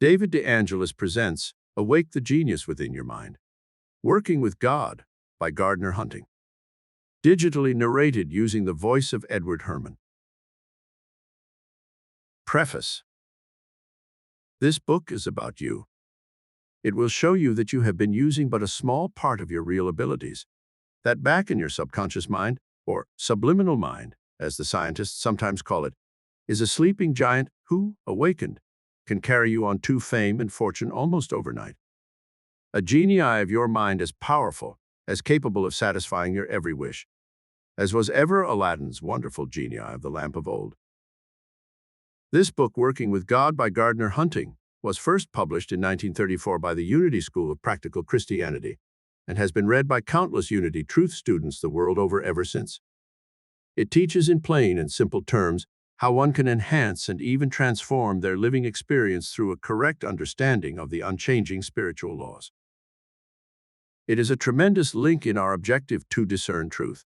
David DeAngelis presents Awake the Genius Within Your Mind. Working with God by Gardner Hunting. Digitally narrated using the voice of Edward Herman. Preface. This book is about you. It will show you that you have been using but a small part of your real abilities. That back in your subconscious mind, or subliminal mind, as the scientists sometimes call it, is a sleeping giant who, awakened, can carry you on to fame and fortune almost overnight. A genii of your mind as powerful, as capable of satisfying your every wish, as was ever Aladdin's wonderful genii of the lamp of old. This book, Working with God by Gardner Hunting, was first published in 1934 by the Unity School of Practical Christianity and has been read by countless Unity Truth students the world over ever since. It teaches in plain and simple terms how one can enhance and even transform their living experience through a correct understanding of the unchanging spiritual laws. It is a tremendous link in our objective to discern truth.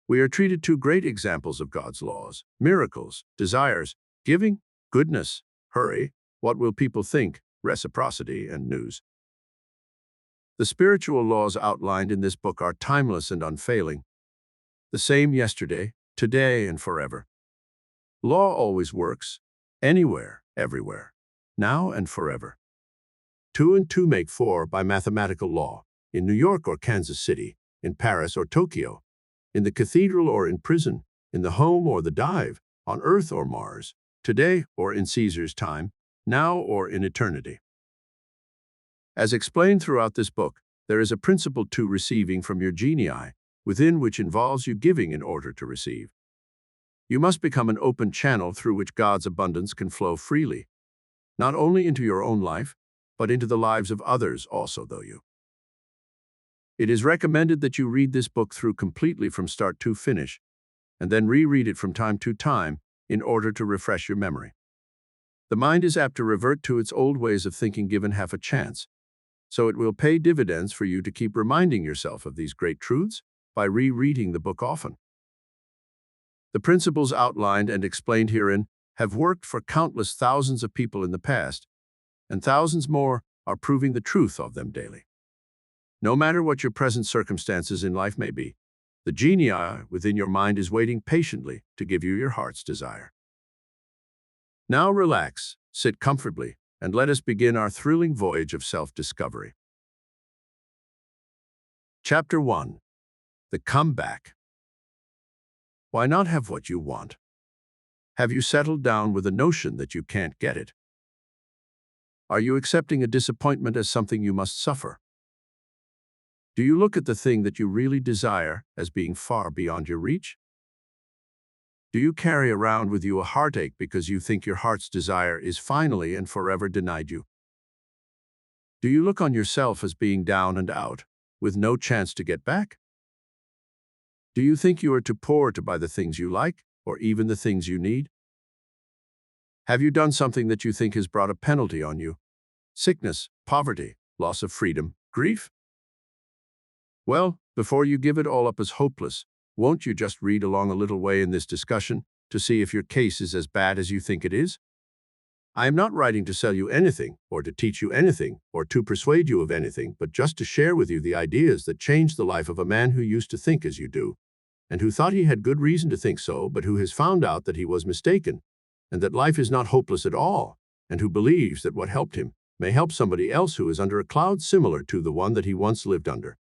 We are treated to great examples of God's laws, miracles, desires, giving, goodness, hurry, what will people think, reciprocity, and news. The spiritual laws outlined in this book are timeless and unfailing, the same yesterday, today, and forever. Law always works, anywhere, everywhere, now and forever. 2 and 2 make 4 by mathematical law, in New York or Kansas City, in Paris or Tokyo, in the cathedral or in prison, in the home or the dive, on Earth or Mars, today or in Caesar's time, now or in eternity. As explained throughout this book, there is a principle to receiving from your genii, within which involves you giving in order to receive. You must become an open channel through which God's abundance can flow freely, not only into your own life, but into the lives of others also, though you. It is recommended that you read this book through completely from start to finish, and then reread it from time to time in order to refresh your memory. The mind is apt to revert to its old ways of thinking given half a chance, so it will pay dividends for you to keep reminding yourself of these great truths by rereading the book often. The principles outlined and explained herein have worked for countless thousands of people in the past, and thousands more are proving the truth of them daily. No matter what your present circumstances in life may be, the genii within your mind is waiting patiently to give you your heart's desire. Now relax, sit comfortably, and let us begin our thrilling voyage of self-discovery. Chapter 1. The Comeback. Why not have what you want? Have you settled down with the notion that you can't get it? Are you accepting a disappointment as something you must suffer? Do you look at the thing that you really desire as being far beyond your reach? Do you carry around with you a heartache because you think your heart's desire is finally and forever denied you? Do you look on yourself as being down and out, with no chance to get back? Do you think you are too poor to buy the things you like, or even the things you need? Have you done something that you think has brought a penalty on you? Sickness, poverty, loss of freedom, grief? Well, before you give it all up as hopeless, won't you just read along a little way in this discussion to see if your case is as bad as you think it is? I am not writing to sell you anything, or to teach you anything, or to persuade you of anything, but just to share with you the ideas that changed the life of a man who used to think as you do, and who thought he had good reason to think so, but who has found out that he was mistaken, and that life is not hopeless at all, and who believes that what helped him may help somebody else who is under a cloud similar to the one that he once lived under.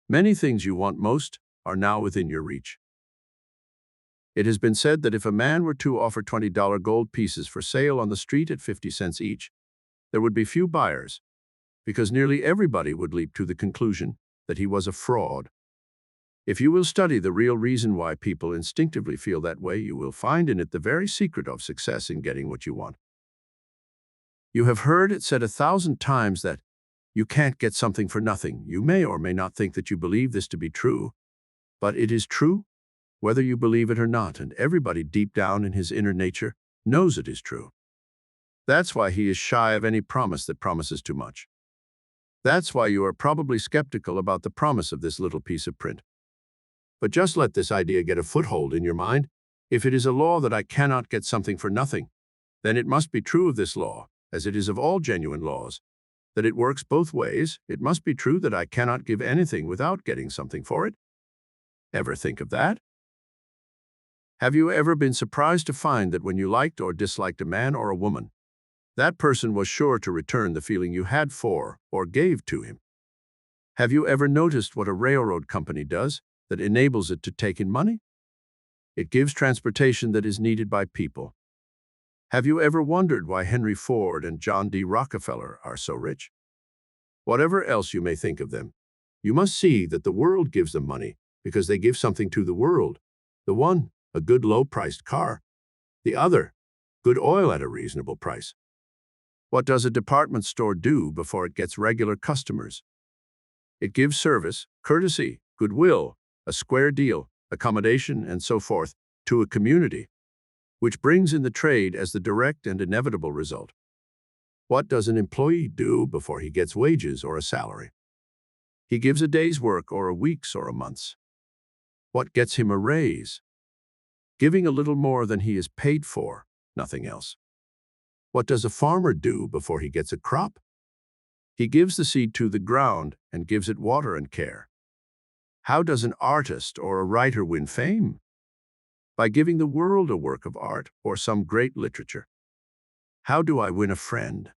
Many things you want most are now within your reach. It has been said that if a man were to offer $20 gold pieces for sale on the street at 50 cents each, there would be few buyers, because nearly everybody would leap to the conclusion that he was a fraud. If you will study the real reason why people instinctively feel that way, you will find in it the very secret of success in getting what you want. You have heard it said 1,000 times that you can't get something for nothing. You may or may not think that you believe this to be true, but it is true, whether you believe it or not, and everybody deep down in his inner nature knows it is true. That's why he is shy of any promise that promises too much. That's why you are probably skeptical about the promise of this little piece of print. But just let this idea get a foothold in your mind. If it is a law that I cannot get something for nothing, then it must be true of this law, as it is of all genuine laws, that it works both ways. It must be true that I cannot give anything without getting something for it. Ever think of that? Have you ever been surprised to find that when you liked or disliked a man or a woman, that person was sure to return the feeling you had for or gave to him? Have you ever noticed what a railroad company does that enables it to take in money? It gives transportation that is needed by people. Have you ever wondered why Henry Ford and John D. Rockefeller are so rich? Whatever else you may think of them, you must see that the world gives them money because they give something to the world. The one, a good low-priced car. The other, good oil at a reasonable price. What does a department store do before it gets regular customers? It gives service, courtesy, goodwill, a square deal, accommodation, and so forth to a community, which brings in the trade as the direct and inevitable result. What does an employee do before he gets wages or a salary? He gives a day's work or a week's or a month's. What gets him a raise? Giving a little more than he is paid for, nothing else. What does a farmer do before he gets a crop? He gives the seed to the ground and gives it water and care. How does an artist or a writer win fame? By giving the world a work of art or some great literature. How do I win a friend?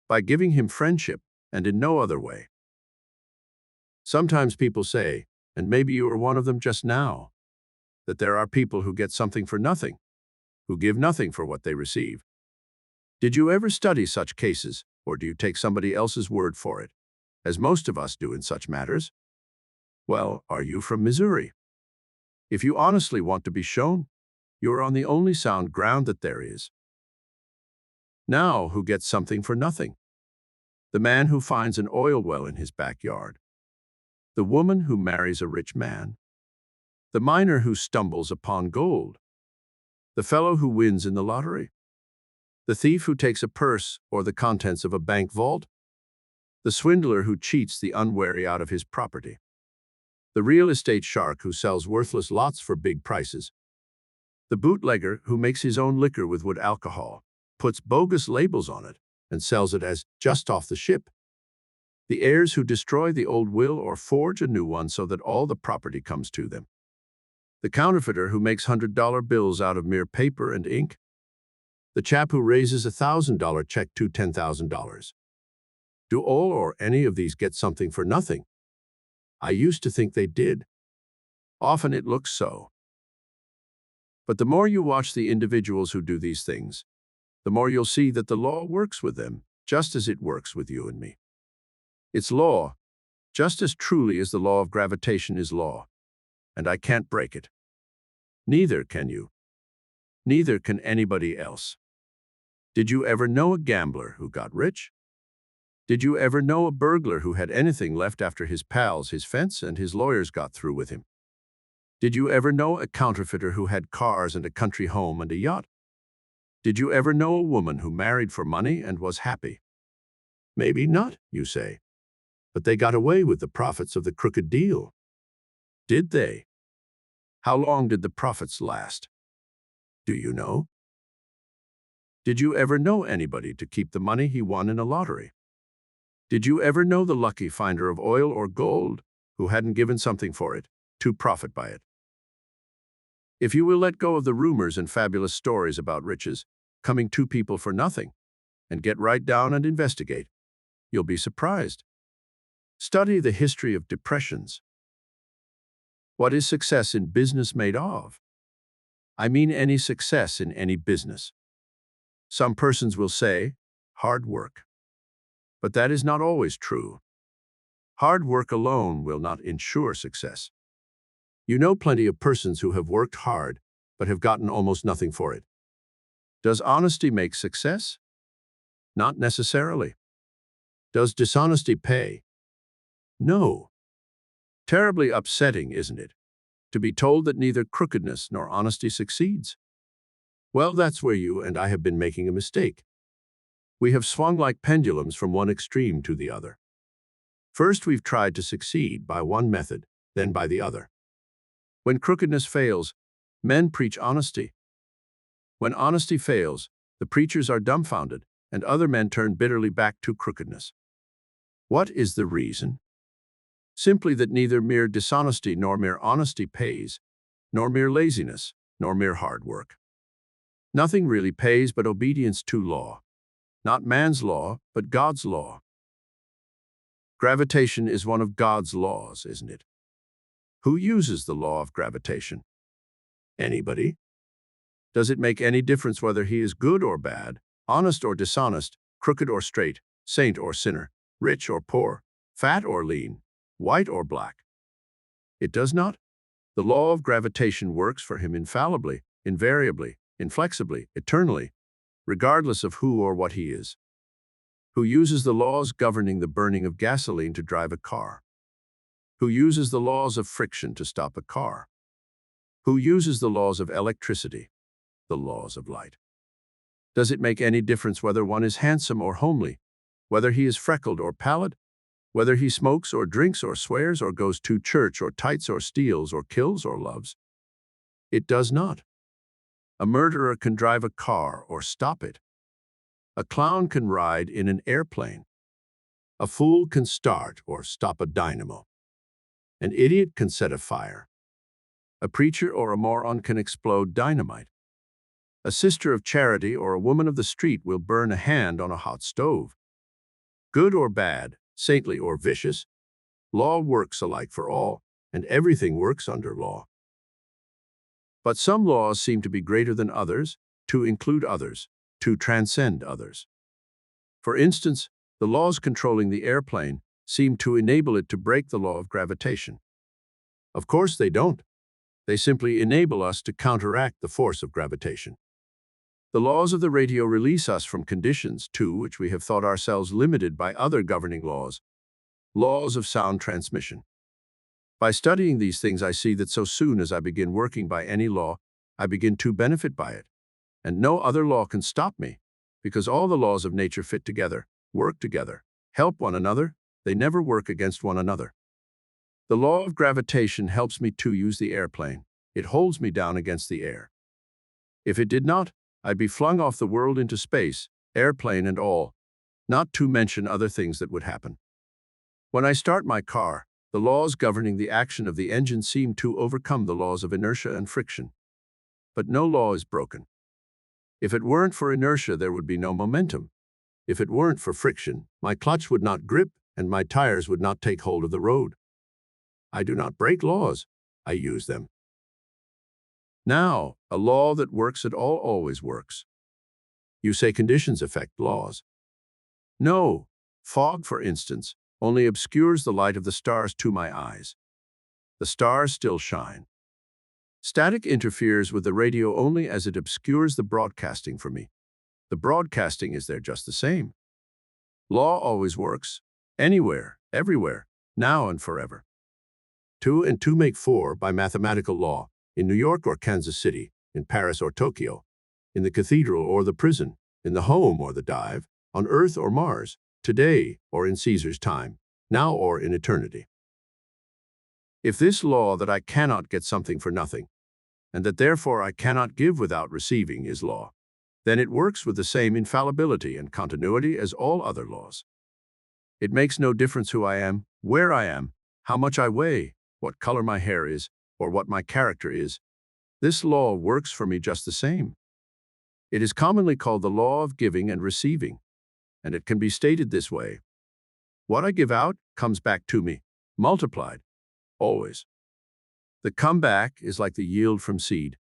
By giving him friendship and in no other way. Sometimes people say, and maybe you are one of them just now, that there are people who get something for nothing, who give nothing for what they receive. Did you ever study such cases, or do you take somebody else's word for it, as most of us do in such matters? Well, are you from Missouri? If you honestly want to be shown, you are on the only sound ground that there is. Now, who gets something for nothing? The man who finds an oil well in his backyard. The woman who marries a rich man. The miner who stumbles upon gold. The fellow who wins in the lottery. The thief who takes a purse or the contents of a bank vault. The swindler who cheats the unwary out of his property. The real estate shark who sells worthless lots for big prices. The bootlegger who makes his own liquor with wood alcohol, puts bogus labels on it, and sells it as just off the ship. The heirs who destroy the old will or forge a new one so that all the property comes to them. The counterfeiter who makes $100 bills out of mere paper and ink. The chap who raises a $1,000 check to $10,000. Do all or any of these get something for nothing? I used to think they did. Often it looks so. But the more you watch the individuals who do these things, the more you'll see that the law works with them, just as it works with you and me. It's law, just as truly as the law of gravitation is law, and I can't break it. Neither can you. Neither can anybody else. Did you ever know a gambler who got rich? Did you ever know a burglar who had anything left after his pals, his fence, and his lawyers got through with him? Did you ever know a counterfeiter who had cars and a country home and a yacht? Did you ever know a woman who married for money and was happy? Maybe not, you say. But they got away with the profits of the crooked deal. Did they? How long did the profits last? Do you know? Did you ever know anybody to keep the money he won in a lottery? Did you ever know the lucky finder of oil or gold who hadn't given something for it to profit by it? If you will let go of the rumors and fabulous stories about riches coming to people for nothing and get right down and investigate, you'll be surprised. Study the history of depressions. What is success in business made of? I mean any success in any business. Some persons will say, hard work. But that is not always true. Hard work alone will not ensure success. You know plenty of persons who have worked hard, but have gotten almost nothing for it. Does honesty make success? Not necessarily. Does dishonesty pay? No. Terribly upsetting, isn't it, to be told that neither crookedness nor honesty succeeds? Well, that's where you and I have been making a mistake. We have swung like pendulums from one extreme to the other. First, we've tried to succeed by one method, then by the other. When crookedness fails, men preach honesty. When honesty fails, the preachers are dumbfounded and other men turn bitterly back to crookedness. What is the reason? Simply that neither mere dishonesty nor mere honesty pays, nor mere laziness, nor mere hard work. Nothing really pays but obedience to law. Not man's law, but God's law. Gravitation is one of God's laws, isn't it? Who uses the law of gravitation? Anybody? Does it make any difference whether he is good or bad, honest or dishonest, crooked or straight, saint or sinner, rich or poor, fat or lean, white or black? It does not. The law of gravitation works for him infallibly, invariably, inflexibly, eternally, regardless of who or what he is. Who uses the laws governing the burning of gasoline to drive a car? Who uses the laws of friction to stop a car? Who uses the laws of electricity, the laws of light? Does it make any difference whether one is handsome or homely, whether he is freckled or pallid, whether he smokes or drinks or swears or goes to church or tights or steals or kills or loves? It does not. A murderer can drive a car or stop it. A clown can ride in an airplane. A fool can start or stop a dynamo. An idiot can set a fire. A preacher or a moron can explode dynamite. A sister of charity or a woman of the street will burn a hand on a hot stove. Good or bad, saintly or vicious, law works alike for all, and everything works under law. But some laws seem to be greater than others, to include others, to transcend others. For instance, the laws controlling the airplane seem to enable it to break the law of gravitation. Of course they don't. They simply enable us to counteract the force of gravitation. The laws of the radio release us from conditions, to which we have thought ourselves limited by other governing laws, laws of sound transmission. By studying these things, I see that so soon as I begin working by any law, I begin to benefit by it. And no other law can stop me, because all the laws of nature fit together, work together, help one another, they never work against one another. The law of gravitation helps me to use the airplane. It holds me down against the air. If it did not, I'd be flung off the world into space, airplane and all, not to mention other things that would happen. When I start my car, the laws governing the action of the engine seem to overcome the laws of inertia and friction. But no law is broken. If it weren't for inertia, there would be no momentum. If it weren't for friction, my clutch would not grip and my tires would not take hold of the road. I do not break laws, I use them. Now, a law that works at all always works. You say conditions affect laws. No, fog, for instance, only obscures the light of the stars to my eyes. The stars still shine. Static interferes with the radio only as it obscures the broadcasting for me. The broadcasting is there just the same. Law always works, anywhere, everywhere, now and forever. 2 and 2 make 4 by mathematical law, in New York or Kansas City, in Paris or Tokyo, in the cathedral or the prison, in the home or the dive, on Earth or Mars, today or in Caesar's time, now or in eternity. If this law that I cannot get something for nothing, and that therefore I cannot give without receiving is law, then it works with the same infallibility and continuity as all other laws. It makes no difference who I am, where I am, how much I weigh, what color my hair is, or what my character is. This law works for me just the same. It is commonly called the law of giving and receiving, and it can be stated this way. What I give out comes back to me, multiplied, always. The comeback is like the yield from seed.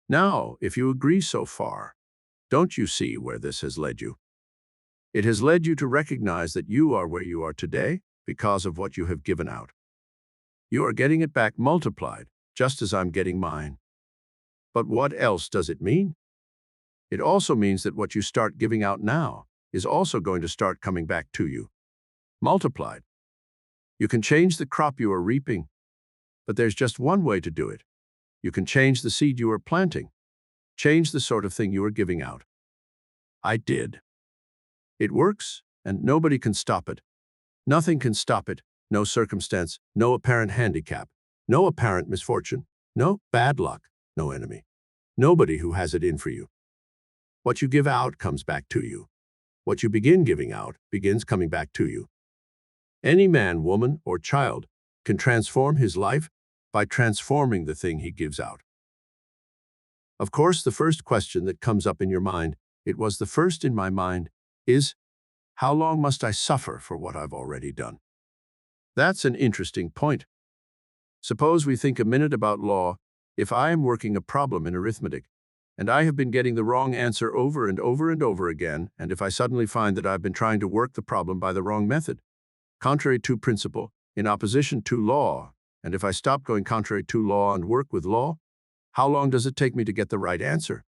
Now, if you agree so far, don't you see where this has led you? It has led you to recognize that you are where you are today because of what you have given out. You are getting it back multiplied, just as I'm getting mine. But what else does it mean? It also means that what you start giving out now is also going to start coming back to you, multiplied. You can change the crop you are reaping, but there's just one way to do it. You can change the seed you are planting, change the sort of thing you are giving out. I did. It works, and nobody can stop it. Nothing can stop it, no circumstance, no apparent handicap, no apparent misfortune, no bad luck, no enemy. Nobody who has it in for you. What you give out comes back to you. What you begin giving out begins coming back to you. Any man, woman, or child can transform his life by transforming the thing he gives out. Of course, the first question that comes up in your mind, it was the first in my mind, is, how long must I suffer for what I've already done? That's an interesting point. Suppose we think a minute about law. If I am working a problem in arithmetic, and I have been getting the wrong answer over and over and over again, and if I suddenly find that I've been trying to work the problem by the wrong method, contrary to principle, in opposition to law, and if I stop going contrary to law and work with law, how long does it take me to get the right answer?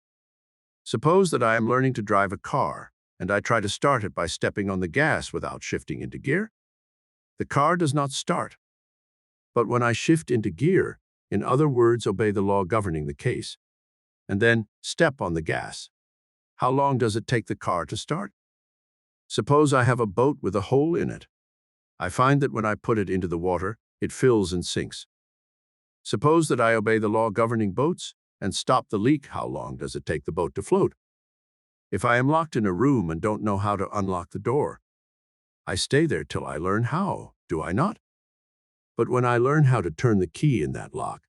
Suppose that I am learning to drive a car, and I try to start it by stepping on the gas without shifting into gear. The car does not start. But when I shift into gear, in other words, obey the law governing the case, and then step on the gas, how long does it take the car to start? Suppose I have a boat with a hole in it. I find that when I put it into the water, it fills and sinks. Suppose that I obey the law governing boats and stop the leak, how long does it take the boat to float? If I am locked in a room and don't know how to unlock the door, I stay there till I learn how, do I not? But when I learn how to turn the key in that lock,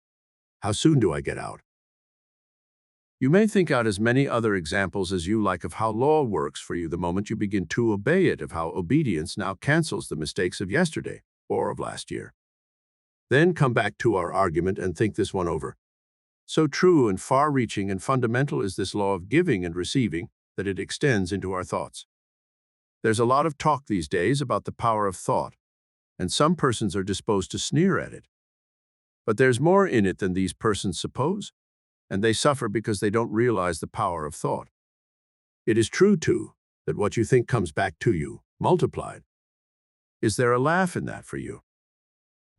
how soon do I get out? You may think out as many other examples as you like of how law works for you the moment you begin to obey it, of how obedience now cancels the mistakes of yesterday or of last year. Then come back to our argument and think this one over. So true and far-reaching and fundamental is this law of giving and receiving that it extends into our thoughts. There's a lot of talk these days about the power of thought, and some persons are disposed to sneer at it. But there's more in it than these persons suppose, and they suffer because they don't realize the power of thought. It is true, too, that what you think comes back to you, multiplied. Is there a laugh in that for you?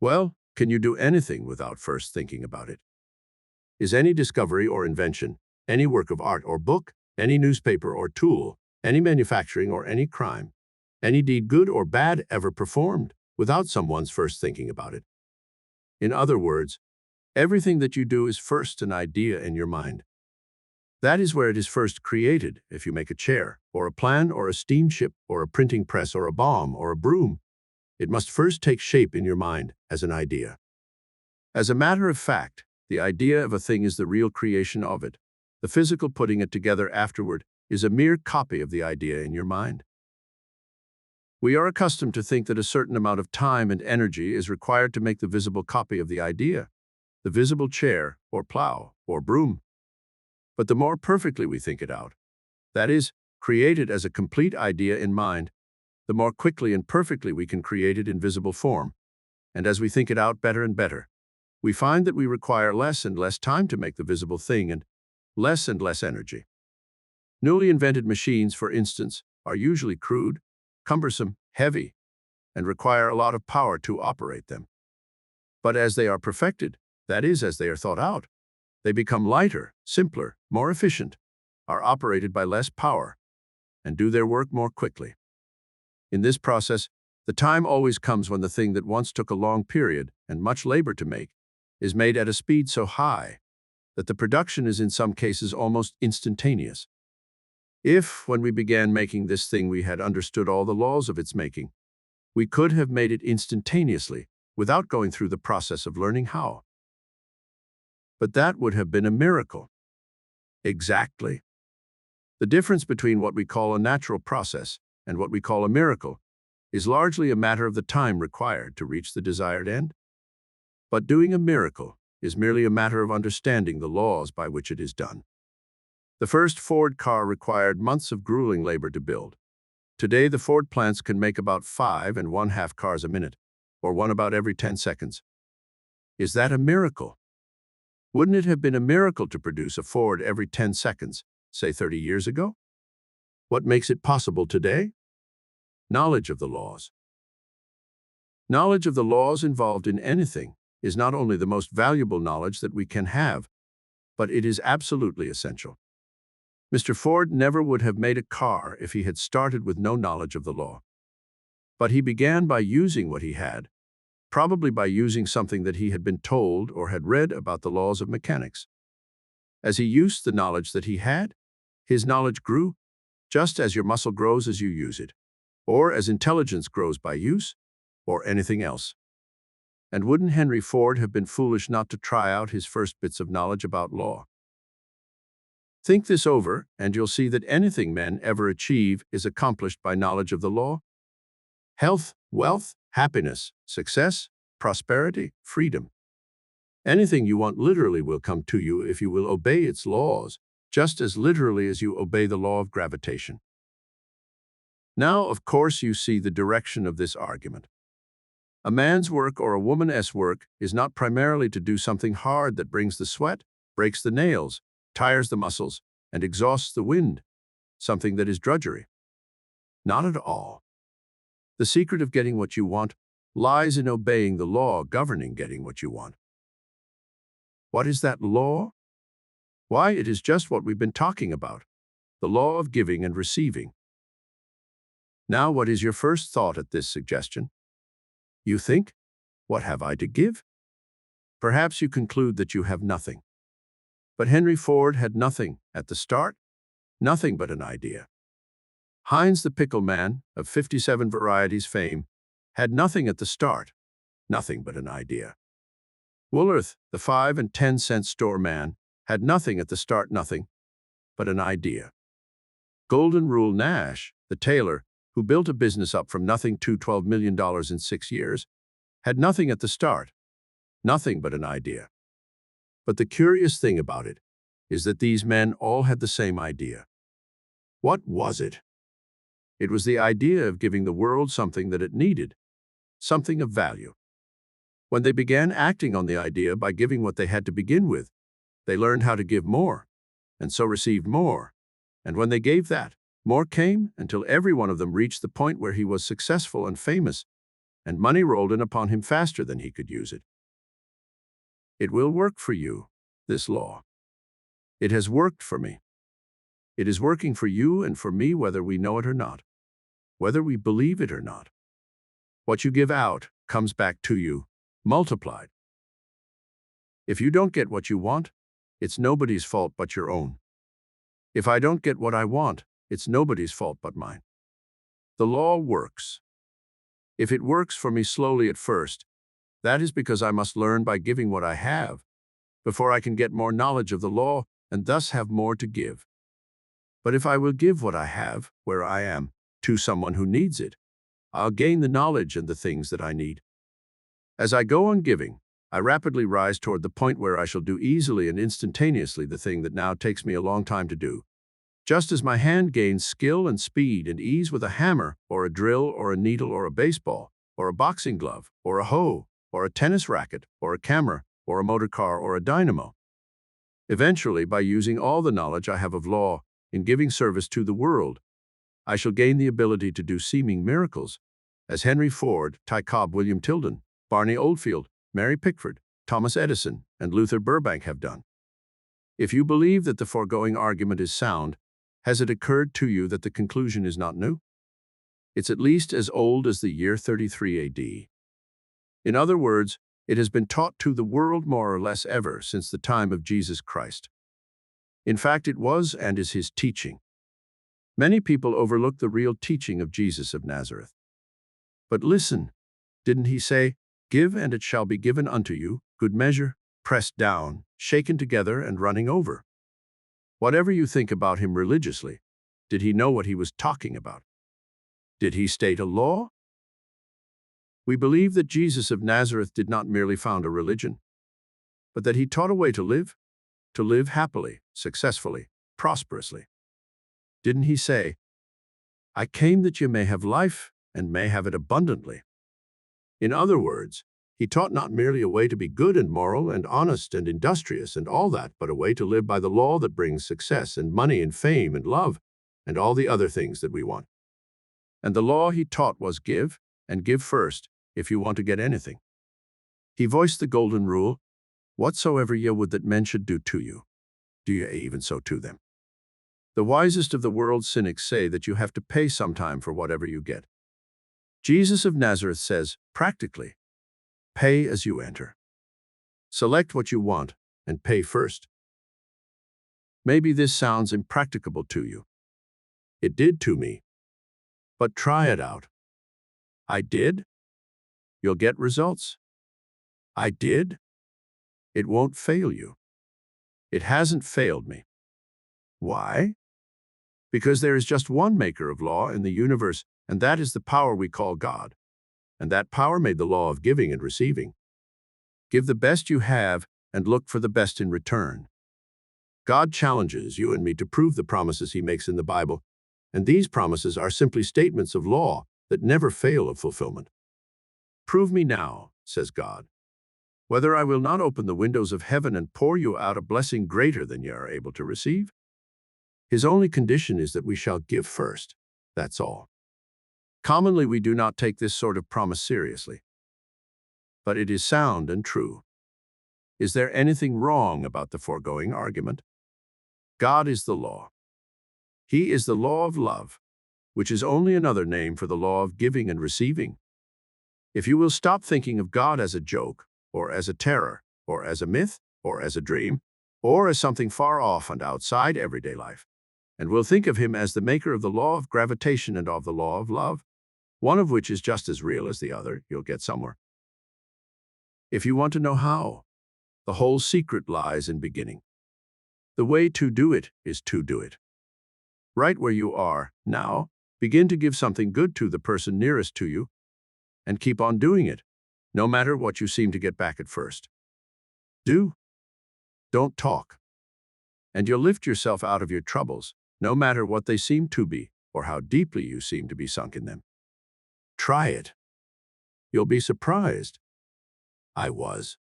Well, can you do anything without first thinking about it? Is any discovery or invention, any work of art or book, any newspaper or tool, any manufacturing or any crime, any deed good or bad ever performed without someone's first thinking about it? In other words, everything that you do is first an idea in your mind. That is where it is first created. If you make a chair, or a plan, or a steamship, or a printing press, or a bomb, or a broom, it must first take shape in your mind as an idea. As a matter of fact, the idea of a thing is the real creation of it. The physical putting it together afterward is a mere copy of the idea in your mind. We are accustomed to think that a certain amount of time and energy is required to make the visible copy of the idea, the visible chair, or plow, or broom. But the more perfectly we think it out, that is, create it as a complete idea in mind, the more quickly and perfectly we can create it in visible form. And as we think it out better and better, we find that we require less and less time to make the visible thing and less energy. Newly invented machines, for instance, are usually crude, cumbersome, heavy, and require a lot of power to operate them. But as they are perfected, that is, as they are thought out, they become lighter, simpler, more efficient, are operated by less power, and do their work more quickly. In this process, the time always comes when the thing that once took a long period and much labor to make is made at a speed so high that the production is in some cases almost instantaneous. If, when we began making this thing, we had understood all the laws of its making, we could have made it instantaneously without going through the process of learning how. But that would have been a miracle. Exactly. The difference between what we call a natural process and what we call a miracle is largely a matter of the time required to reach the desired end. But doing a miracle is merely a matter of understanding the laws by which it is done. The first Ford car required months of grueling labor to build. Today, the Ford plants can make about 5.5 cars a minute, or one about every 10 seconds. Is that a miracle? Wouldn't it have been a miracle to produce a Ford every 10 seconds, say 30 years ago? What makes it possible today? Knowledge of the laws. Knowledge of the laws involved in anything is not only the most valuable knowledge that we can have, but it is absolutely essential. Mr. Ford never would have made a car if he had started with no knowledge of the law. But he began by using what he had, probably by using something that he had been told or had read about the laws of mechanics. As he used the knowledge that he had, His knowledge grew, just as your muscle grows as you use it, or as intelligence grows by use, or anything else. And wouldn't Henry Ford have been foolish not to try out his first bits of knowledge about law? Think this over, and you'll see that anything men ever achieve is accomplished by knowledge of the law. Health, wealth, happiness, success, prosperity, freedom. Anything you want literally will come to you if you will obey its laws, just as literally as you obey the law of gravitation. Now, of course, you see the direction of this argument. A man's work or a woman's work is not primarily to do something hard that brings the sweat, breaks the nails, tires the muscles, and exhausts the wind, something that is drudgery. Not at all. The secret of getting what you want lies in obeying the law governing getting what you want. What is that law? Why, it is just what we've been talking about, the law of giving and receiving. Now, what is your first thought at this suggestion? You think, what have I to give? Perhaps you conclude that you have nothing. But Henry Ford had nothing at the start, nothing but an idea. Heinz the Pickle Man, of 57 Varieties fame, had nothing at the start, nothing but an idea. Woolworth, the 5 and 10 cent store man, had nothing at the start, nothing but an idea. Golden Rule Nash, the tailor, who built a business up from nothing to $12 million in 6 years, had nothing at the start, nothing but an idea. But the curious thing about it is that these men all had the same idea. What was it? It was the idea of giving the world something that it needed, something of value. When they began acting on the idea by giving what they had to begin with, they learned how to give more, and so received more. And when they gave that, more came until every one of them reached the point where he was successful and famous, and money rolled in upon him faster than he could use it. It will work for you, this law. It has worked for me. It is working for you and for me whether we know it or not, whether we believe it or not. What you give out comes back to you, multiplied. If you don't get what you want, it's nobody's fault but your own. If I don't get what I want, it's nobody's fault but mine. The law works. If it works for me slowly at first, that is because I must learn by giving what I have, before I can get more knowledge of the law and thus have more to give. But if I will give what I have, where I am, to someone who needs it, I'll gain the knowledge and the things that I need. As I go on giving, I rapidly rise toward the point where I shall do easily and instantaneously the thing that now takes me a long time to do. Just as my hand gains skill and speed and ease with a hammer, or a drill, or a needle, or a baseball, or a boxing glove, or a hoe, or a tennis racket, or a camera, or a motor car, or a dynamo. Eventually, by using all the knowledge I have of law in giving service to the world, I shall gain the ability to do seeming miracles, as Henry Ford, Ty Cobb, William Tilden, Barney Oldfield, Mary Pickford, Thomas Edison, and Luther Burbank have done. If you believe that the foregoing argument is sound, has it occurred to you that the conclusion is not new? It's at least as old as the year 33 AD. In other words, it has been taught to the world more or less ever since the time of Jesus Christ. In fact, it was and is his teaching. Many people overlook the real teaching of Jesus of Nazareth. But listen, didn't he say, "Give and it shall be given unto you, good measure, pressed down, shaken together, and running over"? Whatever you think about him religiously, did he know what he was talking about? Did he state a law? We believe that Jesus of Nazareth did not merely found a religion, but that he taught a way to live happily, successfully, prosperously. Didn't he say, "I came that you may have life and may have it abundantly"? In other words, he taught not merely a way to be good and moral and honest and industrious and all that, but a way to live by the law that brings success and money and fame and love and all the other things that we want. And the law he taught was give, and give first, if you want to get anything. He voiced the golden rule, "Whatsoever ye would that men should do to you, do ye even so to them." The wisest of the world's cynics say that you have to pay sometime for whatever you get. Jesus of Nazareth says, practically, pay as you enter. Select what you want and pay first. Maybe this sounds impracticable to you. It did to me. But try it out. I did? You'll get results. I did? It won't fail you. It hasn't failed me. Why? Because there is just one maker of law in the universe, and that is the power we call God. And that power made the law of giving and receiving. Give the best you have and look for the best in return. God challenges you and me to prove the promises he makes in the Bible, and these promises are simply statements of law that never fail of fulfillment. Prove me now, says God, whether I will not open the windows of heaven and pour you out a blessing greater than ye are able to receive. His only condition is that we shall give first. That's all. Commonly, we do not take this sort of promise seriously. But it is sound and true. Is there anything wrong about the foregoing argument? God is the law. He is the law of love, which is only another name for the law of giving and receiving. If you will stop thinking of God as a joke, or as a terror, or as a myth, or as a dream, or as something far off and outside everyday life, and will think of him as the maker of the law of gravitation and of the law of love, one of which is just as real as the other, you'll get somewhere. If you want to know how, the whole secret lies in beginning. The way to do it is to do it. Right where you are now, begin to give something good to the person nearest to you, and keep on doing it, no matter what you seem to get back at first. Do. Don't talk. And you'll lift yourself out of your troubles, no matter what they seem to be or how deeply you seem to be sunk in them. Try it. You'll be surprised. I was.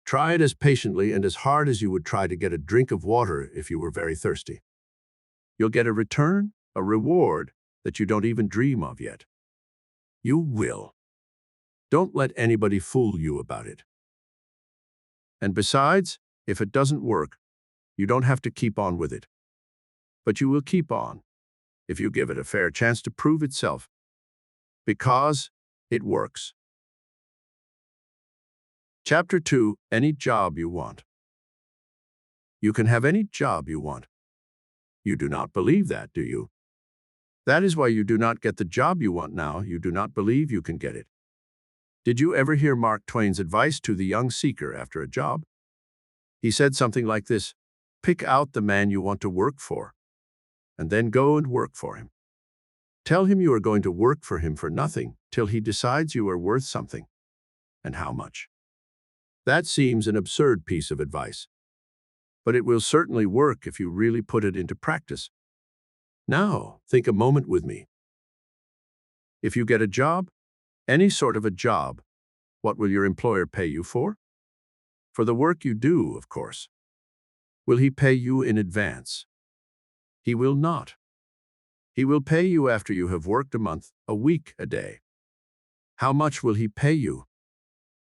Try it as patiently and as hard as you would try to get a drink of water if you were very thirsty. You'll get a return, a reward that you don't even dream of yet. You will. Don't let anybody fool you about it. And besides, if it doesn't work, you don't have to keep on with it. But you will keep on if you give it a fair chance to prove itself, because it works. Chapter 2, Any Job You Want. You can have any job you want. You do not believe that, do you? That is why you do not get the job you want now. You do not believe you can get it. Did you ever hear Mark Twain's advice to the young seeker after a job? He said something like this: pick out the man you want to work for, and then go and work for him. Tell him you are going to work for him for nothing till he decides you are worth something, and how much. That seems an absurd piece of advice, but it will certainly work if you really put it into practice. Now, think a moment with me. If you get a job, any sort of a job, what will your employer pay you for? For the work you do, of course. Will he pay you in advance? He will not. He will pay you after you have worked a month, a week, a day. How much will he pay you?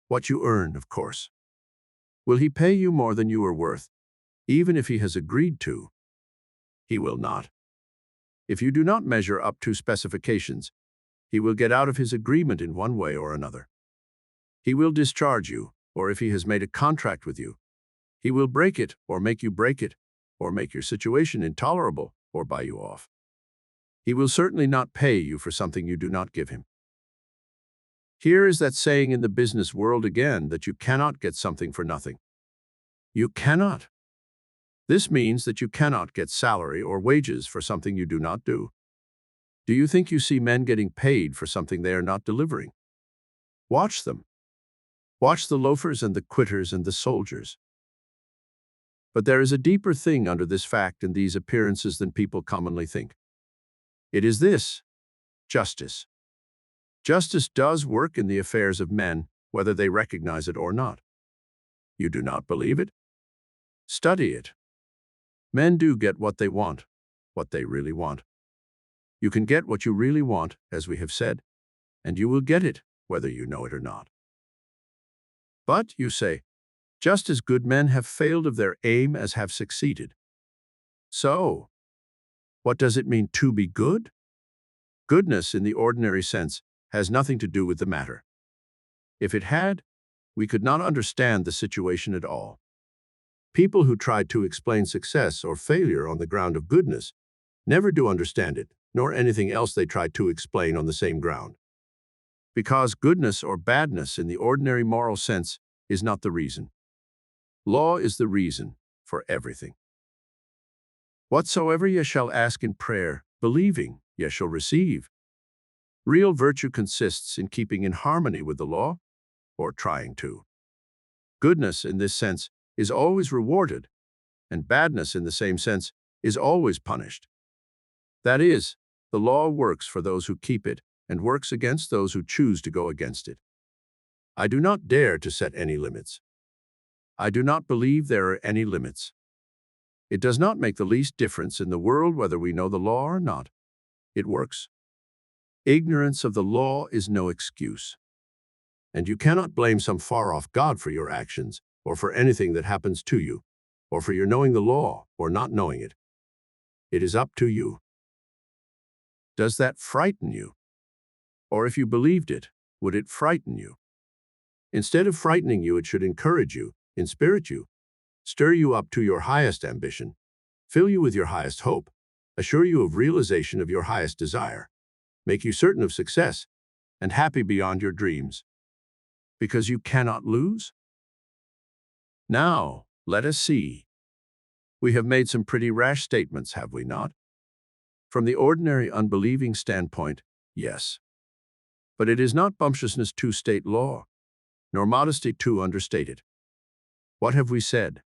What you earn, of course. Will he pay you more than you are worth, even if he has agreed to? He will not. If you do not measure up to specifications, he will get out of his agreement in one way or another. He will discharge you, or if he has made a contract with you, he will break it, or make you break it, or make your situation intolerable, or buy you off. He will certainly not pay you for something you do not give him. Here is that saying in the business world again that you cannot get something for nothing. You cannot. This means that you cannot get salary or wages for something you do not do. Do you think you see men getting paid for something they are not delivering? Watch them. Watch the loafers and the quitters and the soldiers. But there is a deeper thing under this fact and these appearances than people commonly think. It is this: justice. Justice does work in the affairs of men, whether they recognize it or not. You do not believe it? Study it. Men do get what they want, what they really want. You can get what you really want, as we have said, and you will get it, whether you know it or not. But, you say, just as good men have failed of their aim as have succeeded. So, what does it mean to be good? Goodness, in the ordinary sense, has nothing to do with the matter. If it had, we could not understand the situation at all. People who try to explain success or failure on the ground of goodness never do understand it, nor anything else they try to explain on the same ground. Because goodness or badness in the ordinary moral sense is not the reason. Law is the reason for everything. Whatsoever ye shall ask in prayer, believing, ye shall receive. Real virtue consists in keeping in harmony with the law, or trying to. Goodness, in this sense, is always rewarded, and badness, in the same sense, is always punished. That is, the law works for those who keep it, and works against those who choose to go against it. I do not dare to set any limits. I do not believe there are any limits. It does not make the least difference in the world whether we know the law or not. It works. Ignorance of the law is no excuse. And you cannot blame some far-off God for your actions, or for anything that happens to you, or for your knowing the law or not knowing it. It is up to you. Does that frighten you? Or if you believed it, would it frighten you? Instead of frightening you, it should encourage you, inspirit you, stir you up to your highest ambition, fill you with your highest hope, assure you of realization of your highest desire, make you certain of success, and happy beyond your dreams. Because you cannot lose? Now, let us see. We have made some pretty rash statements, have we not? From the ordinary unbelieving standpoint, yes. But it is not bumptiousness to state law, nor modesty to understate it. What have we said?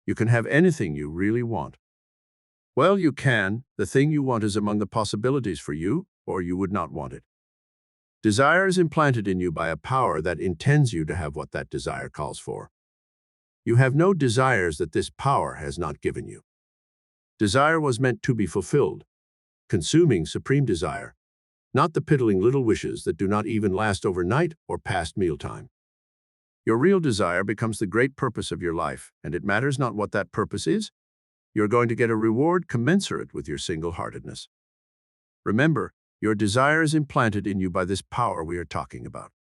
You can have anything you really want. Well, you can. The thing you want is among the possibilities for you, or you would not want it. Desire is implanted in you by a power that intends you to have what that desire calls for. You have no desires that this power has not given you. Desire was meant to be fulfilled, consuming supreme desire, not the piddling little wishes that do not even last overnight or past mealtime. Your real desire becomes the great purpose of your life, and it matters not what that purpose is. You're going to get a reward commensurate with your single-heartedness. Remember, your desire is implanted in you by this power we are talking about.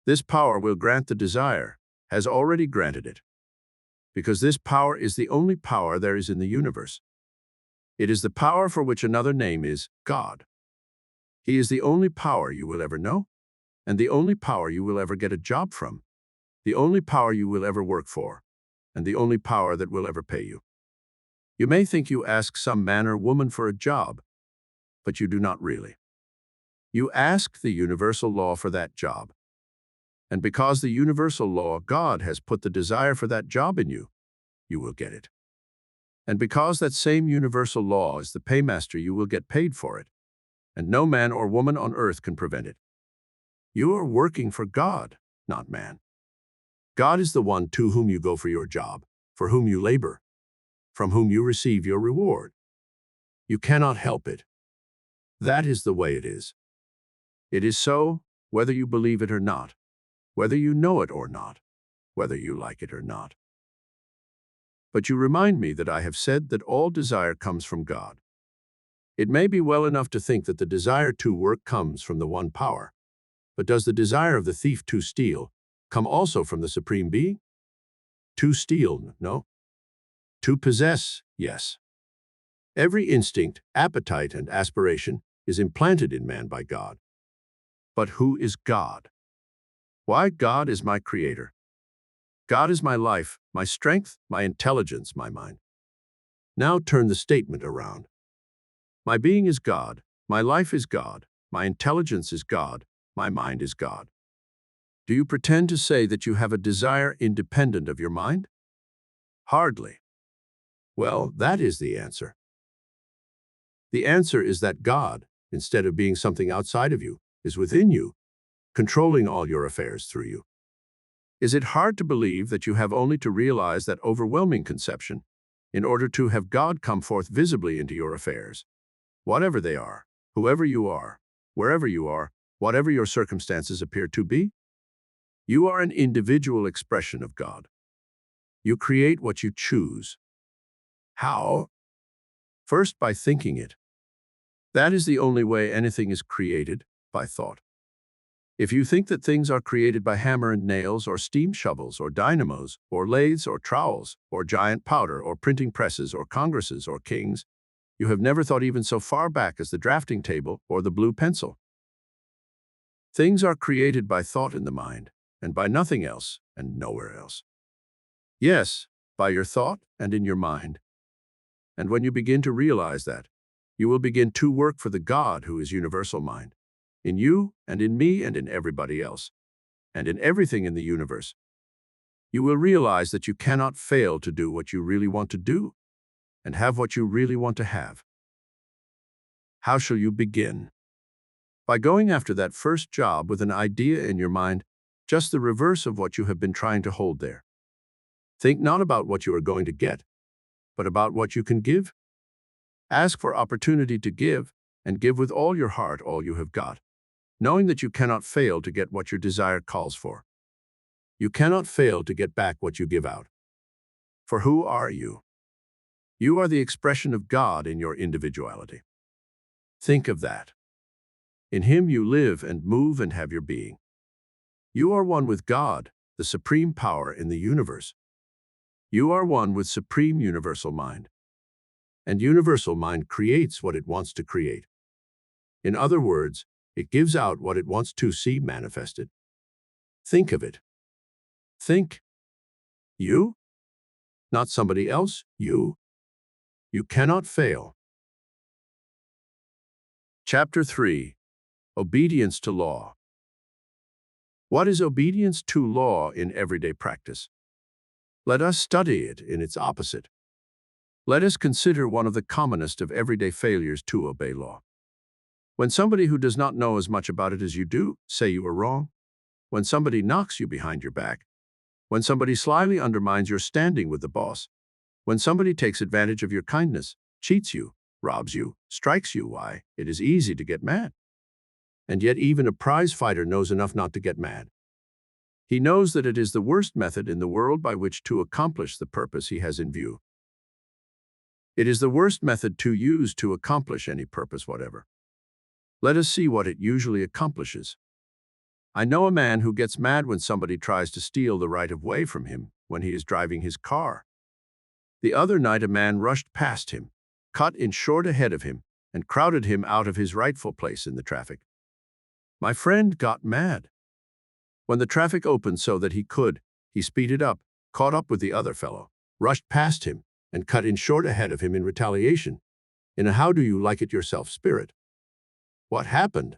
This power will grant the desire, has already granted it, because this power is the only power there is in the universe. It is the power for which another name is God. He is the only power you will ever know, and the only power you will ever get a job from, the only power you will ever work for, and the only power that will ever pay you. You may think you ask some man or woman for a job, but you do not really. You ask the universal law for that job. And because the universal law, God, has put the desire for that job in you, you will get it. And because that same universal law is the paymaster, you will get paid for it, and no man or woman on earth can prevent it. You are working for God, not man. God is the one to whom you go for your job, for whom you labor, from whom you receive your reward. You cannot help it. That is the way it is. It is so, whether you believe it or not, whether you know it or not, whether you like it or not. But you remind me that I have said that all desire comes from God. It may be well enough to think that the desire to work comes from the one power, but does the desire of the thief to steal come also from the Supreme Being? To steal, no. To possess, yes. Every instinct, appetite, and aspiration is implanted in man by God. But who is God? Why, God is my creator. God is my life, my strength, my intelligence, my mind. Now turn the statement around. My being is God, my life is God, my intelligence is God, my mind is God. Do you pretend to say that you have a desire independent of your mind? Hardly. Well, that is the answer. The answer is that God, instead of being something outside of you, is within you, controlling all your affairs through you. Is it hard to believe that you have only to realize that overwhelming conception in order to have God come forth visibly into your affairs? Whatever they are, whoever you are, wherever you are, whatever your circumstances appear to be, you are an individual expression of God. You create what you choose. How? First, by thinking it. That is the only way anything is created, by thought. If you think that things are created by hammer and nails or steam shovels or dynamos or lathes or trowels or giant powder or printing presses or congresses or kings, you have never thought even so far back as the drafting table or the blue pencil. Things are created by thought in the mind, and by nothing else and nowhere else. Yes, by your thought and in your mind. And when you begin to realize that, you will begin to work for the God who is universal mind, in you and in me and in everybody else, and in everything in the universe. You will realize that you cannot fail to do what you really want to do and have what you really want to have. How shall you begin? By going after that first job with an idea in your mind, just the reverse of what you have been trying to hold there. Think not about what you are going to get, but about what you can give. Ask for opportunity to give, and give with all your heart all you have got, knowing that you cannot fail to get what your desire calls for. You cannot fail to get back what you give out. For who are you? You are the expression of God in your individuality. Think of that. In Him you live and move and have your being. You are one with God, the supreme power in the universe. You are one with supreme universal mind. And universal mind creates what it wants to create. In other words, it gives out what it wants to see manifested. Think of it. Think. You? Not somebody else, you. You cannot fail. Chapter 3. Obedience to Law. What is obedience to law in everyday practice? Let us study it in its opposite. Let us consider one of the commonest of everyday failures to obey law. When somebody who does not know as much about it as you do say you are wrong, when somebody knocks you behind your back, when somebody slyly undermines your standing with the boss, when somebody takes advantage of your kindness, cheats you, robs you, strikes you, why, it is easy to get mad. And yet even a prize fighter knows enough not to get mad. He knows that it is the worst method in the world by which to accomplish the purpose he has in view. It is the worst method to use to accomplish any purpose whatever. Let us see what it usually accomplishes. I know a man who gets mad when somebody tries to steal the right of way from him when he is driving his car. The other night a man rushed past him, cut in short ahead of him, and crowded him out of his rightful place in the traffic. My friend got mad. When the traffic opened so that he could, he speeded up, caught up with the other fellow, rushed past him, and cut in short ahead of him in retaliation, in a how-do-you-like-it-yourself spirit. What happened?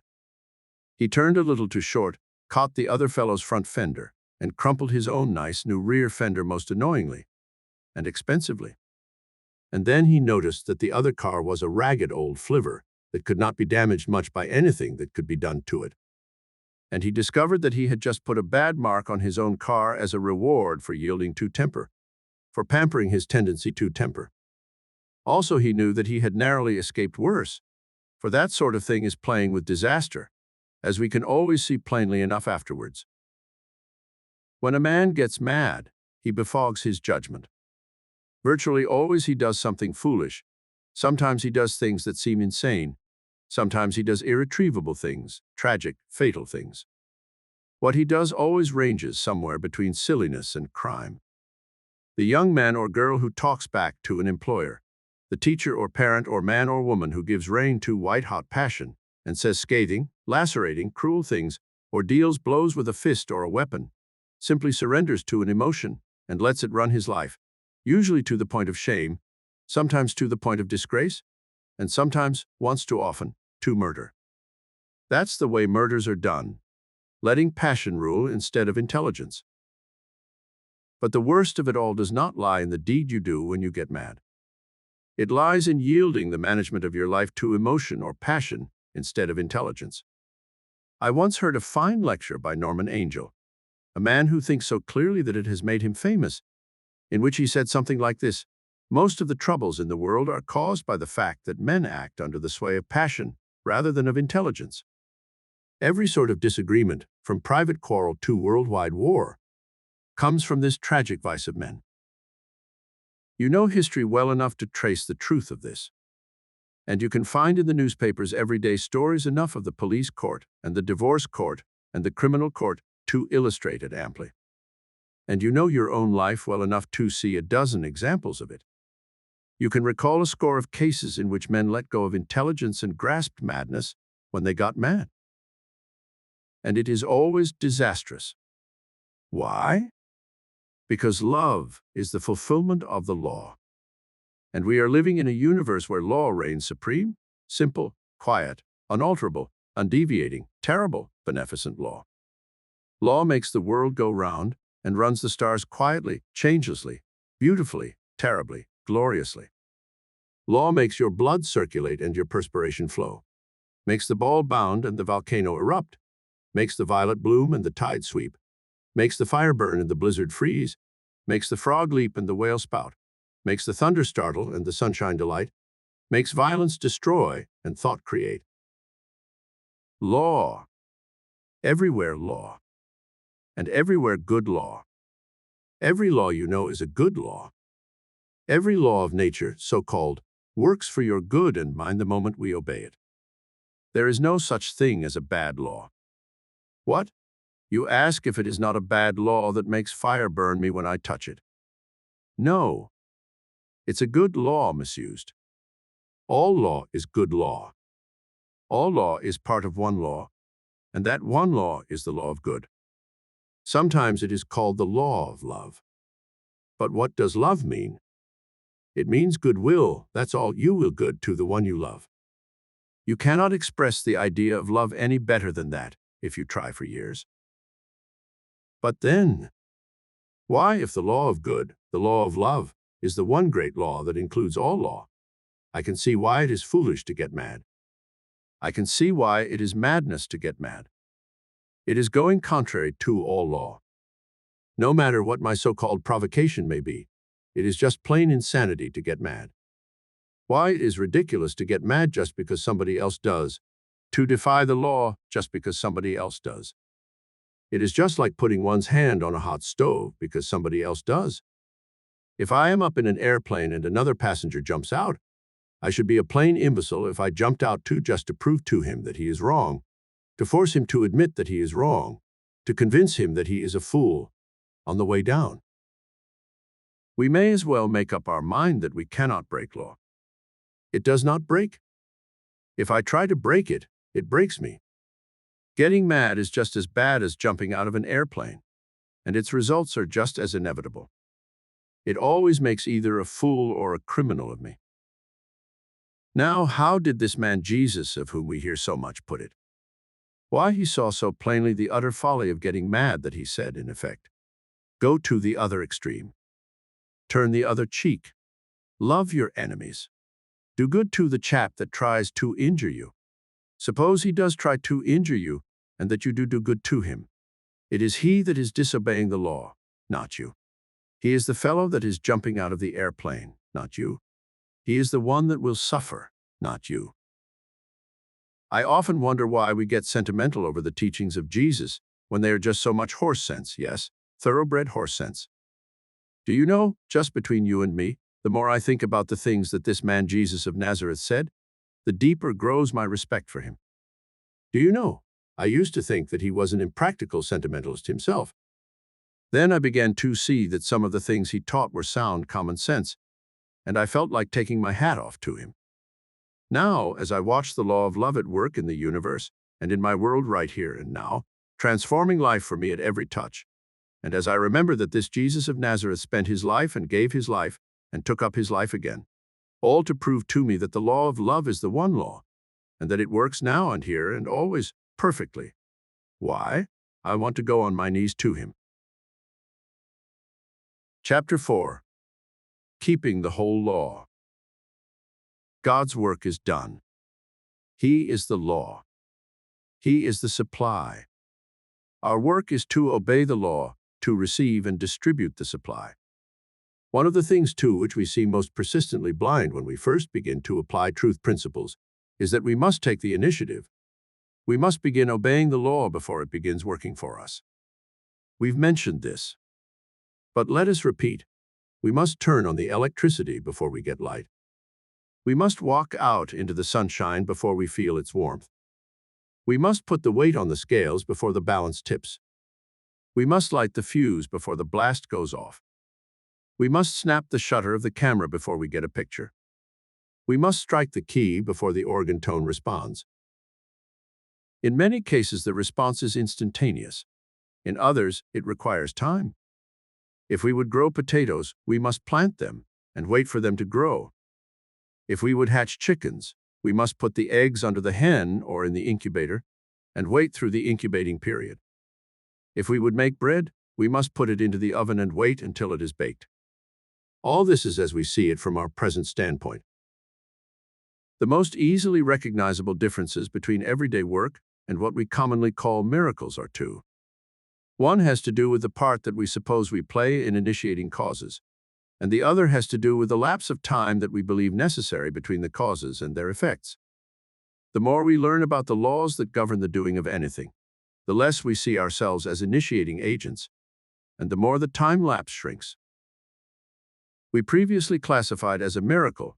He turned a little too short, caught the other fellow's front fender, and crumpled his own nice new rear fender most annoyingly and expensively. And then he noticed that the other car was a ragged old flivver that could not be damaged much by anything that could be done to it. And he discovered that he had just put a bad mark on his own car as a reward for yielding to temper, for pampering his tendency to temper. Also, he knew that he had narrowly escaped worse, for that sort of thing is playing with disaster, as we can always see plainly enough afterwards. When a man gets mad, he befogs his judgment. Virtually always he does something foolish. Sometimes he does things that seem insane. Sometimes he does irretrievable things, tragic, fatal things. What he does always ranges somewhere between silliness and crime. The young man or girl who talks back to an employer, the teacher or parent or man or woman who gives rein to white-hot passion and says scathing, lacerating, cruel things, or deals blows with a fist or a weapon, simply surrenders to an emotion and lets it run his life, usually to the point of shame, sometimes to the point of disgrace, and sometimes, once too often, to murder. That's the way murders are done, letting passion rule instead of intelligence. But the worst of it all does not lie in the deed you do when you get mad. It lies in yielding the management of your life to emotion or passion instead of intelligence. I once heard a fine lecture by Norman Angell, a man who thinks so clearly that it has made him famous, in which he said something like this: most of the troubles in the world are caused by the fact that men act under the sway of passion rather than of intelligence. Every sort of disagreement, from private quarrel to worldwide war, comes from this tragic vice of men. You know history well enough to trace the truth of this. And you can find in the newspapers every day stories enough of the police court and the divorce court and the criminal court to illustrate it amply. And you know your own life well enough to see a dozen examples of it. You can recall a score of cases in which men let go of intelligence and grasped madness when they got mad. And it is always disastrous. Why? Because love is the fulfillment of the law. And we are living in a universe where law reigns supreme, simple, quiet, unalterable, undeviating, terrible, beneficent law. Law makes the world go round and runs the stars quietly, changelessly, beautifully, terribly, gloriously. Law makes your blood circulate and your perspiration flow, makes the ball bound and the volcano erupt, makes the violet bloom and the tide sweep, makes the fire burn and the blizzard freeze, makes the frog leap and the whale spout, makes the thunder startle and the sunshine delight, makes violence destroy and thought create. Law. Everywhere law. And everywhere good law. Every law you know is a good law. Every law of nature, so-called, works for your good and mine the moment we obey it. There is no such thing as a bad law. What? You ask if it is not a bad law that makes fire burn me when I touch it. No. It's a good law misused. All law is good law. All law is part of one law, and that one law is the law of good. Sometimes it is called the law of love. But what does love mean? It means goodwill, that's all. You will good to the one you love. You cannot express the idea of love any better than that, if you try for years. But then, why, if the law of good, the law of love, is the one great law that includes all law, I can see why it is foolish to get mad. I can see why it is madness to get mad. It is going contrary to all law. No matter what my so-called provocation may be, it is just plain insanity to get mad. Why it is ridiculous to get mad just because somebody else does, to defy the law just because somebody else does. It is just like putting one's hand on a hot stove because somebody else does. If I am up in an airplane and another passenger jumps out, I should be a plain imbecile if I jumped out too just to prove to him that he is wrong, to force him to admit that he is wrong, to convince him that he is a fool on the way down. We may as well make up our mind that we cannot break law. It does not break. If I try to break it, it breaks me. Getting mad is just as bad as jumping out of an airplane, and its results are just as inevitable. It always makes either a fool or a criminal of me. Now, how did this man Jesus, of whom we hear so much, put it? Why, he saw so plainly the utter folly of getting mad that he said, in effect, go to the other extreme. Turn the other cheek. Love your enemies. Do good to the chap that tries to injure you. Suppose he does try to injure you, and that you do good to him. It is he that is disobeying the law, not you. He is the fellow that is jumping out of the airplane, not you. He is the one that will suffer, not you. I often wonder why we get sentimental over the teachings of Jesus when they are just so much horse sense, yes, thoroughbred horse sense. Do you know, just between you and me, the more I think about the things that this man Jesus of Nazareth said, the deeper grows my respect for him. Do you know, I used to think that he was an impractical sentimentalist himself. Then I began to see that some of the things he taught were sound common sense, and I felt like taking my hat off to him. Now, as I watch the law of love at work in the universe and in my world right here and now, transforming life for me at every touch, and as I remember that this Jesus of Nazareth spent his life and gave his life and took up his life again, all to prove to me that the law of love is the one law, and that it works now and here and always perfectly. Why? I want to go on my knees to him. Chapter 4. Keeping the whole law. God's work is done. He is the law. He is the supply. Our work is to obey the law, to receive and distribute the supply. One of the things, too, which we seem most persistently blind when we first begin to apply truth principles is that we must take the initiative. We must begin obeying the law before it begins working for us. We've mentioned this. But let us repeat. We must turn on the electricity before we get light. We must walk out into the sunshine before we feel its warmth. We must put the weight on the scales before the balance tips. We must light the fuse before the blast goes off. We must snap the shutter of the camera before we get a picture. We must strike the key before the organ tone responds. In many cases, the response is instantaneous. In others, it requires time. If we would grow potatoes, we must plant them and wait for them to grow. If we would hatch chickens, we must put the eggs under the hen or in the incubator and wait through the incubating period. If we would make bread, we must put it into the oven and wait until it is baked. All this is as we see it from our present standpoint. The most easily recognizable differences between everyday work and what we commonly call miracles are two. One has to do with the part that we suppose we play in initiating causes, and the other has to do with the lapse of time that we believe necessary between the causes and their effects. The more we learn about the laws that govern the doing of anything, the less we see ourselves as initiating agents, and the more the time lapse shrinks. We previously classified as a miracle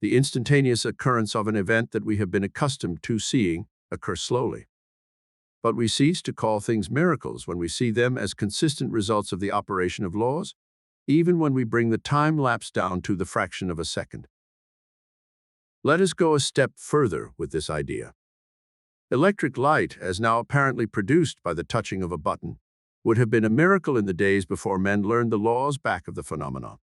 the instantaneous occurrence of an event that we have been accustomed to seeing occur slowly. But we cease to call things miracles when we see them as consistent results of the operation of laws, even when we bring the time lapse down to the fraction of a second. Let us go a step further with this idea. Electric light, as now apparently produced by the touching of a button, would have been a miracle in the days before men learned the laws back of the phenomenon.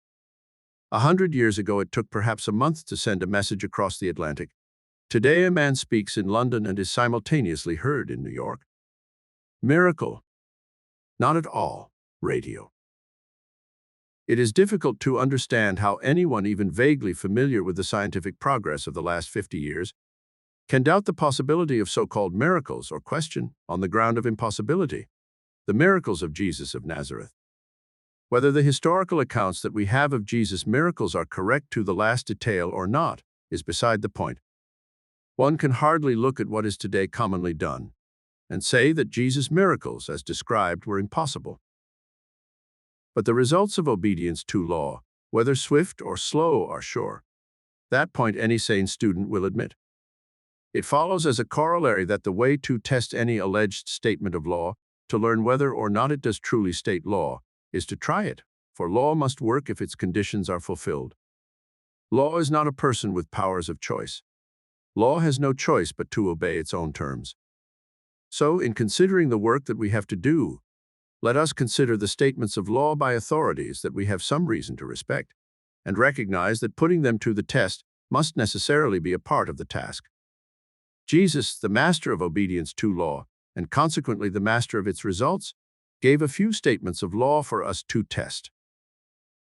100 years ago, it took perhaps a month to send a message across the Atlantic. Today, a man speaks in London and is simultaneously heard in New York. Miracle? Not at all. Radio. It is difficult to understand how anyone even vaguely familiar with the scientific progress of the last 50 years can doubt the possibility of so-called miracles or question, on the ground of impossibility, the miracles of Jesus of Nazareth. Whether the historical accounts that we have of Jesus' miracles are correct to the last detail or not is beside the point. One can hardly look at what is today commonly done and say that Jesus' miracles, as described, were impossible. But the results of obedience to law, whether swift or slow, are sure. That point any sane student will admit. It follows as a corollary that the way to test any alleged statement of law, to learn whether or not it does truly state law, is to try it, for law must work if its conditions are fulfilled. Law is not a person with powers of choice. Law has no choice but to obey its own terms. So, in considering the work that we have to do, let us consider the statements of law by authorities that we have some reason to respect, and recognize that putting them to the test must necessarily be a part of the task. Jesus, the master of obedience to law, and consequently the master of its results, gave a few statements of law for us to test.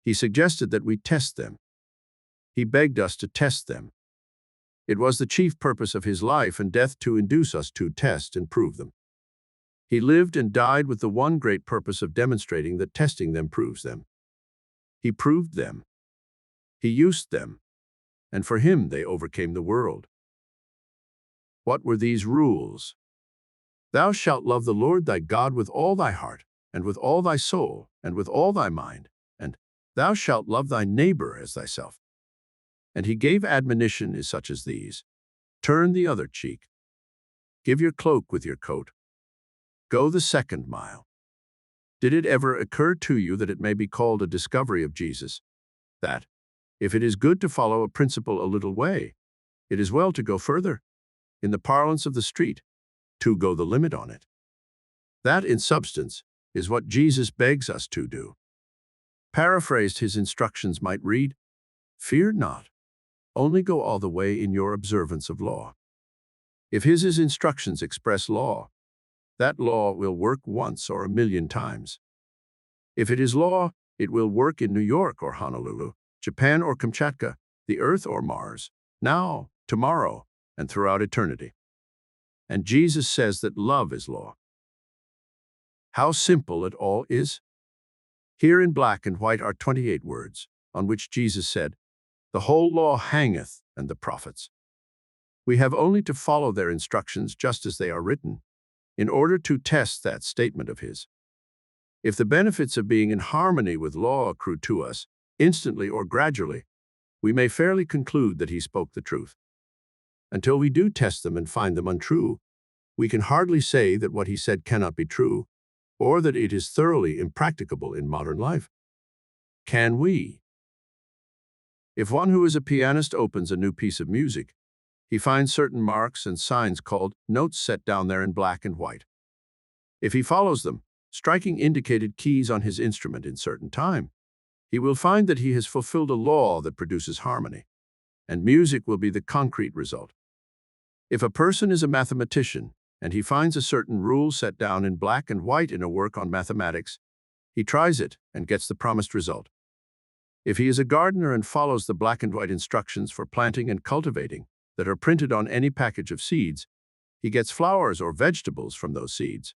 He suggested that we test them. He begged us to test them. It was the chief purpose of his life and death to induce us to test and prove them. He lived and died with the one great purpose of demonstrating that testing them proves them. He proved them. He used them. And for him they overcame the world. What were these rules? Thou shalt love the Lord thy God with all thy heart, and with all thy soul, and with all thy mind, and thou shalt love thy neighbor as thyself. And he gave admonition is such as these. Turn the other cheek. Give your cloak with your coat. Go the second mile. Did it ever occur to you that it may be called a discovery of Jesus, that, if it is good to follow a principle a little way, it is well to go further, in the parlance of the street, to go the limit on it? That, in substance, is what Jesus begs us to do. Paraphrased, his instructions might read, "Fear not, only go all the way in your observance of law." If his instructions express law, that law will work once or a million times. If it is law, it will work in New York or Honolulu, Japan or Kamchatka, the Earth or Mars, now, tomorrow, and throughout eternity. And Jesus says that love is law. How simple it all is! Here in black and white are 28 words, on which Jesus said, "The whole law hangeth, and the prophets." We have only to follow their instructions just as they are written, in order to test that statement of his. If the benefits of being in harmony with law accrue to us, instantly or gradually, we may fairly conclude that he spoke the truth. Until we do test them and find them untrue, we can hardly say that what he said cannot be true, or that it is thoroughly impracticable in modern life. Can we? If one who is a pianist opens a new piece of music, he finds certain marks and signs called notes set down there in black and white. If he follows them, striking indicated keys on his instrument in certain time, he will find that he has fulfilled a law that produces harmony, and music will be the concrete result. If a person is a mathematician and he finds a certain rule set down in black and white in a work on mathematics, he tries it and gets the promised result. If he is a gardener and follows the black and white instructions for planting and cultivating that are printed on any package of seeds, he gets flowers or vegetables from those seeds.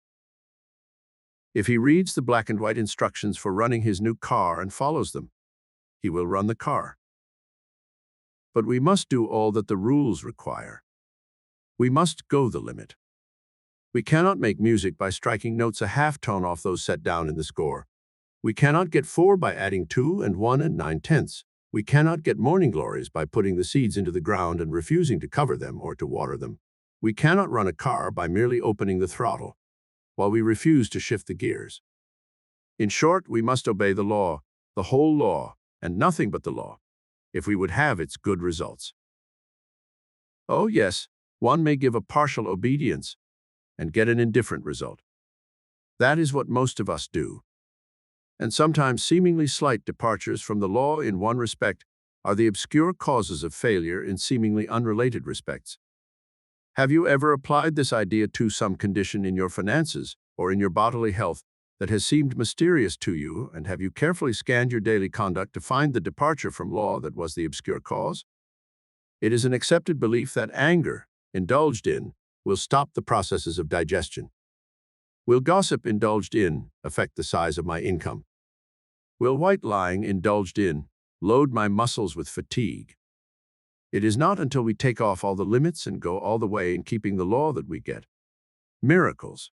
If he reads the black and white instructions for running his new car and follows them, he will run the car. But we must do all that the rules require. We must go the limit. We cannot make music by striking notes a half tone off those set down in the score. We cannot get 4 by adding 2 and 1 and 9/10. We cannot get morning glories by putting the seeds into the ground and refusing to cover them or to water them. We cannot run a car by merely opening the throttle, while we refuse to shift the gears. In short, we must obey the law, the whole law, and nothing but the law, if we would have its good results. Oh yes, one may give a partial obedience and get an indifferent result. That is what most of us do. And sometimes seemingly slight departures from the law in one respect are the obscure causes of failure in seemingly unrelated respects. Have you ever applied this idea to some condition in your finances or in your bodily health that has seemed mysterious to you, and have you carefully scanned your daily conduct to find the departure from law that was the obscure cause? It is an accepted belief that anger, indulged in, will stop the processes of digestion. Will gossip indulged in affect the size of my income? Will white lying indulged in load my muscles with fatigue? It is not until we take off all the limits and go all the way in keeping the law that we get miracles.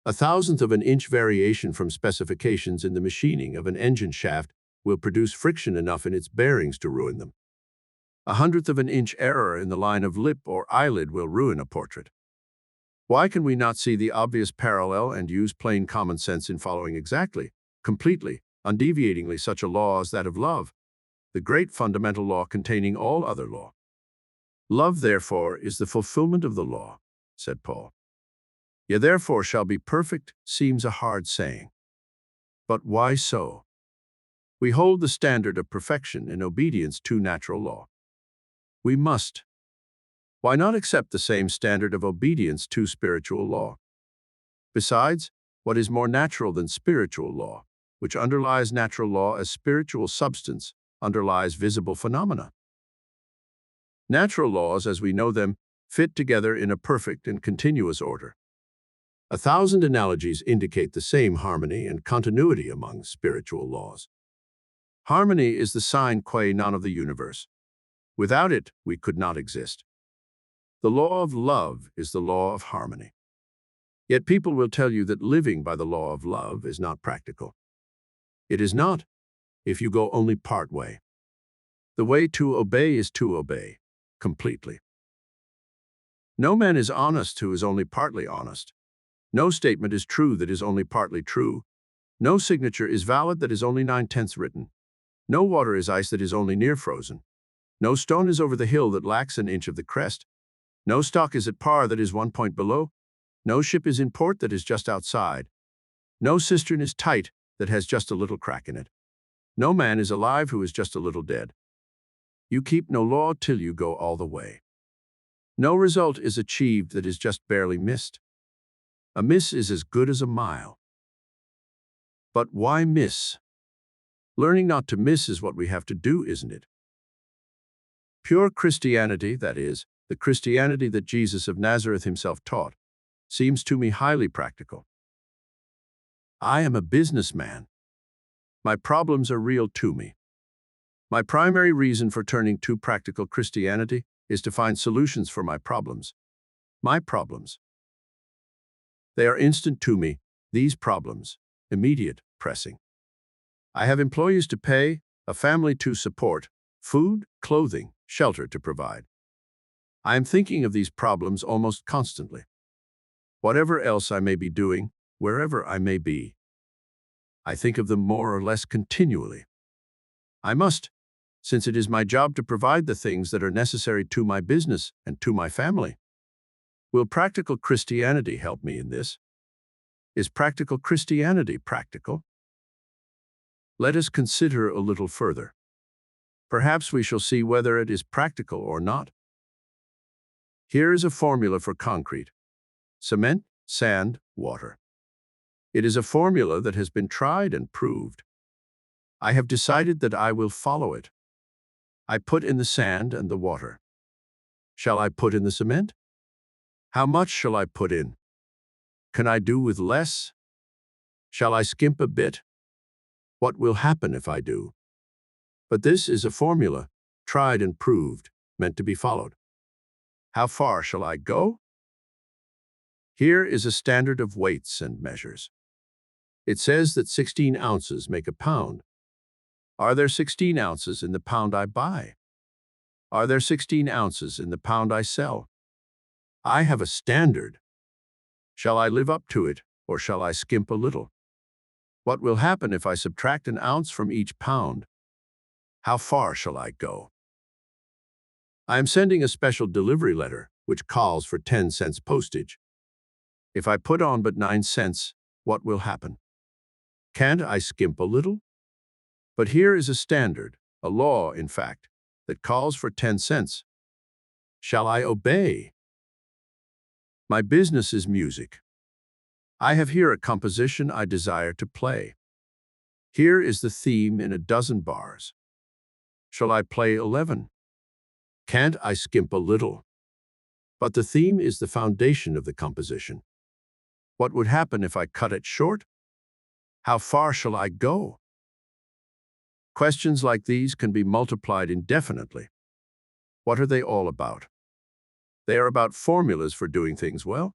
A thousandth of an inch variation from specifications in the machining of an engine shaft will produce friction enough in its bearings to ruin them. A hundredth of an inch error in the line of lip or eyelid will ruin a portrait. Why can we not see the obvious parallel and use plain common sense in following exactly, completely, undeviatingly such a law as that of love, the great fundamental law containing all other law? Love, therefore, is the fulfillment of the law, said Paul. Ye therefore shall be perfect seems a hard saying. But why so? We hold the standard of perfection in obedience to natural law. We must. Why not accept the same standard of obedience to spiritual law? Besides, what is more natural than spiritual law, which underlies natural law as spiritual substance, underlies visible phenomena? Natural laws, as we know them, fit together in a perfect and continuous order. 1,000 analogies indicate the same harmony and continuity among spiritual laws. Harmony is the sine qua non of the universe. Without it, we could not exist. The law of love is the law of harmony. Yet people will tell you that living by the law of love is not practical. It is not, if you go only part way. The way to obey is to obey, completely. No man is honest who is only partly honest. No statement is true that is only partly true. No signature is valid that is only 9/10 written. No water is ice that is only near frozen. No stone is over the hill that lacks an inch of the crest. No stock is at par that is 1 point below. No ship is in port that is just outside. No cistern is tight that has just a little crack in it. No man is alive who is just a little dead. You keep no law till you go all the way. No result is achieved that is just barely missed. A miss is as good as a mile. But why miss? Learning not to miss is what we have to do, isn't it? Pure Christianity, that is, the Christianity that Jesus of Nazareth himself taught, seems to me highly practical. I am a businessman. My problems are real to me. My primary reason for turning to practical Christianity is to find solutions for my problems. My problems. They are instant to me, these problems, immediate, pressing. I have employees to pay, a family to support, food, clothing, shelter to provide. I am thinking of these problems almost constantly. Whatever else I may be doing, wherever I may be, I think of them more or less continually. I must, since it is my job to provide the things that are necessary to my business and to my family. Will practical Christianity help me in this? Is practical Christianity practical? Let us consider a little further. Perhaps we shall see whether it is practical or not. Here is a formula for concrete: cement, sand, water. It is a formula that has been tried and proved. I have decided that I will follow it. I put in the sand and the water. Shall I put in the cement? How much shall I put in? Can I do with less? Shall I skimp a bit? What will happen if I do? But this is a formula, tried and proved, meant to be followed. How far shall I go? Here is a standard of weights and measures. It says that 16 ounces make a pound. Are there 16 ounces in the pound I buy? Are there 16 ounces in the pound I sell? I have a standard. Shall I live up to it, or shall I skimp a little? What will happen if I subtract an ounce from each pound? How far shall I go? I am sending a special delivery letter, which calls for 10 cents postage. If I put on but 9 cents, what will happen? Can't I skimp a little? But here is a standard, a law, in fact, that calls for 10 cents. Shall I obey? My business is music. I have here a composition I desire to play. Here is the theme in a dozen bars. Shall I play 11? Can't I skimp a little? But the theme is the foundation of the composition. What would happen if I cut it short? How far shall I go? Questions like these can be multiplied indefinitely. What are they all about? They are about formulas for doing things well.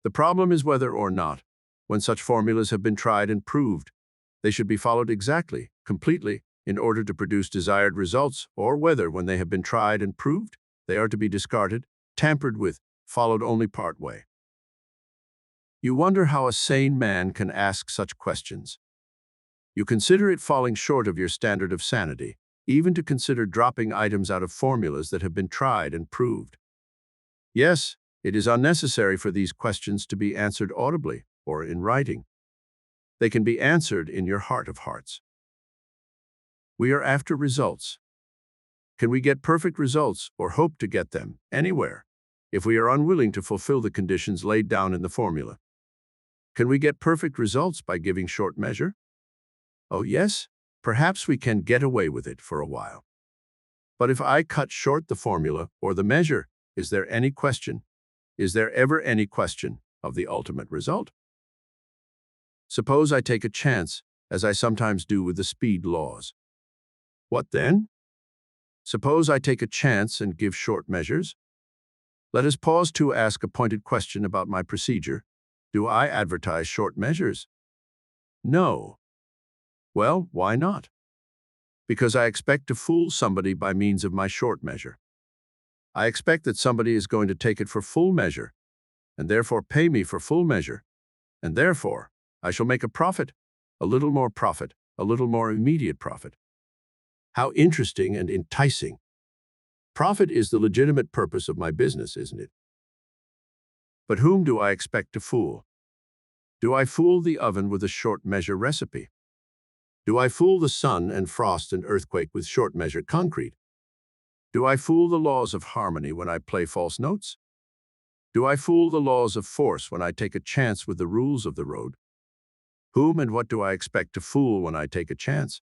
The problem is whether or not, when such formulas have been tried and proved, they should be followed exactly, completely, in order to produce desired results, or whether, when they have been tried and proved, they are to be discarded, tampered with, followed only part way. You wonder how a sane man can ask such questions. You consider it falling short of your standard of sanity, even to consider dropping items out of formulas that have been tried and proved. Yes, it is unnecessary for these questions to be answered audibly or in writing. They can be answered in your heart of hearts. We are after results. Can we get perfect results or hope to get them anywhere if we are unwilling to fulfill the conditions laid down in the formula? Can we get perfect results by giving short measure? Oh yes, perhaps we can get away with it for a while. But if I cut short the formula or the measure, is there ever any question of the ultimate result? Suppose I take a chance, as I sometimes do with the speed laws. What then? Suppose I take a chance and give short measures? Let us pause to ask a pointed question about my procedure. Do I advertise short measures? No. Well, why not? Because I expect to fool somebody by means of my short measure. I expect that somebody is going to take it for full measure, and therefore pay me for full measure, and therefore I shall make a profit, a little more immediate profit. How interesting and enticing. Profit is the legitimate purpose of my business, isn't it? But whom do I expect to fool? Do I fool the oven with a short measure recipe? Do I fool the sun and frost and earthquake with short measure concrete? Do I fool the laws of harmony when I play false notes? Do I fool the laws of force when I take a chance with the rules of the road? Whom and what do I expect to fool when I take a chance?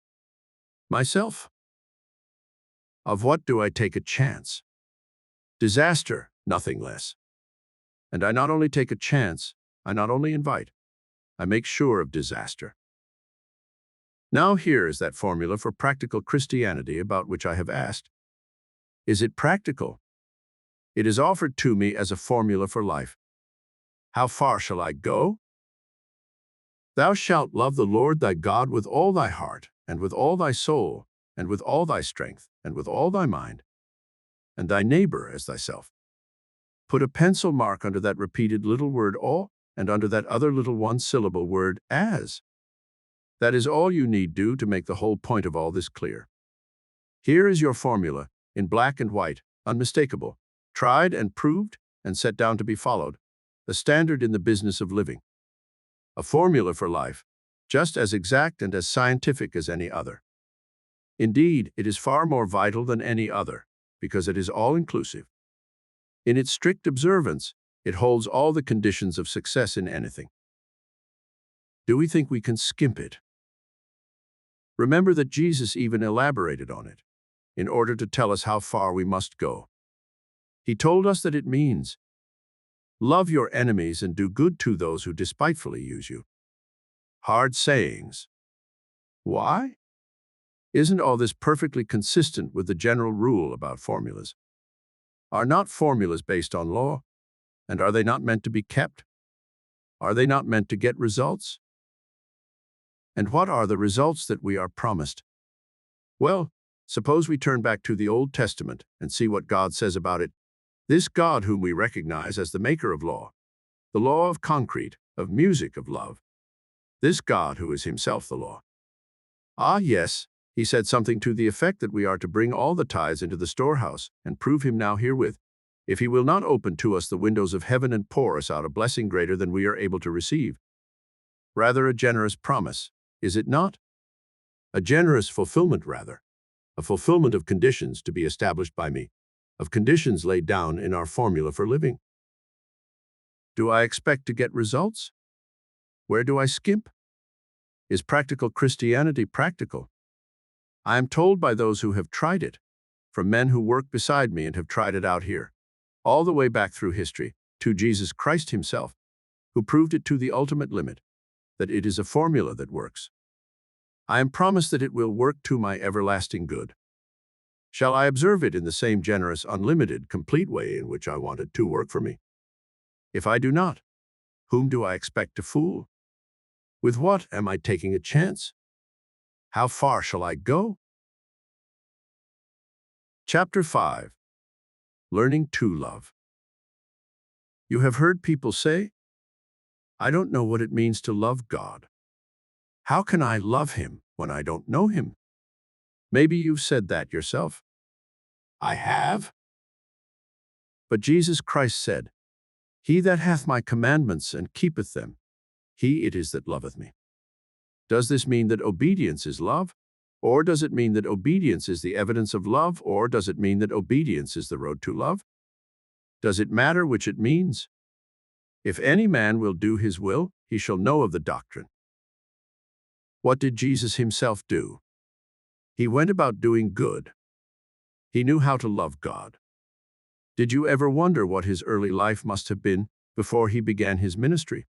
Myself. Of what do I take a chance? Disaster, nothing less. And I not only take a chance, I not only invite, I make sure of disaster. Now here is that formula for practical Christianity about which I have asked. Is it practical? It is offered to me as a formula for life. How far shall I go? Thou shalt love the Lord thy God with all thy heart, and with all thy soul, and with all thy strength, and with all thy mind. and thy neighbor as thyself. Put a pencil mark under that repeated little word all and under that other little one-syllable word as. That is all you need do to make the whole point of all this clear. Here is your formula, in black and white, unmistakable, tried and proved and set down to be followed, the standard in the business of living. A formula for life, just as exact and as scientific as any other. Indeed, it is far more vital than any other, because it is all-inclusive. In its strict observance, it holds all the conditions of success in anything. Do we think we can skimp it? Remember that Jesus even elaborated on it, in order to tell us how far we must go. He told us that it means, love your enemies and do good to those who despitefully use you. Hard sayings. Why? Isn't all this perfectly consistent with the general rule about formulas? Are not formulas based on law? And are they not meant to be kept? Are they not meant to get results? And what are the results that we are promised? Well, suppose we turn back to the Old Testament and see what God says about it. This God whom we recognize as the maker of law, the law of concrete, of music, of love. This God who is himself the law. Ah, yes, he said something to the effect that we are to bring all the tithes into the storehouse and prove him now herewith, if he will not open to us the windows of heaven and pour us out a blessing greater than we are able to receive. Rather a generous promise, is it not? A generous fulfillment, rather. A fulfillment of conditions to be established by me, of conditions laid down in our formula for living. Do I expect to get results? Where do I skimp? Is practical Christianity practical? I am told by those who have tried it, from men who work beside me and have tried it out here, all the way back through history, to Jesus Christ himself, who proved it to the ultimate limit, that it is a formula that works. I am promised that it will work to my everlasting good. Shall I observe it in the same generous, unlimited, complete way in which I want it to work for me? If I do not, whom do I expect to fool? With what am I taking a chance? How far shall I go? Chapter 5. Learning to Love. You have heard people say, I don't know what it means to love God. How can I love him when I don't know him? Maybe you've said that yourself. I have. But Jesus Christ said, He that hath my commandments and keepeth them, he it is that loveth me. Does this mean that obedience is love? Or does it mean that obedience is the evidence of love? Or does it mean that obedience is the road to love? Does it matter which it means? If any man will do his will, he shall know of the doctrine. What did Jesus himself do? He went about doing good. He knew how to love God. Did you ever wonder what his early life must have been before he began his ministry?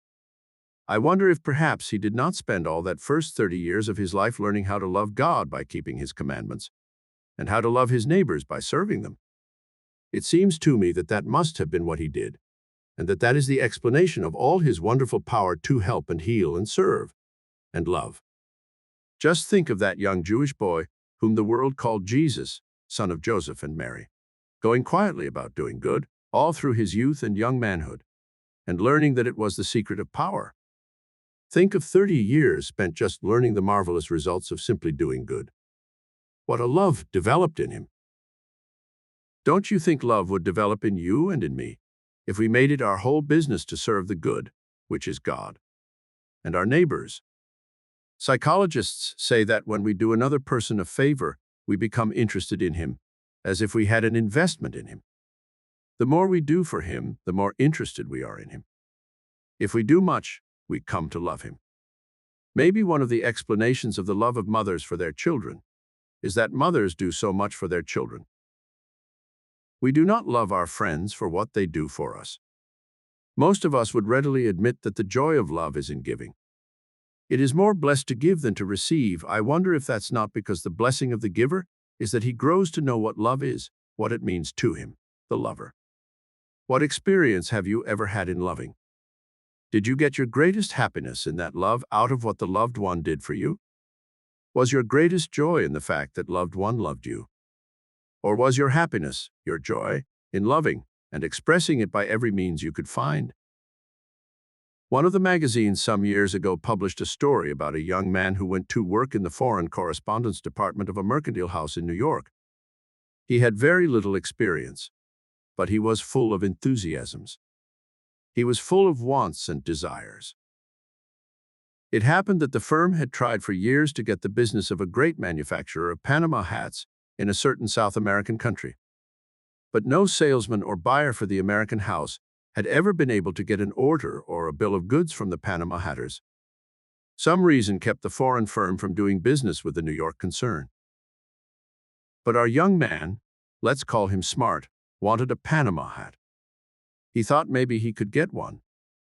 I wonder if perhaps he did not spend all that first 30 years of his life learning how to love God by keeping his commandments, and how to love his neighbors by serving them. It seems to me that that must have been what he did, and that that is the explanation of all his wonderful power to help and heal and serve and love. Just think of that young Jewish boy whom the world called Jesus, son of Joseph and Mary, going quietly about doing good all through his youth and young manhood, and learning that it was the secret of power. Think of 30 years spent just learning the marvelous results of simply doing good. What a love developed in him. Don't you think love would develop in you and in me if we made it our whole business to serve the good, which is God, and our neighbors? Psychologists say that when we do another person a favor, we become interested in him, as if we had an investment in him. The more we do for him, the more interested we are in him. If we do much, we come to love him. Maybe one of the explanations of the love of mothers for their children is that mothers do so much for their children. We do not love our friends for what they do for us. Most of us would readily admit that the joy of love is in giving. It is more blessed to give than to receive. I wonder if that's not because the blessing of the giver is that he grows to know what love is, what it means to him, the lover. What experience have you ever had in loving? Did you get your greatest happiness in that love out of what the loved one did for you? Was your greatest joy in the fact that loved one loved you? Or was your happiness, your joy, in loving and expressing it by every means you could find? One of the magazines some years ago published a story about a young man who went to work in the foreign correspondence department of a mercantile house in New York. He had very little experience, but he was full of enthusiasms. He was full of wants and desires. It happened that the firm had tried for years to get the business of a great manufacturer of Panama hats in a certain South American country. But no salesman or buyer for the American house had ever been able to get an order or a bill of goods from the Panama hatters. Some reason kept the foreign firm from doing business with the New York concern. But our young man, let's call him Smart, wanted a Panama hat. He thought maybe he could get one,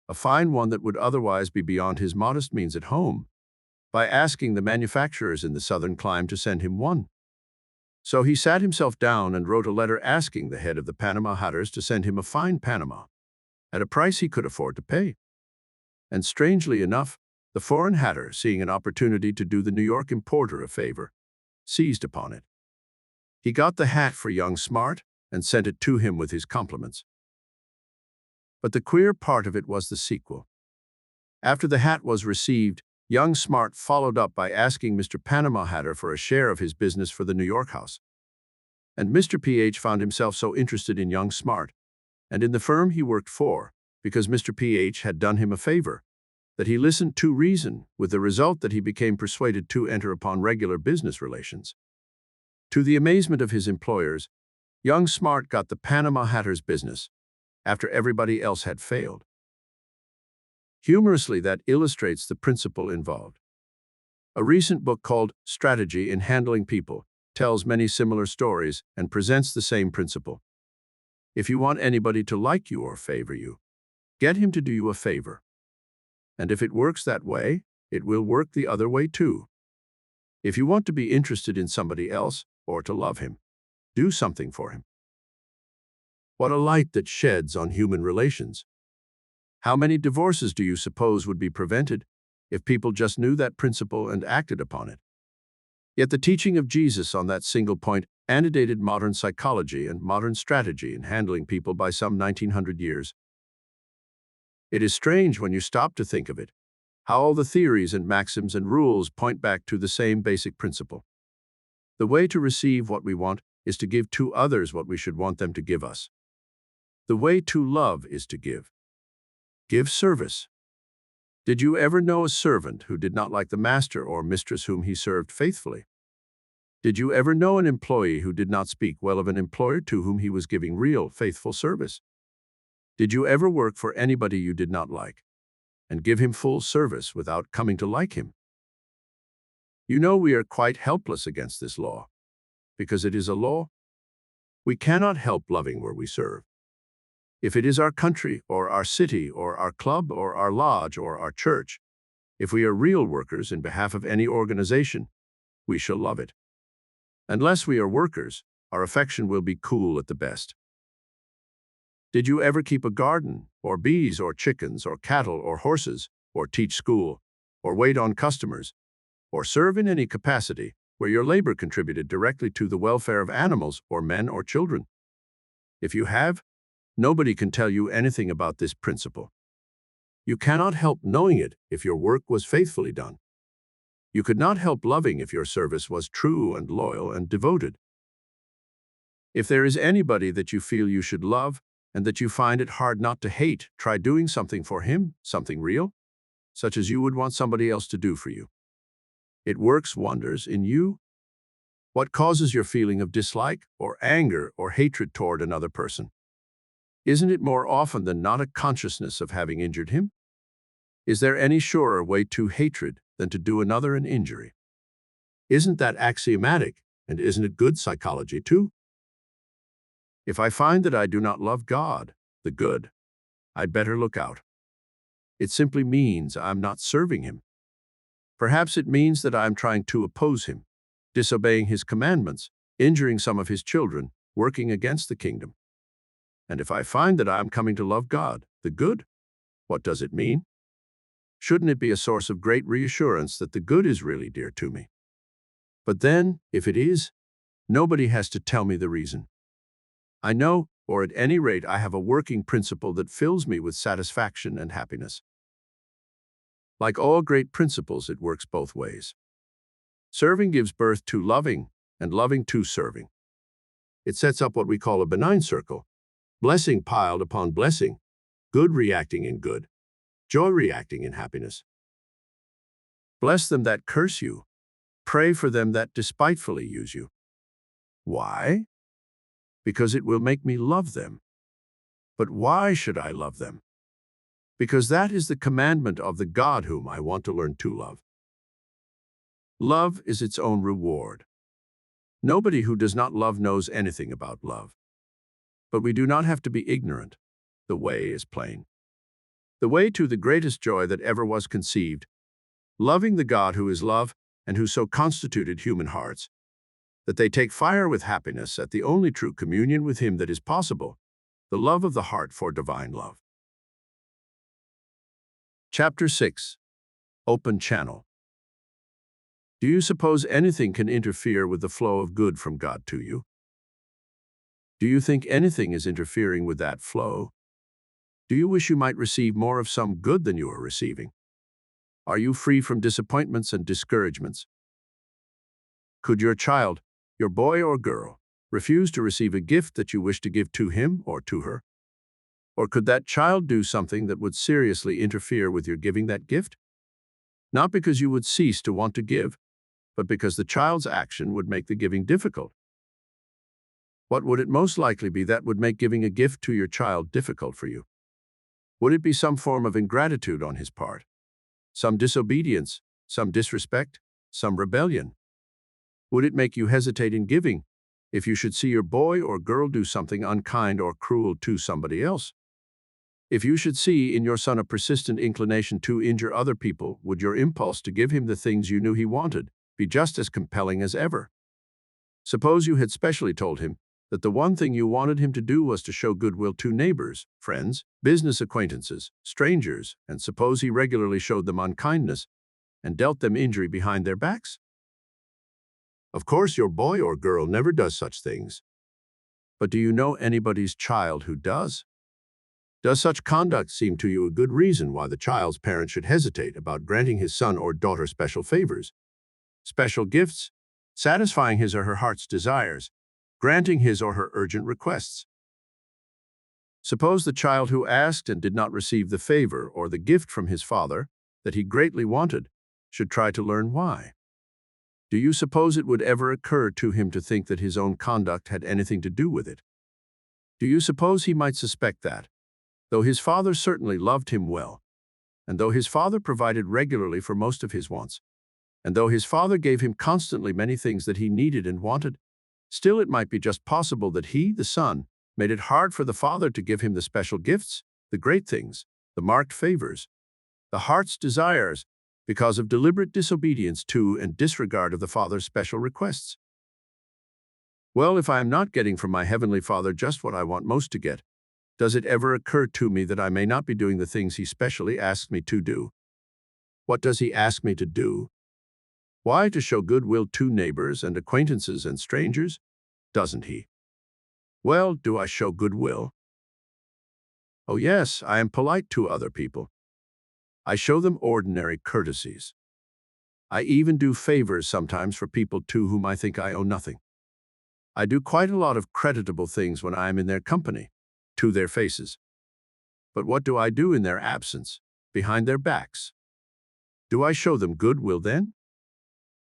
a fine one that would otherwise be beyond his modest means at home, by asking the manufacturers in the southern clime to send him one. So he sat himself down and wrote a letter asking the head of the Panama hatters to send him a fine Panama, at a price he could afford to pay. And strangely enough, the foreign hatter, seeing an opportunity to do the New York importer a favor, seized upon it. He got the hat for young Smart and sent it to him with his compliments. But the queer part of it was the sequel. After the hat was received, young Smart followed up by asking Mr. Panama Hatter for a share of his business for the New York house. And Mr. PH found himself so interested in young Smart and in the firm he worked for, because Mr. PH had done him a favor, that he listened to reason, with the result that he became persuaded to enter upon regular business relations. To the amazement of his employers, young Smart got the Panama Hatter's business, after everybody else had failed. Humorously, that illustrates the principle involved. A recent book called Strategy in Handling People tells many similar stories and presents the same principle. If you want anybody to like you or favor you, get him to do you a favor. And if it works that way, it will work the other way too. If you want to be interested in somebody else or to love him, do something for him. What a light that sheds on human relations. How many divorces do you suppose would be prevented if people just knew that principle and acted upon it? Yet the teaching of Jesus on that single point antedated modern psychology and modern strategy in handling people by some 1900 years. It is strange when you stop to think of it, how all the theories and maxims and rules point back to the same basic principle. The way to receive what we want is to give to others what we should want them to give us. The way to love is to give. Give service. Did you ever know a servant who did not like the master or mistress whom he served faithfully? Did you ever know an employee who did not speak well of an employer to whom he was giving real, faithful service? Did you ever work for anybody you did not like and give him full service without coming to like him? You know we are quite helpless against this law, because it is a law. We cannot help loving where we serve. If it is our country, or our city, or our club, or our lodge, or our church, if we are real workers in behalf of any organization, we shall love it. Unless we are workers, our affection will be cool at the best. Did you ever keep a garden, or bees, or chickens, or cattle, or horses, or teach school, or wait on customers, or serve in any capacity where your labor contributed directly to the welfare of animals, or men, or children? If you have, nobody can tell you anything about this principle. You cannot help knowing it if your work was faithfully done. You could not help loving if your service was true and loyal and devoted. If there is anybody that you feel you should love and that you find it hard not to hate, try doing something for him, something real, such as you would want somebody else to do for you. It works wonders in you. What causes your feeling of dislike or anger or hatred toward another person? Isn't it more often than not a consciousness of having injured him? Is there any surer way to hatred than to do another an injury? Isn't that axiomatic, and isn't it good psychology too? If I find that I do not love God, the good, I'd better look out. It simply means I'm not serving him. Perhaps it means that I'm trying to oppose him, disobeying his commandments, injuring some of his children, working against the kingdom. And if I find that I am coming to love God, the good, what does it mean? Shouldn't it be a source of great reassurance that the good is really dear to me? But then, if it is, Nobody has to tell me the reason. I know, or at any rate I have a working principle that fills me with satisfaction and happiness. Like all great principles, it works both ways. Serving gives birth to loving, and loving to serving. It sets up what we call a benign circle, blessing piled upon blessing, good reacting in good, joy reacting in happiness. Bless them that curse you. Pray for them that despitefully use you. Why? Because it will make me love them. But why should I love them? Because that is the commandment of the God whom I want to learn to love. Love is its own reward. Nobody who does not love knows anything about love. But we do not have to be ignorant. The way is plain. The way to the greatest joy that ever was conceived, loving the God who is love and who so constituted human hearts, that they take fire with happiness at the only true communion with Him that is possible, the love of the heart for divine love. Chapter 6. Open Channel. Do you suppose anything can interfere with the flow of good from God to you? Do you think anything is interfering with that flow? Do you wish you might receive more of some good than you are receiving? Are you free from disappointments and discouragements? Could your child, your boy or girl, refuse to receive a gift that you wish to give to him or to her? Or could that child do something that would seriously interfere with your giving that gift? Not because you would cease to want to give, but because the child's action would make the giving difficult. What would it most likely be that would make giving a gift to your child difficult for you? Would it be some form of ingratitude on his part? Some disobedience, some disrespect, some rebellion? Would it make you hesitate in giving if you should see your boy or girl do something unkind or cruel to somebody else? If you should see in your son a persistent inclination to injure other people, would your impulse to give him the things you knew he wanted be just as compelling as ever? Suppose you had specially told him that the one thing you wanted him to do was to show goodwill to neighbors, friends, business acquaintances, strangers, and suppose he regularly showed them unkindness and dealt them injury behind their backs? Of course, your boy or girl never does such things. But do you know anybody's child who does? Does such conduct seem to you a good reason why the child's parent should hesitate about granting his son or daughter special favors, special gifts, satisfying his or her heart's desires, granting his or her urgent requests? Suppose the child who asked and did not receive the favor or the gift from his father that he greatly wanted should try to learn why. Do you suppose it would ever occur to him to think that his own conduct had anything to do with it? Do you suppose he might suspect that, though his father certainly loved him well, and though his father provided regularly for most of his wants, and though his father gave him constantly many things that he needed and wanted, still it might be just possible that he, the son, made it hard for the father to give him the special gifts, the great things, the marked favors, the heart's desires, because of deliberate disobedience to and disregard of the Father's special requests? Well, if I am not getting from my Heavenly Father just what I want most to get, does it ever occur to me that I may not be doing the things He specially asks me to do? What does He ask me to do? Why, to show goodwill to neighbors and acquaintances and strangers? Doesn't He? Well, do I show goodwill? Oh yes, I am polite to other people. I show them ordinary courtesies. I even do favors sometimes for people to whom I think I owe nothing. I do quite a lot of creditable things when I am in their company, to their faces. But what do I do in their absence, behind their backs? Do I show them goodwill then?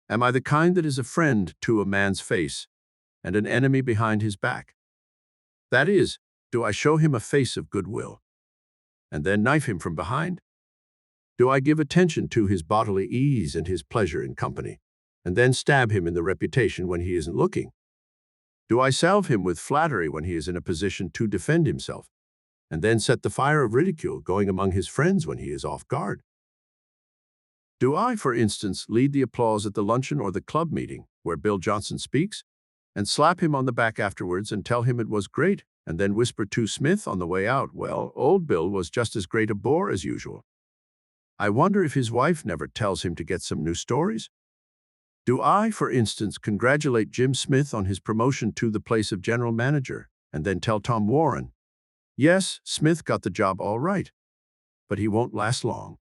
Am I the kind that is a friend to a man's face and an enemy behind his back? That is, do I show him a face of goodwill and then knife him from behind? Do I give attention to his bodily ease and his pleasure in company, and then stab him in the reputation when he isn't looking? Do I salve him with flattery when he is in a position to defend himself, and then set the fire of ridicule going among his friends when he is off guard? Do I, for instance, lead the applause at the luncheon or the club meeting where Bill Johnson speaks, and slap him on the back afterwards and tell him it was great, and then whisper to Smith on the way out, well, old Bill was just as great a bore as usual? I wonder if his wife never tells him to get some new stories? Do I, for instance, congratulate Jim Smith on his promotion to the place of general manager and then tell Tom Warren, yes, Smith got the job all right, but he won't last long.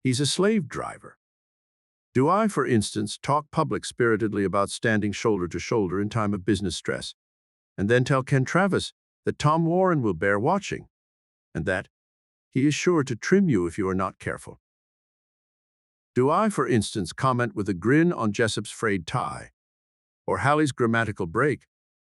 He's a slave driver. Do I, for instance, talk public-spiritedly about standing shoulder to shoulder in time of business stress, and then tell Ken Travis that Tom Warren will bear watching, and that he is sure to trim you if you are not careful? Do I, for instance, comment with a grin on Jessup's frayed tie, or Hallie's grammatical break,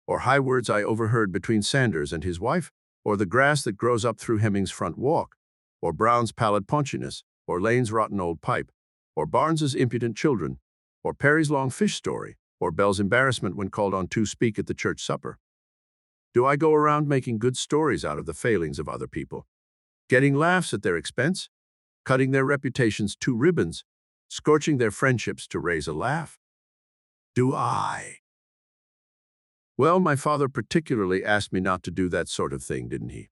or high words I overheard between Sanders and his wife, or the grass that grows up through Hemming's front walk, or Brown's pallid paunchiness, or Lane's rotten old pipe, or Barnes's impudent children, or Perry's long fish story, or Bell's embarrassment when called on to speak at the church supper? Do I go around making good stories out of the failings of other people, getting laughs at their expense, cutting their reputations to ribbons, scorching their friendships to raise a laugh? Do I? Well, my father particularly asked me not to do that sort of thing, didn't he?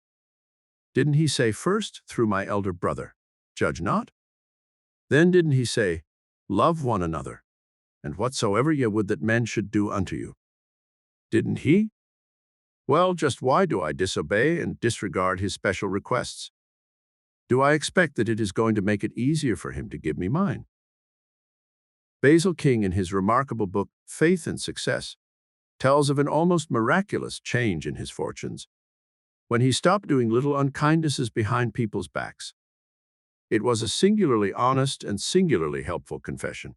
Didn't he say first, through my elder brother, judge not? Then didn't he say, love one another, and whatsoever ye would that men should do unto you? Didn't he? Well, just why do I disobey and disregard his special requests? Do I expect that it is going to make it easier for him to give me mine? Basil King, in his remarkable book, Faith and Success, tells of an almost miraculous change in his fortunes when he stopped doing little unkindnesses behind people's backs. It was a singularly honest and singularly helpful confession.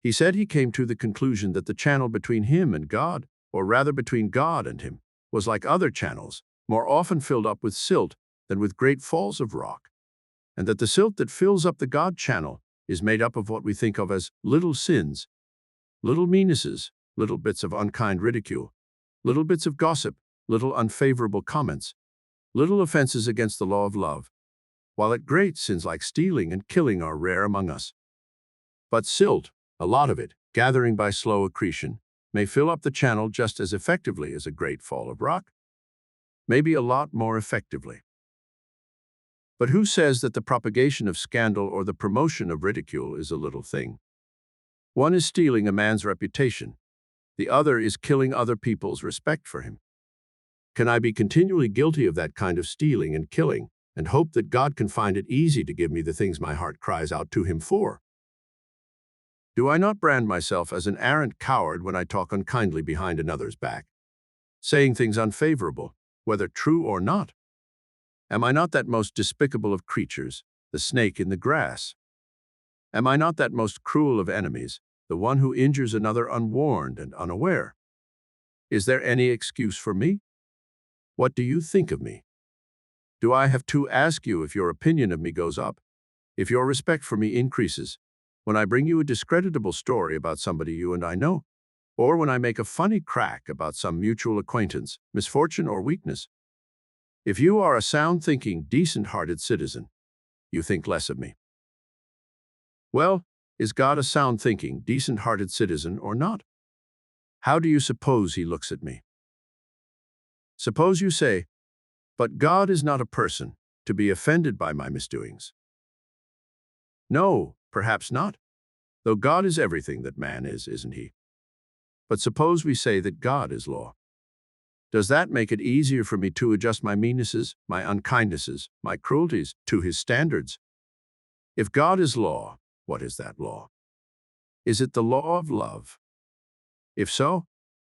He said he came to the conclusion that the channel between him and God, or rather between God and him, was like other channels, more often filled up with silt than with great falls of rock, and that the silt that fills up the God channel is made up of what we think of as little sins, little meannesses, little bits of unkind ridicule, little bits of gossip, little unfavorable comments, little offenses against the law of love, while at great sins like stealing and killing are rare among us. But silt, a lot of it, gathering by slow accretion, may fill up the channel just as effectively as a great fall of rock, maybe a lot more effectively. But who says that the propagation of scandal or the promotion of ridicule is a little thing? One is stealing a man's reputation. The other is killing other people's respect for him. Can I be continually guilty of that kind of stealing and killing and hope that God can find it easy to give me the things my heart cries out to him for? Do I not brand myself as an arrant coward when I talk unkindly behind another's back, saying things unfavorable, whether true or not? Am I not that most despicable of creatures, the snake in the grass? Am I not that most cruel of enemies, the one who injures another unwarned and unaware? Is there any excuse for me? What do you think of me? Do I have to ask you if your opinion of me goes up, if your respect for me increases, when I bring you a discreditable story about somebody you and I know, or when I make a funny crack about some mutual acquaintance, misfortune, or weakness? If you are a sound-thinking, decent-hearted citizen, you think less of me. Well, is God a sound-thinking, decent-hearted citizen or not? How do you suppose he looks at me? Suppose you say, but God is not a person to be offended by my misdoings. No, perhaps not, though God is everything that man is, isn't he? But suppose we say that God is law. Does that make it easier for me to adjust my meannesses, my unkindnesses, my cruelties to his standards? If God is law, what is that law? Is it the law of love? If so,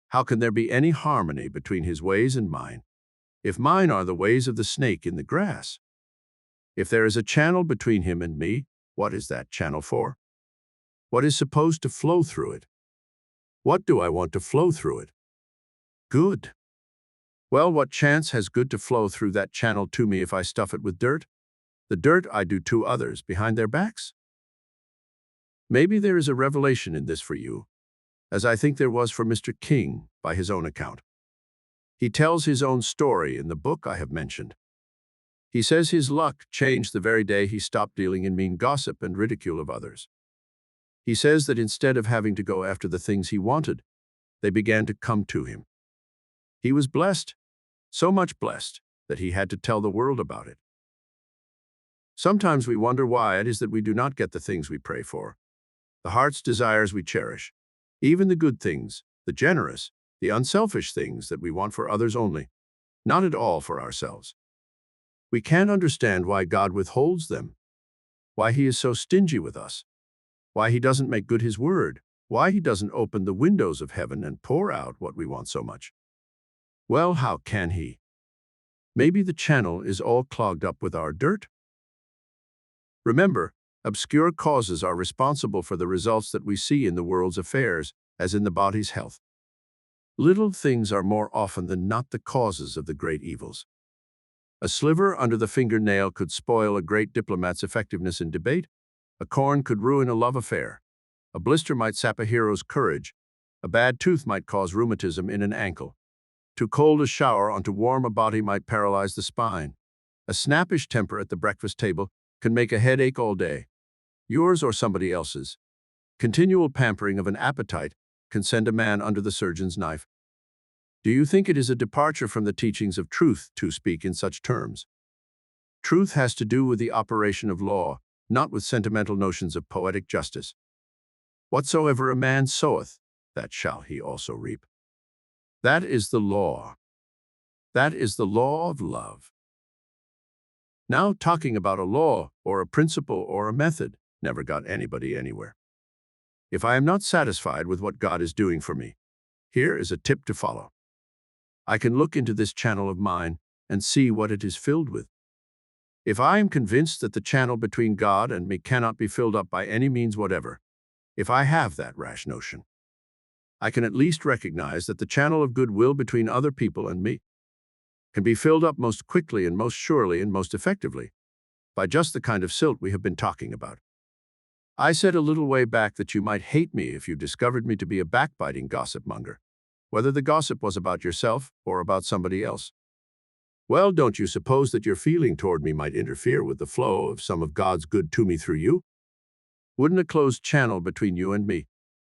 how can there be any harmony between his ways and mine, if mine are the ways of the snake in the grass? If there is a channel between him and me, what is that channel for? What is supposed to flow through it? What do I want to flow through it? Good. Well, what chance has good to flow through that channel to me if I stuff it with dirt? The dirt I do to others behind their backs? Maybe there is a revelation in this for you, as I think there was for Mr. King by his own account. He tells his own story in the book I have mentioned. He says his luck changed the very day he stopped dealing in mean gossip and ridicule of others. He says that instead of having to go after the things he wanted, they began to come to him. He was blessed, so much blessed, that he had to tell the world about it. Sometimes we wonder why it is that we do not get the things we pray for. the heart's desires we cherish, even the good things, the generous, the unselfish things that we want for others only, not at all for ourselves. We can't understand why God withholds them, why He is so stingy with us, why He doesn't make good His word, why He doesn't open the windows of heaven and pour out what we want so much. Well, how can He? Maybe the channel is all clogged up with our dirt? Remember, obscure causes are responsible for the results that we see in the world's affairs, as in the body's health. Little things are more often than not the causes of the great evils. A sliver under the fingernail could spoil a great diplomat's effectiveness in debate. A corn could ruin a love affair. A blister might sap a hero's courage. A bad tooth might cause rheumatism in an ankle. Too cold a shower onto warm a body might paralyze the spine. A snappish temper at the breakfast table can make a headache all day, yours or somebody else's. Continual pampering of an appetite can send a man under the surgeon's knife. Do you think it is a departure from the teachings of truth to speak in such terms? Truth has to do with the operation of law, not with sentimental notions of poetic justice. Whatsoever a man soweth, that shall he also reap. That is the law. That is the law of love. Now, talking about a law, or a principle, or a method, never got anybody anywhere. If I am not satisfied with what God is doing for me, here is a tip to follow. I can look into this channel of mine and see what it is filled with. If I am convinced that the channel between God and me cannot be filled up by any means whatever, if I have that rash notion, I can at least recognize that the channel of goodwill between other people and me can be filled up most quickly and most surely and most effectively by just the kind of silt we have been talking about. I said a little way back that you might hate me if you discovered me to be a backbiting gossip monger, whether the gossip was about yourself or about somebody else. Well, don't you suppose that your feeling toward me might interfere with the flow of some of God's good to me through you? Wouldn't a closed channel between you and me,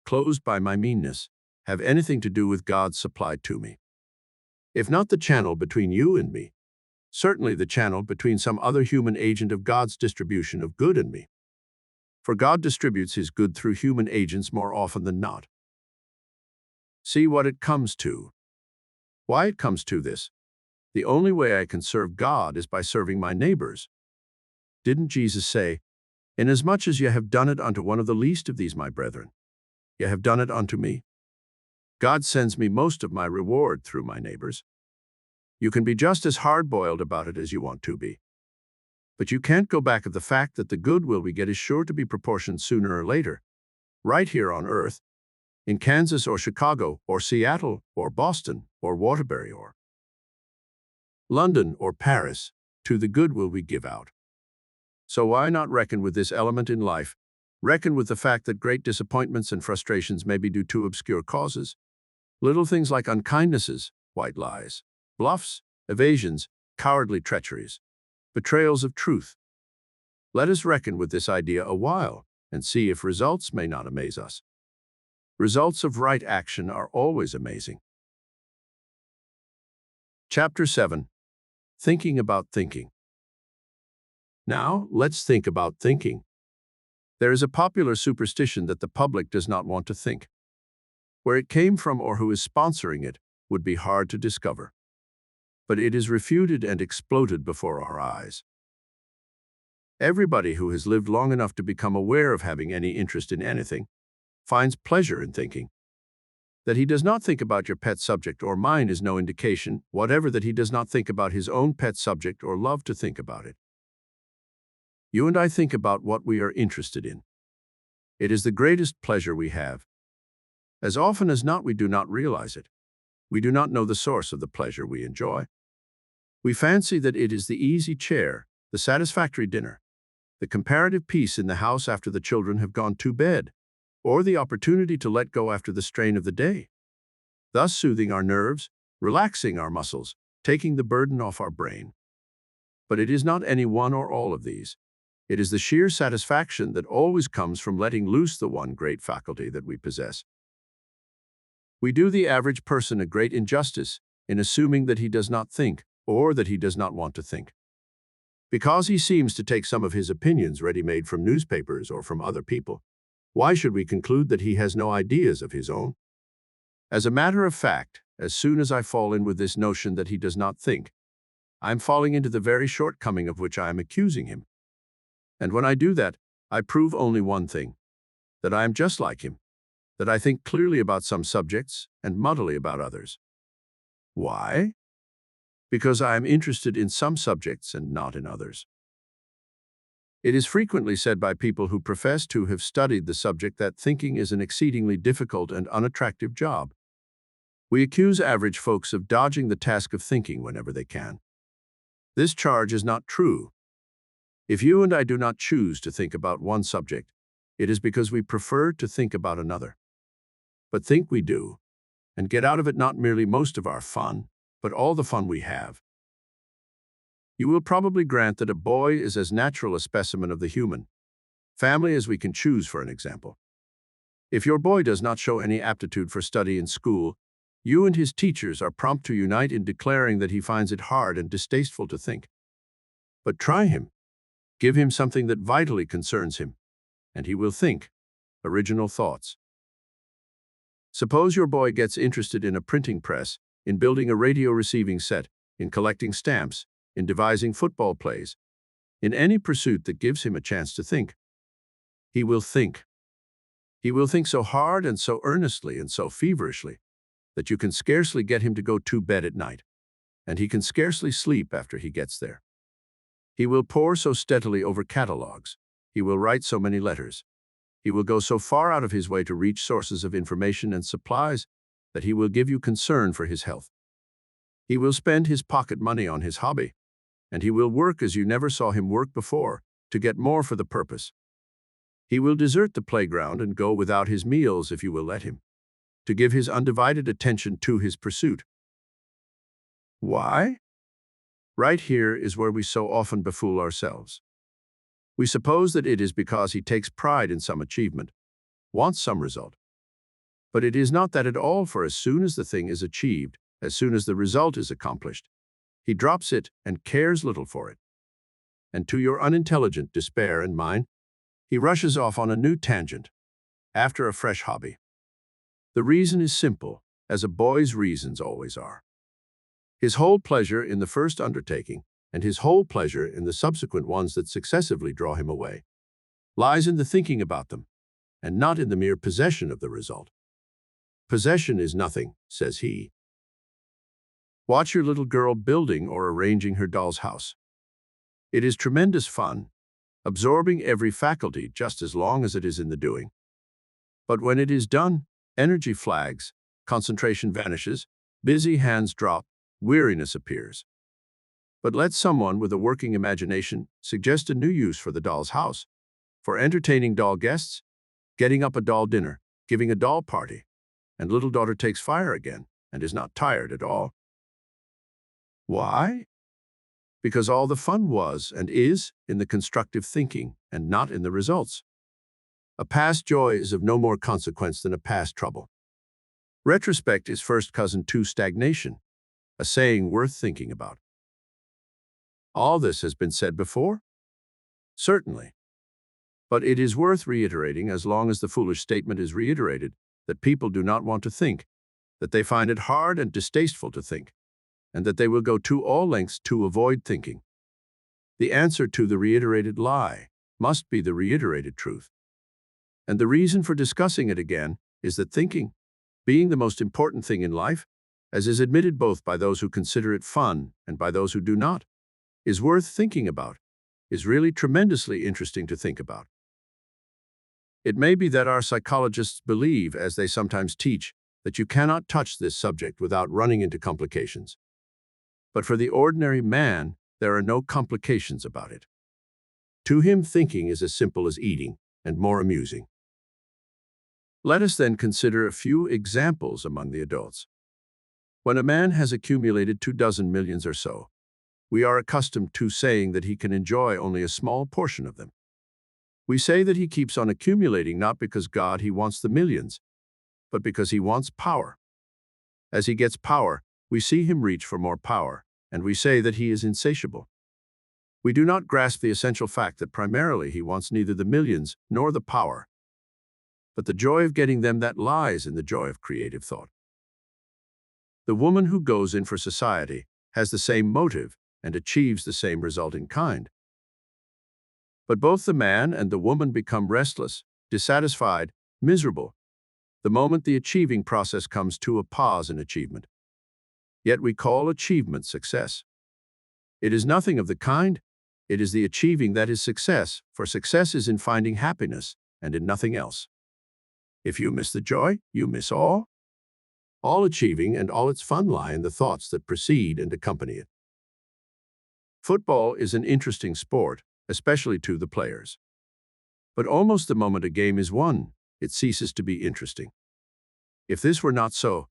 closed by my meanness, have anything to do with God's supply to me? If not the channel between you and me, certainly the channel between some other human agent of God's distribution of good in me. For God distributes His good through human agents more often than not. See what it comes to. Why it comes to this. The only way I can serve God is by serving my neighbors. Didn't Jesus say, "Inasmuch as ye have done it unto one of the least of these my brethren, ye have done it unto me"? God sends me most of my reward through my neighbors. You can be just as hard-boiled about it as you want to be. But you can't go back of the fact that the goodwill we get is sure to be proportioned sooner or later, right here on earth, in Kansas or Chicago or Seattle or Boston or Waterbury or London or Paris, to the goodwill we give out. So why not reckon with this element in life? Reckon with the fact that great disappointments and frustrations may be due to obscure causes. Little things like unkindnesses, white lies, bluffs, evasions, cowardly treacheries, betrayals of truth. Let us reckon with this idea a while and see if results may not amaze us. Results of right action are always amazing. Chapter 7. Thinking about thinking. Now, let's think about thinking. There is a popular superstition that the public does not want to think. Where it came from or who is sponsoring it would be hard to discover. But it is refuted and exploded before our eyes. Everybody who has lived long enough to become aware of having any interest in anything finds pleasure in thinking. That he does not think about your pet subject or mine is no indication whatever that he does not think about his own pet subject or love to think about it. You and I think about what we are interested in. It is the greatest pleasure we have. As often as not, we do not realize it. We do not know the source of the pleasure we enjoy. We fancy that it is the easy chair, the satisfactory dinner, the comparative peace in the house after the children have gone to bed, or the opportunity to let go after the strain of the day, thus soothing our nerves, relaxing our muscles, taking the burden off our brain. But it is not any one or all of these. It is the sheer satisfaction that always comes from letting loose the one great faculty that we possess. We do the average person a great injustice in assuming that he does not think or that he does not want to think. Because he seems to take some of his opinions ready-made from newspapers or from other people, Why should we conclude that he has no ideas of his own? As a matter of fact, as soon as I fall in with this notion that he does not think, I am falling into the very shortcoming of which I am accusing him. And when I do that, I prove only one thing, that I am just like him, that I think clearly about some subjects and muddily about others. Why? Because I am interested in some subjects and not in others. It is frequently said by people who profess to have studied the subject that thinking is an exceedingly difficult and unattractive job. We accuse average folks of dodging the task of thinking whenever they can. This charge is not true. If you and I do not choose to think about one subject, it is because we prefer to think about another. But think we do, and get out of it not merely most of our fun, but all the fun we have. You will probably grant that a boy is as natural a specimen of the human family as we can choose, for an example. If your boy does not show any aptitude for study in school, you and his teachers are prompt to unite in declaring that he finds it hard and distasteful to think. But try him. Give him something that vitally concerns him, and he will think original thoughts. Suppose your boy gets interested in a printing press, in building a radio receiving set, in collecting stamps, in devising football plays, in any pursuit that gives him a chance to think. He will think. He will think so hard and so earnestly and so feverishly that you can scarcely get him to go to bed at night, and he can scarcely sleep after he gets there. He will pore so steadily over catalogs. He will write so many letters. He will go so far out of his way to reach sources of information and supplies that he will give you concern for his health. He will spend his pocket money on his hobby, and he will work as you never saw him work before to get more for the purpose. He will desert the playground and go without his meals if you will let him, to give his undivided attention to his pursuit. Why? Right here is where we so often befool ourselves. We suppose that it is because he takes pride in some achievement, wants some result. But it is not that at all, for as soon as the thing is achieved, as soon as the result is accomplished, he drops it and cares little for it. And to your unintelligent despair and mine, he rushes off on a new tangent, after a fresh hobby. The reason is simple, as a boy's reasons always are. His whole pleasure in the first undertaking, and his whole pleasure in the subsequent ones that successively draw him away, lies in the thinking about them, and not in the mere possession of the result. Possession is nothing, says he. Watch your little girl building or arranging her doll's house. It is tremendous fun, absorbing every faculty just as long as it is in the doing. But when it is done, energy flags, concentration vanishes, busy hands drop, weariness appears. But let someone with a working imagination suggest a new use for the doll's house, for entertaining doll guests, getting up a doll dinner, giving a doll party, and little daughter takes fire again and is not tired at all. Why? Because all the fun was and is in the constructive thinking and not in the results. A past joy is of no more consequence than a past trouble. Retrospect is first cousin to stagnation, a saying worth thinking about. All this has been said before? Certainly. But it is worth reiterating as long as the foolish statement is reiterated that people do not want to think, that they find it hard and distasteful to think, and that they will go to all lengths to avoid thinking. The answer to the reiterated lie must be the reiterated truth. And the reason for discussing it again is that thinking, being the most important thing in life, as is admitted both by those who consider it fun and by those who do not, is worth thinking about, is really tremendously interesting to think about. It may be that our psychologists believe, as they sometimes teach, that you cannot touch this subject without running into complications. But for the ordinary man, there are no complications about it. To him, thinking is as simple as eating, and more amusing. Let us then consider a few examples among the adults. When a man has accumulated 24 million or so, we are accustomed to saying that he can enjoy only a small portion of them. We say that he keeps on accumulating not because he wants the millions, but because he wants power. As he gets power, we see him reach for more power, and we say that he is insatiable. We do not grasp the essential fact that primarily he wants neither the millions nor the power, but the joy of getting them that lies in the joy of creative thought. The woman who goes in for society has the same motive and achieves the same result in kind. But both the man and the woman become restless, dissatisfied, miserable, the moment the achieving process comes to a pause in achievement. Yet we call achievement success. It is nothing of the kind. It is the achieving that is success, for success is in finding happiness and in nothing else. If you miss the joy, you miss all. All achieving and all its fun lie in the thoughts that precede and accompany it. Football is an interesting sport, especially to the players. But almost the moment a game is won, it ceases to be interesting. If this were not so,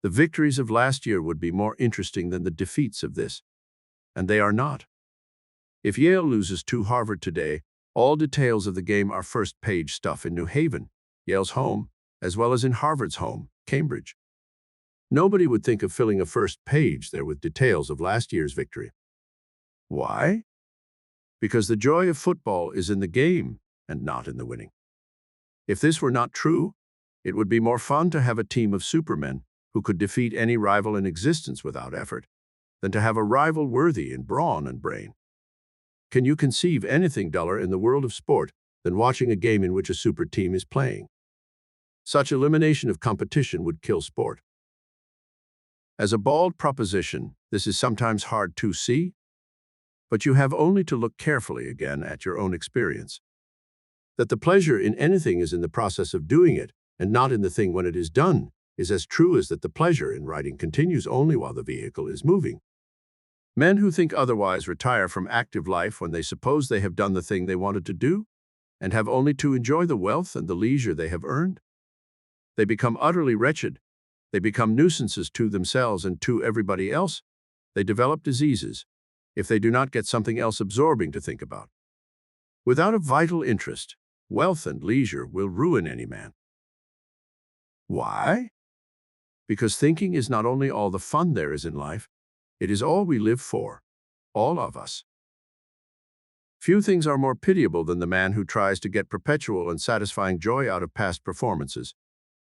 the victories of last year would be more interesting than the defeats of this. And they are not. If Yale loses to Harvard today, all details of the game are first-page stuff in New Haven, Yale's home, as well as in Harvard's home, Cambridge. Nobody would think of filling a first page there with details of last year's victory. Why? Because the joy of football is in the game and not in the winning. If this were not true, it would be more fun to have a team of supermen who could defeat any rival in existence without effort, than to have a rival worthy in brawn and brain. Can you conceive anything duller in the world of sport than watching a game in which a super team is playing? Such elimination of competition would kill sport. As a bald proposition, this is sometimes hard to see, but you have only to look carefully again at your own experience. That the pleasure in anything is in the process of doing it, and not in the thing when it is done, is as true as that the pleasure in writing continues only while the vehicle is moving. Men who think otherwise retire from active life when they suppose they have done the thing they wanted to do, and have only to enjoy the wealth and the leisure they have earned. They become utterly wretched. They become nuisances to themselves and to everybody else. They develop diseases, if they do not get something else absorbing to think about. Without a vital interest, wealth and leisure will ruin any man. Why? Because thinking is not only all the fun there is in life, it is all we live for, all of us. Few things are more pitiable than the man who tries to get perpetual and satisfying joy out of past performances,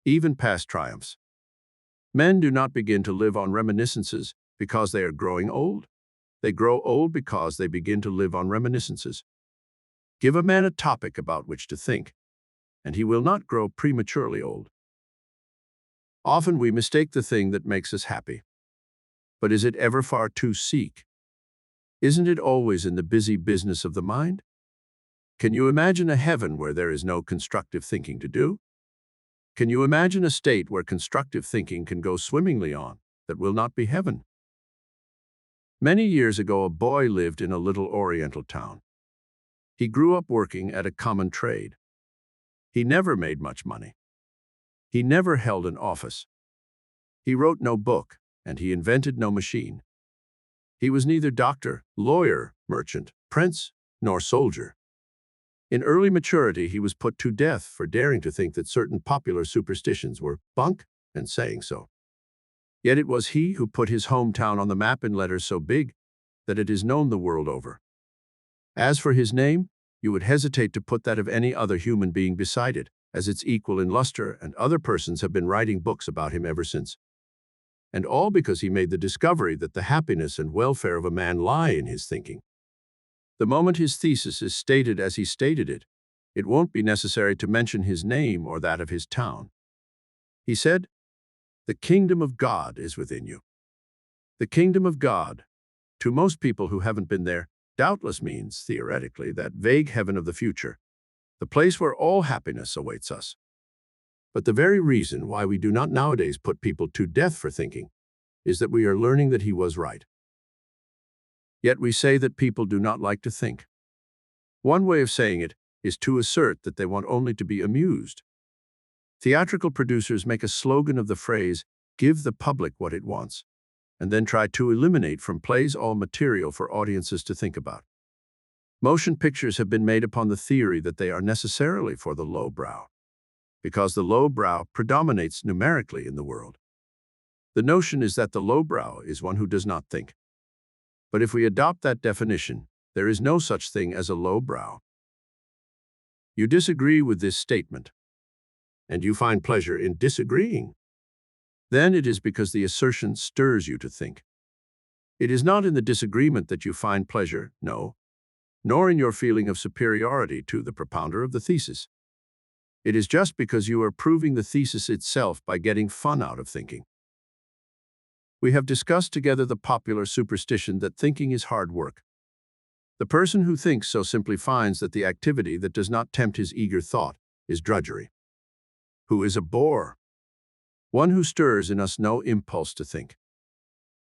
even past triumphs. Men do not begin to live on reminiscences because they are growing old. They grow old because they begin to live on reminiscences. Give a man a topic about which to think, and he will not grow prematurely old. Often we mistake the thing that makes us happy. But is it ever far to seek? Isn't it always in the busy business of the mind? Can you imagine a heaven where there is no constructive thinking to do? Can you imagine a state where constructive thinking can go swimmingly on, that will not be heaven? Many years ago, a boy lived in a little Oriental town. He grew up working at a common trade. He never made much money. He never held an office. He wrote no book, and he invented no machine. He was neither doctor, lawyer, merchant, prince, nor soldier. In early maturity, he was put to death for daring to think that certain popular superstitions were bunk and saying so. Yet it was he who put his hometown on the map in letters so big that it is known the world over. As for his name, you would hesitate to put that of any other human being beside it, as its equal in luster, and other persons have been writing books about him ever since. And all because he made the discovery that the happiness and welfare of a man lie in his thinking. The moment his thesis is stated as he stated it, it won't be necessary to mention his name or that of his town. He said, "The kingdom of God is within you." The kingdom of God, to most people who haven't been there, doubtless means, theoretically, that vague heaven of the future, the place where all happiness awaits us. But the very reason why we do not nowadays put people to death for thinking is that we are learning that he was right. Yet we say that people do not like to think. One way of saying it is to assert that they want only to be amused. Theatrical producers make a slogan of the phrase, "Give the public what it wants," and then try to eliminate from plays all material for audiences to think about. Motion pictures have been made upon the theory that they are necessarily for the lowbrow, because the lowbrow predominates numerically in the world. The notion is that the lowbrow is one who does not think. But if we adopt that definition, there is no such thing as a lowbrow. You disagree with this statement. and you find pleasure in disagreeing, then it is because the assertion stirs you to think. It is not in the disagreement that you find pleasure, no, nor in your feeling of superiority to the propounder of the thesis. It is just because you are proving the thesis itself by getting fun out of thinking. We have discussed together the popular superstition that thinking is hard work. The person who thinks so simply finds that the activity that does not tempt his eager thought is drudgery. Who is a bore? One who stirs in us no impulse to think.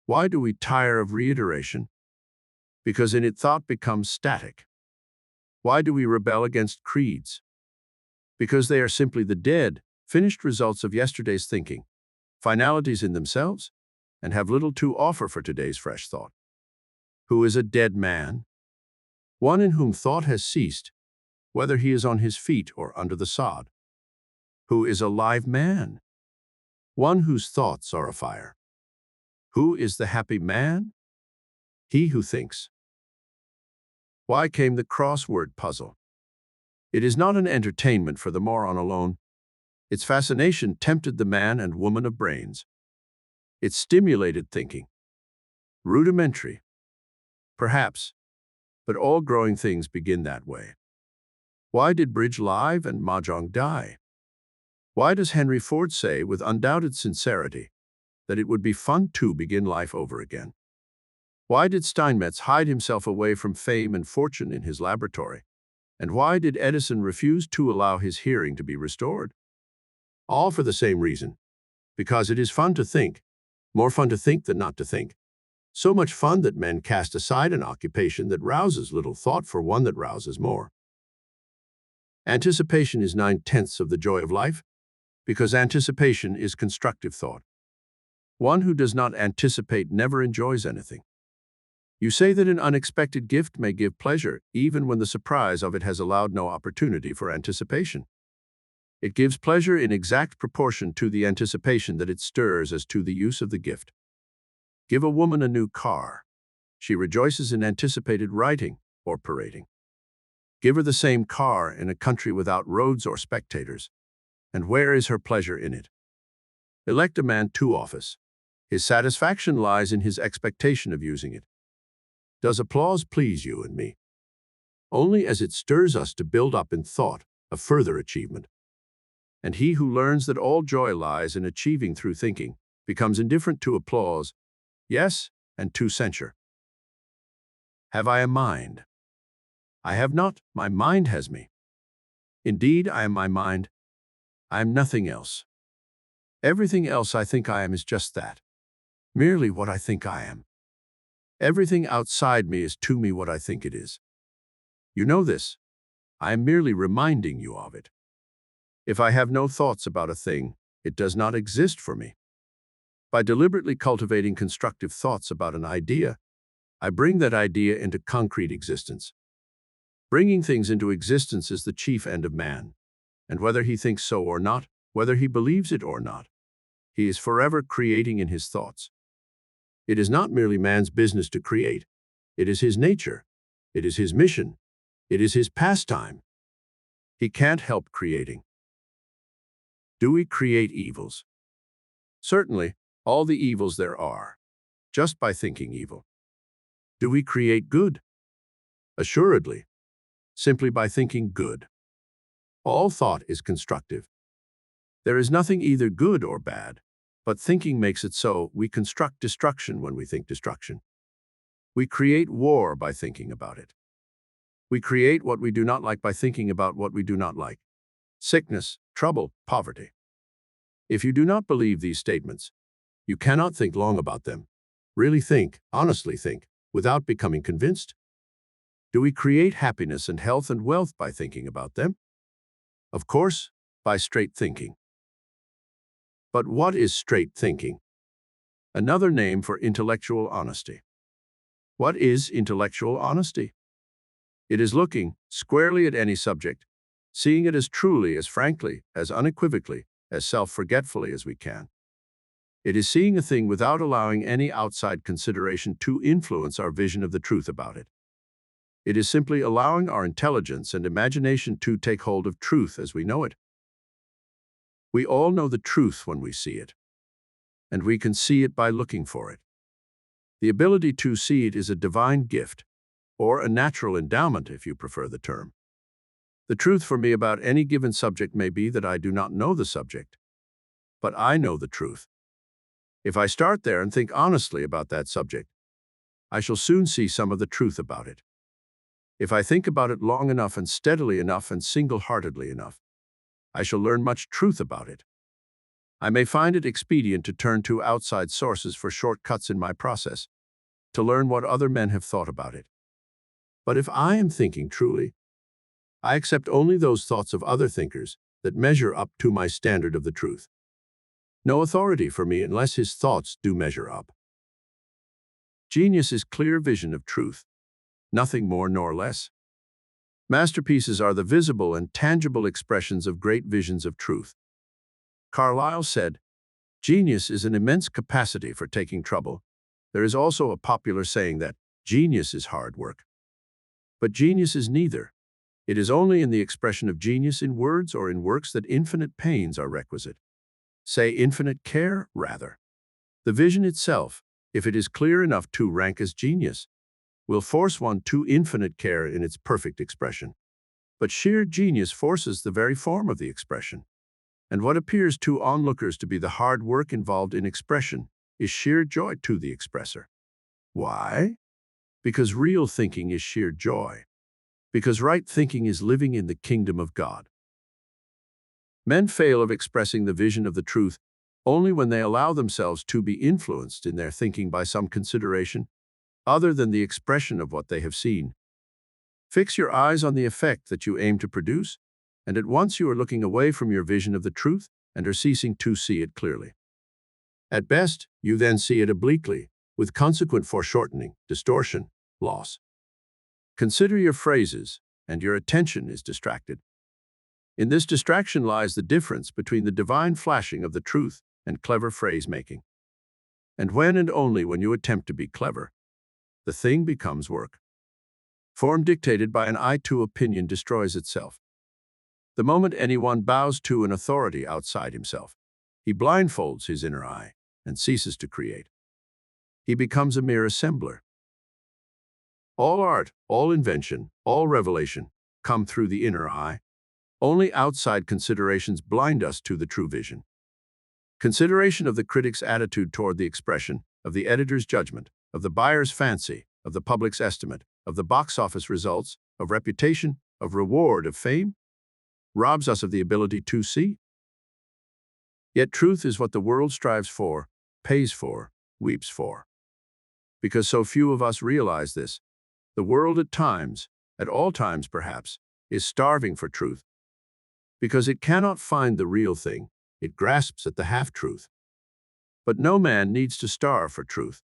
Why do we tire of reiteration? Because in it thought becomes static. Why do we rebel against creeds? Because they are simply the dead, finished results of yesterday's thinking, finalities in themselves, and have little to offer for today's fresh thought. Who is a dead man? One in whom thought has ceased, whether he is on his feet or under the sod. Who is a live man? One whose thoughts are afire. Who is the happy man? He who thinks. Why came the crossword puzzle? It is not an entertainment for the moron alone. Its fascination tempted the man and woman of brains. It stimulated thinking. Rudimentary, perhaps, but all growing things begin that way. Why did bridge live and mahjong die? Why does Henry Ford say with undoubted sincerity that it would be fun to begin life over again? Why did Steinmetz hide himself away from fame and fortune in his laboratory? And why did Edison refuse to allow his hearing to be restored? All for the same reason. Because it is fun to think. More fun to think than not to think. So much fun that men cast aside an occupation that rouses little thought for one that rouses more. Anticipation is 9/10 of the joy of life, because anticipation is constructive thought. One who does not anticipate never enjoys anything. You say that an unexpected gift may give pleasure, even when the surprise of it has allowed no opportunity for anticipation. It gives pleasure in exact proportion to the anticipation that it stirs as to the use of the gift. Give a woman a new car. She rejoices in anticipated riding or parading. Give her the same car in a country without roads or spectators, and where is her pleasure in it? Elect a man to office. His satisfaction lies in his expectation of using it. Does applause please you and me? Only as it stirs us to build up in thought a further achievement. And he who learns that all joy lies in achieving through thinking becomes indifferent to applause, yes, and to censure. Have I a mind? I have not, my mind has me. Indeed, I am my mind. I am nothing else. Everything else I think I am is just that, merely what I think I am. Everything outside me is to me what I think it is. You know this. I am merely reminding you of it. If I have no thoughts about a thing, it does not exist for me. By deliberately cultivating constructive thoughts about an idea, I bring that idea into concrete existence. Bringing things into existence is the chief end of man, and whether he thinks so or not, whether he believes it or not, he is forever creating in his thoughts. It is not merely man's business to create. It is his nature. It is his mission. It is his pastime. He can't help creating. Do we create evils? Certainly, all the evils there are, just by thinking evil. Do we create good? Assuredly, simply by thinking good. All thought is constructive. There is nothing either good or bad, but thinking makes it so. We construct destruction when we think destruction. We create war by thinking about it. We create what we do not like by thinking about what we do not like. Sickness, trouble, poverty. If you do not believe these statements, you cannot think long about them. Really think, honestly think, without becoming convinced. Do we create happiness and health and wealth by thinking about them? Of course, by straight thinking. But what is straight thinking? Another name for intellectual honesty. What is intellectual honesty? It is looking squarely at any subject, seeing it as truly, as frankly, as unequivocally, as self-forgetfully as we can. It is seeing a thing without allowing any outside consideration to influence our vision of the truth about it. It is simply allowing our intelligence and imagination to take hold of truth as we know it. We all know the truth when we see it, and we can see it by looking for it. The ability to see it is a divine gift, or a natural endowment if you prefer the term. The truth for me about any given subject may be that I do not know the subject, but I know the truth. If I start there and think honestly about that subject, I shall soon see some of the truth about it. If I think about it long enough and steadily enough and single-heartedly enough, I shall learn much truth about it. I may find it expedient to turn to outside sources for shortcuts in my process, to learn what other men have thought about it. But if I am thinking truly, I accept only those thoughts of other thinkers that measure up to my standard of the truth. No authority for me unless his thoughts do measure up. Genius is clear vision of truth, nothing more nor less. Masterpieces are the visible and tangible expressions of great visions of truth. Carlyle said, "Genius is an immense capacity for taking trouble." There is also a popular saying that genius is hard work. But genius is neither. It is only in the expression of genius in words or in works that infinite pains are requisite. Say infinite care, rather. The vision itself, if it is clear enough to rank as genius, will force one to infinite care in its perfect expression. But sheer genius forces the very form of the expression. And what appears to onlookers to be the hard work involved in expression is sheer joy to the expresser. Why? Because real thinking is sheer joy. Because right thinking is living in the kingdom of God. Men fail of expressing the vision of the truth only when they allow themselves to be influenced in their thinking by some consideration other than the expression of what they have seen. Fix your eyes on the effect that you aim to produce, and at once you are looking away from your vision of the truth and are ceasing to see it clearly. At best, you then see it obliquely, with consequent foreshortening, distortion, loss. Consider your phrases, and your attention is distracted. In this distraction lies the difference between the divine flashing of the truth and clever phrase-making. And when and only when you attempt to be clever, the thing becomes work. Form dictated by an eye to opinion destroys itself. The moment anyone bows to an authority outside himself, he blindfolds his inner eye and ceases to create. He becomes a mere assembler. All art, all invention, all revelation come through the inner eye. Only outside considerations blind us to the true vision. Consideration of the critic's attitude toward the expression, of the editor's judgment, of the buyer's fancy, of the public's estimate, of the box office results, of reputation, of reward, of fame, robs us of the ability to see. Yet truth is what the world strives for, pays for, weeps for. Because so few of us realize this, the world at times, at all times perhaps, is starving for truth. Because it cannot find the real thing, it grasps at the half-truth. But no man needs to starve for truth.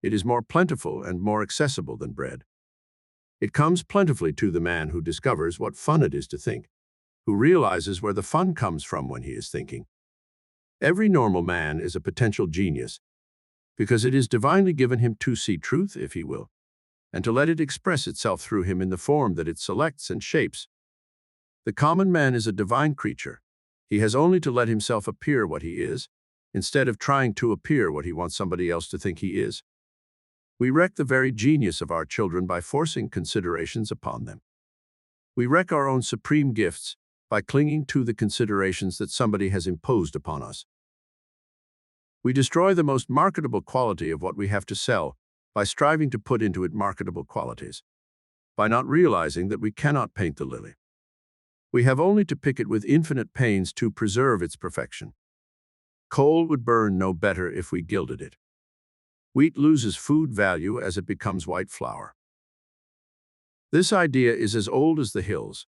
It is more plentiful and more accessible than bread. It comes plentifully to the man who discovers what fun it is to think, who realizes where the fun comes from when he is thinking. Every normal man is a potential genius, because it is divinely given him to see truth, if he will, and to let it express itself through him in the form that it selects and shapes. The common man is a divine creature. He has only to let himself appear what he is, instead of trying to appear what he wants somebody else to think he is. We wreck the very genius of our children by forcing considerations upon them. We wreck our own supreme gifts by clinging to the considerations that somebody has imposed upon us. We destroy the most marketable quality of what we have to sell by striving to put into it marketable qualities, by not realizing that we cannot paint the lily. We have only to pick it with infinite pains to preserve its perfection. Coal would burn no better if we gilded it. Wheat loses food value as it becomes white flour. This idea is as old as the hills,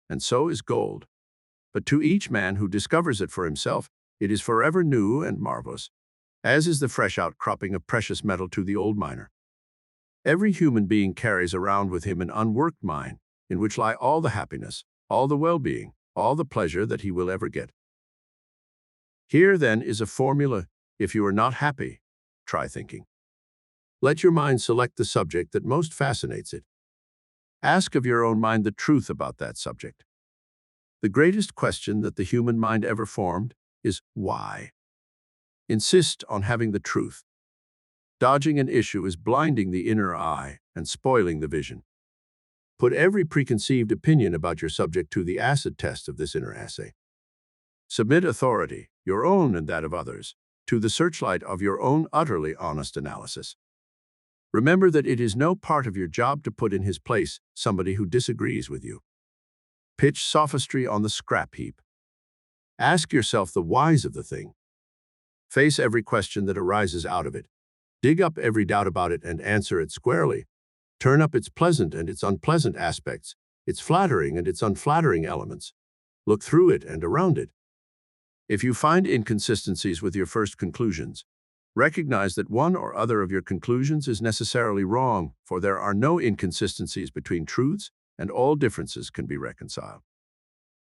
and so is gold. But to each man who discovers it for himself, it is forever new and marvelous, as is the fresh outcropping of precious metal to the old miner. Every human being carries around with him an unworked mine, in which lie all the happiness, all the well-being, all the pleasure that he will ever get. Here, then, is a formula. If you are not happy, try thinking. Let your mind select the subject that most fascinates it. Ask of your own mind the truth about that subject. The greatest question that the human mind ever formed is why. Insist on having the truth. Dodging an issue is blinding the inner eye and spoiling the vision. Put every preconceived opinion about your subject to the acid test of this inner assay. Submit authority, your own and that of others, to the searchlight of your own utterly honest analysis. Remember that it is no part of your job to put in his place somebody who disagrees with you. Pitch sophistry on the scrap heap. Ask yourself the whys of the thing. Face every question that arises out of it. Dig up every doubt about it and answer it squarely. Turn up its pleasant and its unpleasant aspects, its flattering and its unflattering elements. Look through it and around it. If you find inconsistencies with your first conclusions, recognize that one or other of your conclusions is necessarily wrong, for there are no inconsistencies between truths, and all differences can be reconciled.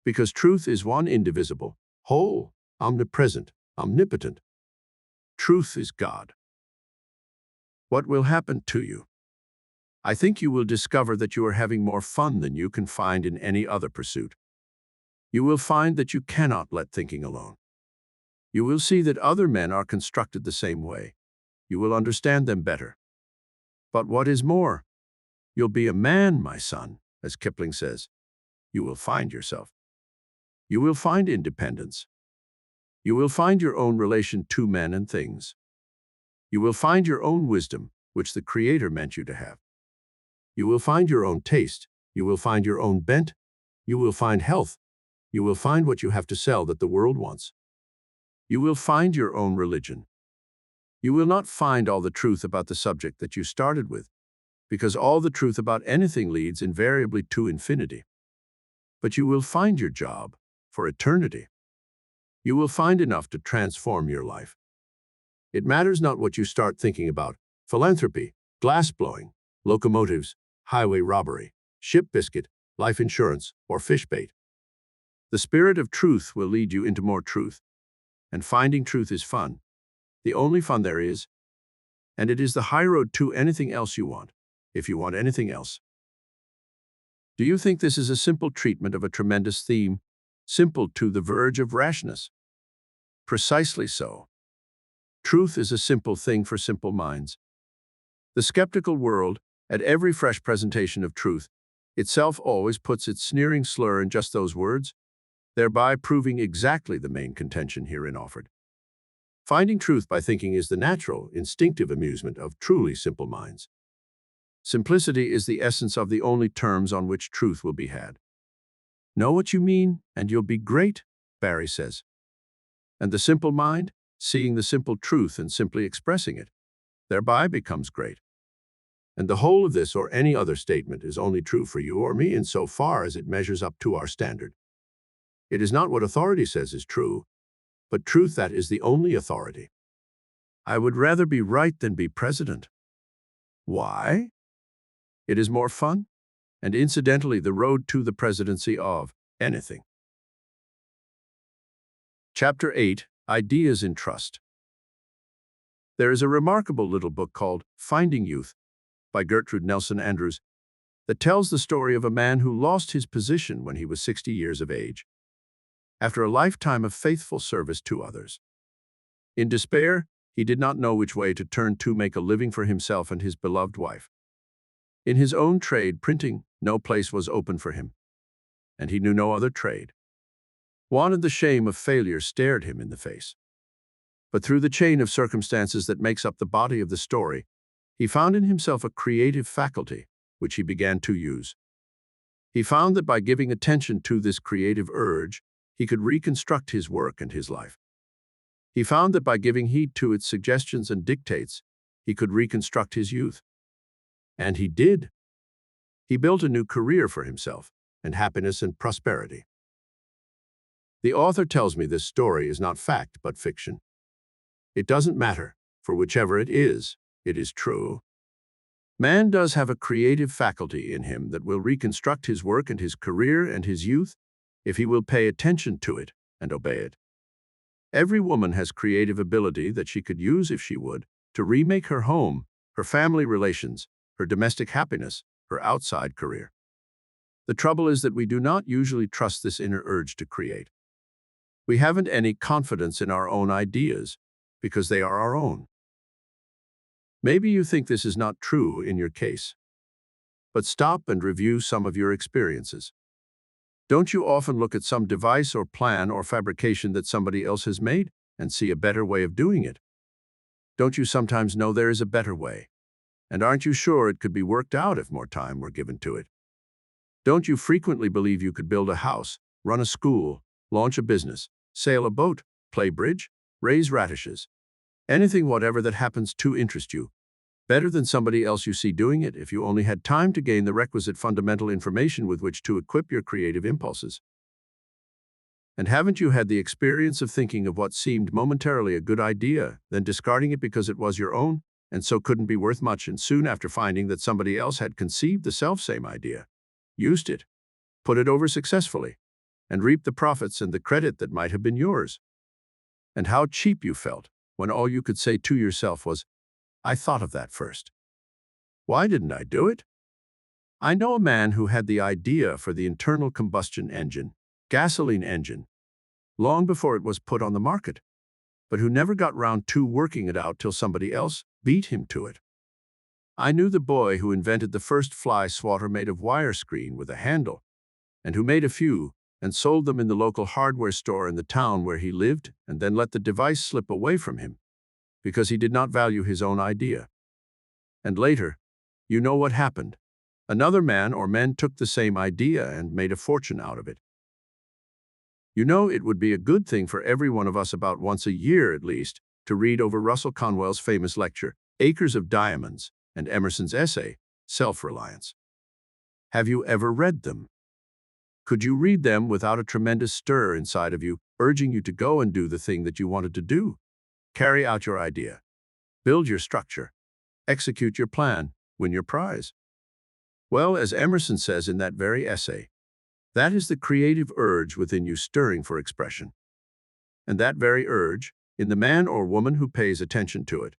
Because truth is one indivisible, whole, omnipresent, omnipotent. Truth is God. What will happen to you? I think you will discover that you are having more fun than you can find in any other pursuit. You will find that you cannot let thinking alone. You will see that other men are constructed the same way. You will understand them better. But what is more, you'll be a man, my son, as Kipling says. You will find yourself. You will find independence. You will find your own relation to men and things. You will find your own wisdom, which the Creator meant you to have. You will find your own taste. You will find your own bent. You will find health. You will find what you have to sell that the world wants. You will find your own religion. You will not find all the truth about the subject that you started with, because all the truth about anything leads invariably to infinity. But you will find your job for eternity. You will find enough to transform your life. It matters not what you start thinking about: philanthropy, glass-blowing, locomotives, highway robbery, ship biscuit, life insurance, or fish bait. The spirit of truth will lead you into more truth, and finding truth is fun, the only fun there is, and it is the high road to anything else you want, if you want anything else. Do you think this is a simple treatment of a tremendous theme, simple to the verge of rashness? Precisely so. Truth is a simple thing for simple minds. The skeptical world, at every fresh presentation of truth, itself always puts its sneering slur in just those words, thereby proving exactly the main contention herein offered. Finding truth by thinking is the natural, instinctive amusement of truly simple minds. Simplicity is the essence of the only terms on which truth will be had. Know what you mean, and you'll be great, Barry says. And the simple mind, seeing the simple truth and simply expressing it, thereby becomes great. And the whole of this or any other statement is only true for you or me insofar as it measures up to our standard. It is not what authority says is true, but truth that is the only authority. I would rather be right than be president. Why? It is more fun, and incidentally the road to the presidency of anything. Chapter 8, Ideas in Trust. There is a remarkable little book called Finding Youth by Gertrude Nelson Andrews that tells the story of a man who lost his position when he was 60 years of age, after a lifetime of faithful service to others. In despair, he did not know which way to turn to make a living for himself and his beloved wife. In his own trade, printing, no place was open for him, and he knew no other trade. Want and the shame of failure stared him in the face. But through the chain of circumstances that makes up the body of the story, he found in himself a creative faculty, which he began to use. He found that by giving attention to this creative urge, he could reconstruct his work and his life. He found that by giving heed to its suggestions and dictates, he could reconstruct his youth. And he did. He built a new career for himself, and happiness and prosperity. The author tells me this story is not fact but fiction. It doesn't matter, for whichever it is true. Man does have a creative faculty in him that will reconstruct his work and his career and his youth if he will pay attention to it and obey it. Every woman has creative ability that she could use if she would to remake her home, her family relations, her domestic happiness, her outside career. The trouble is that we do not usually trust this inner urge to create. We haven't any confidence in our own ideas because they are our own. Maybe you think this is not true in your case, but stop and review some of your experiences. Don't you often look at some device or plan or fabrication that somebody else has made and see a better way of doing it? Don't you sometimes know there is a better way? And aren't you sure it could be worked out if more time were given to it? Don't you frequently believe you could build a house, run a school, launch a business, sail a boat, play bridge, raise radishes, anything whatever that happens to interest you, better than somebody else you see doing it if you only had time to gain the requisite fundamental information with which to equip your creative impulses? And haven't you had the experience of thinking of what seemed momentarily a good idea, then discarding it because it was your own, and so couldn't be worth much, and soon after finding that somebody else had conceived the self-same idea, used it, put it over successfully, and reaped the profits and the credit that might have been yours? And how cheap you felt when all you could say to yourself was, "I thought of that first. Why didn't I do it?" I know a man who had the idea for the internal combustion engine, gasoline engine, long before it was put on the market, but who never got round to working it out till somebody else beat him to it. I knew the boy who invented the first fly swatter made of wire screen with a handle, and who made a few and sold them in the local hardware store in the town where he lived, and then let the device slip away from him because he did not value his own idea. And later, you know what happened. Another man or men took the same idea and made a fortune out of it. You know, it would be a good thing for every one of us about once a year at least to read over Russell Conwell's famous lecture, Acres of Diamonds, and Emerson's essay, Self-Reliance. Have you ever read them? Could you read them without a tremendous stir inside of you, urging you to go and do the thing that you wanted to do? Carry out your idea, build your structure, execute your plan, win your prize? Well, as Emerson says in that very essay, that is the creative urge within you stirring for expression. And that very urge, in the man or woman who pays attention to it,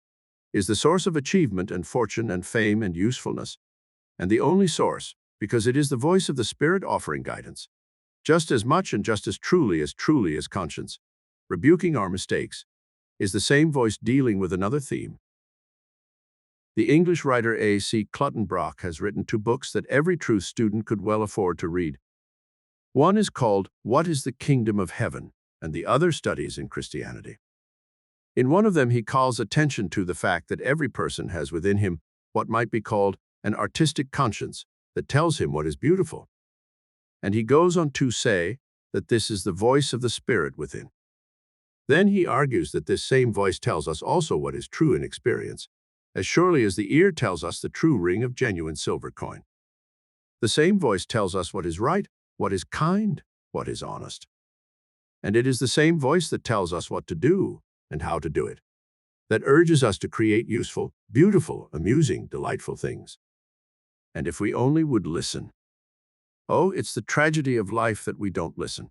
is the source of achievement and fortune and fame and usefulness, and the only source, because it is the voice of the Spirit offering guidance, just as much and just as truly as conscience, rebuking our mistakes, is the same voice dealing with another theme. The English writer A.C. Clutton-Brock has written 2 books that every truth student could well afford to read. One is called What is the Kingdom of Heaven, and the other Studies in Christianity. In one of them, he calls attention to the fact that every person has within him what might be called an artistic conscience that tells him what is beautiful. And he goes on to say that this is the voice of the Spirit within. Then he argues that this same voice tells us also what is true in experience, as surely as the ear tells us the true ring of genuine silver coin. The same voice tells us what is right, what is kind, what is honest. And it is the same voice that tells us what to do and how to do it, that urges us to create useful, beautiful, amusing, delightful things. And if we only would listen. Oh, it's the tragedy of life that we don't listen.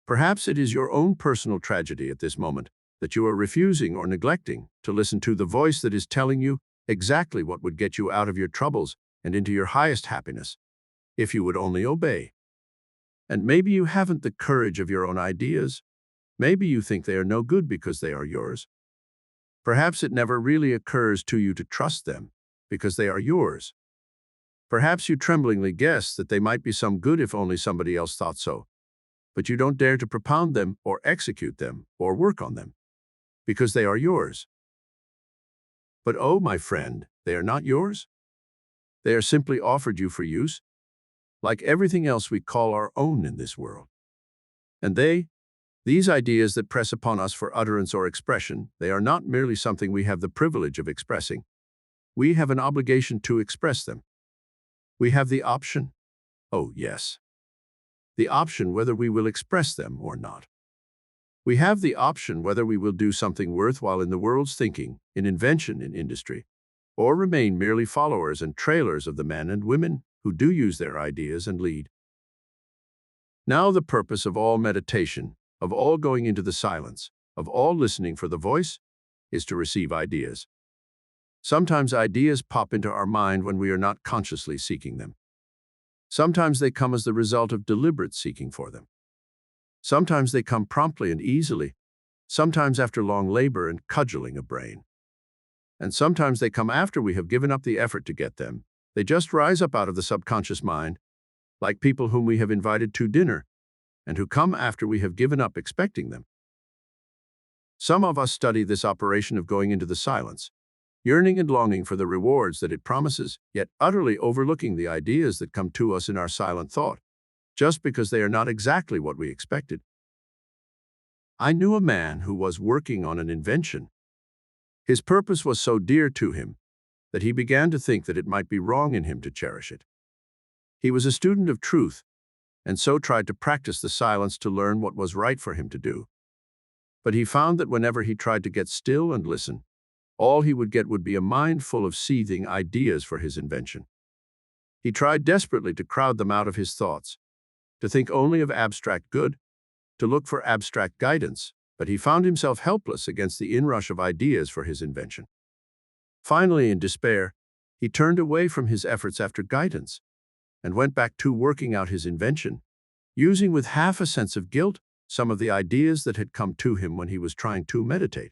Perhaps it is your own personal tragedy at this moment that you are refusing or neglecting to listen to the voice that is telling you exactly what would get you out of your troubles and into your highest happiness, if you would only obey. And maybe you haven't the courage of your own ideas. Maybe you think they are no good because they are yours. Perhaps it never really occurs to you to trust them because they are yours. Perhaps you tremblingly guess that they might be some good if only somebody else thought so, but you don't dare to propound them or execute them or work on them because they are yours. But oh, my friend, they are not yours. They are simply offered you for use, like everything else we call our own in this world. And these ideas that press upon us for utterance or expression, they are not merely something we have the privilege of expressing. We have an obligation to express them. We have the option. Oh, yes. The option whether we will express them or not. We have the option whether we will do something worthwhile in the world's thinking, in invention, in industry, or remain merely followers and trailers of the men and women who do use their ideas and lead. Now the purpose of all meditation, of all going into the silence, of all listening for the voice, is to receive ideas. Sometimes ideas pop into our mind when we are not consciously seeking them. Sometimes they come as the result of deliberate seeking for them. Sometimes they come promptly and easily, sometimes after long labor and cudgeling a brain. And sometimes they come after we have given up the effort to get them. They just rise up out of the subconscious mind, like people whom we have invited to dinner, and who come after we have given up expecting them. Some of us study this operation of going into the silence, yearning and longing for the rewards that it promises, yet utterly overlooking the ideas that come to us in our silent thought, just because they are not exactly what we expected. I knew a man who was working on an invention. His purpose was so dear to him that he began to think that it might be wrong in him to cherish it. He was a student of truth, and so tried to practice the silence to learn what was right for him to do. But he found that whenever he tried to get still and listen, all he would get would be a mind full of seething ideas for his invention. He tried desperately to crowd them out of his thoughts, to think only of abstract good, to look for abstract guidance, but he found himself helpless against the inrush of ideas for his invention. Finally, in despair, he turned away from his efforts after guidance and went back to working out his invention, using with half a sense of guilt some of the ideas that had come to him when he was trying to meditate.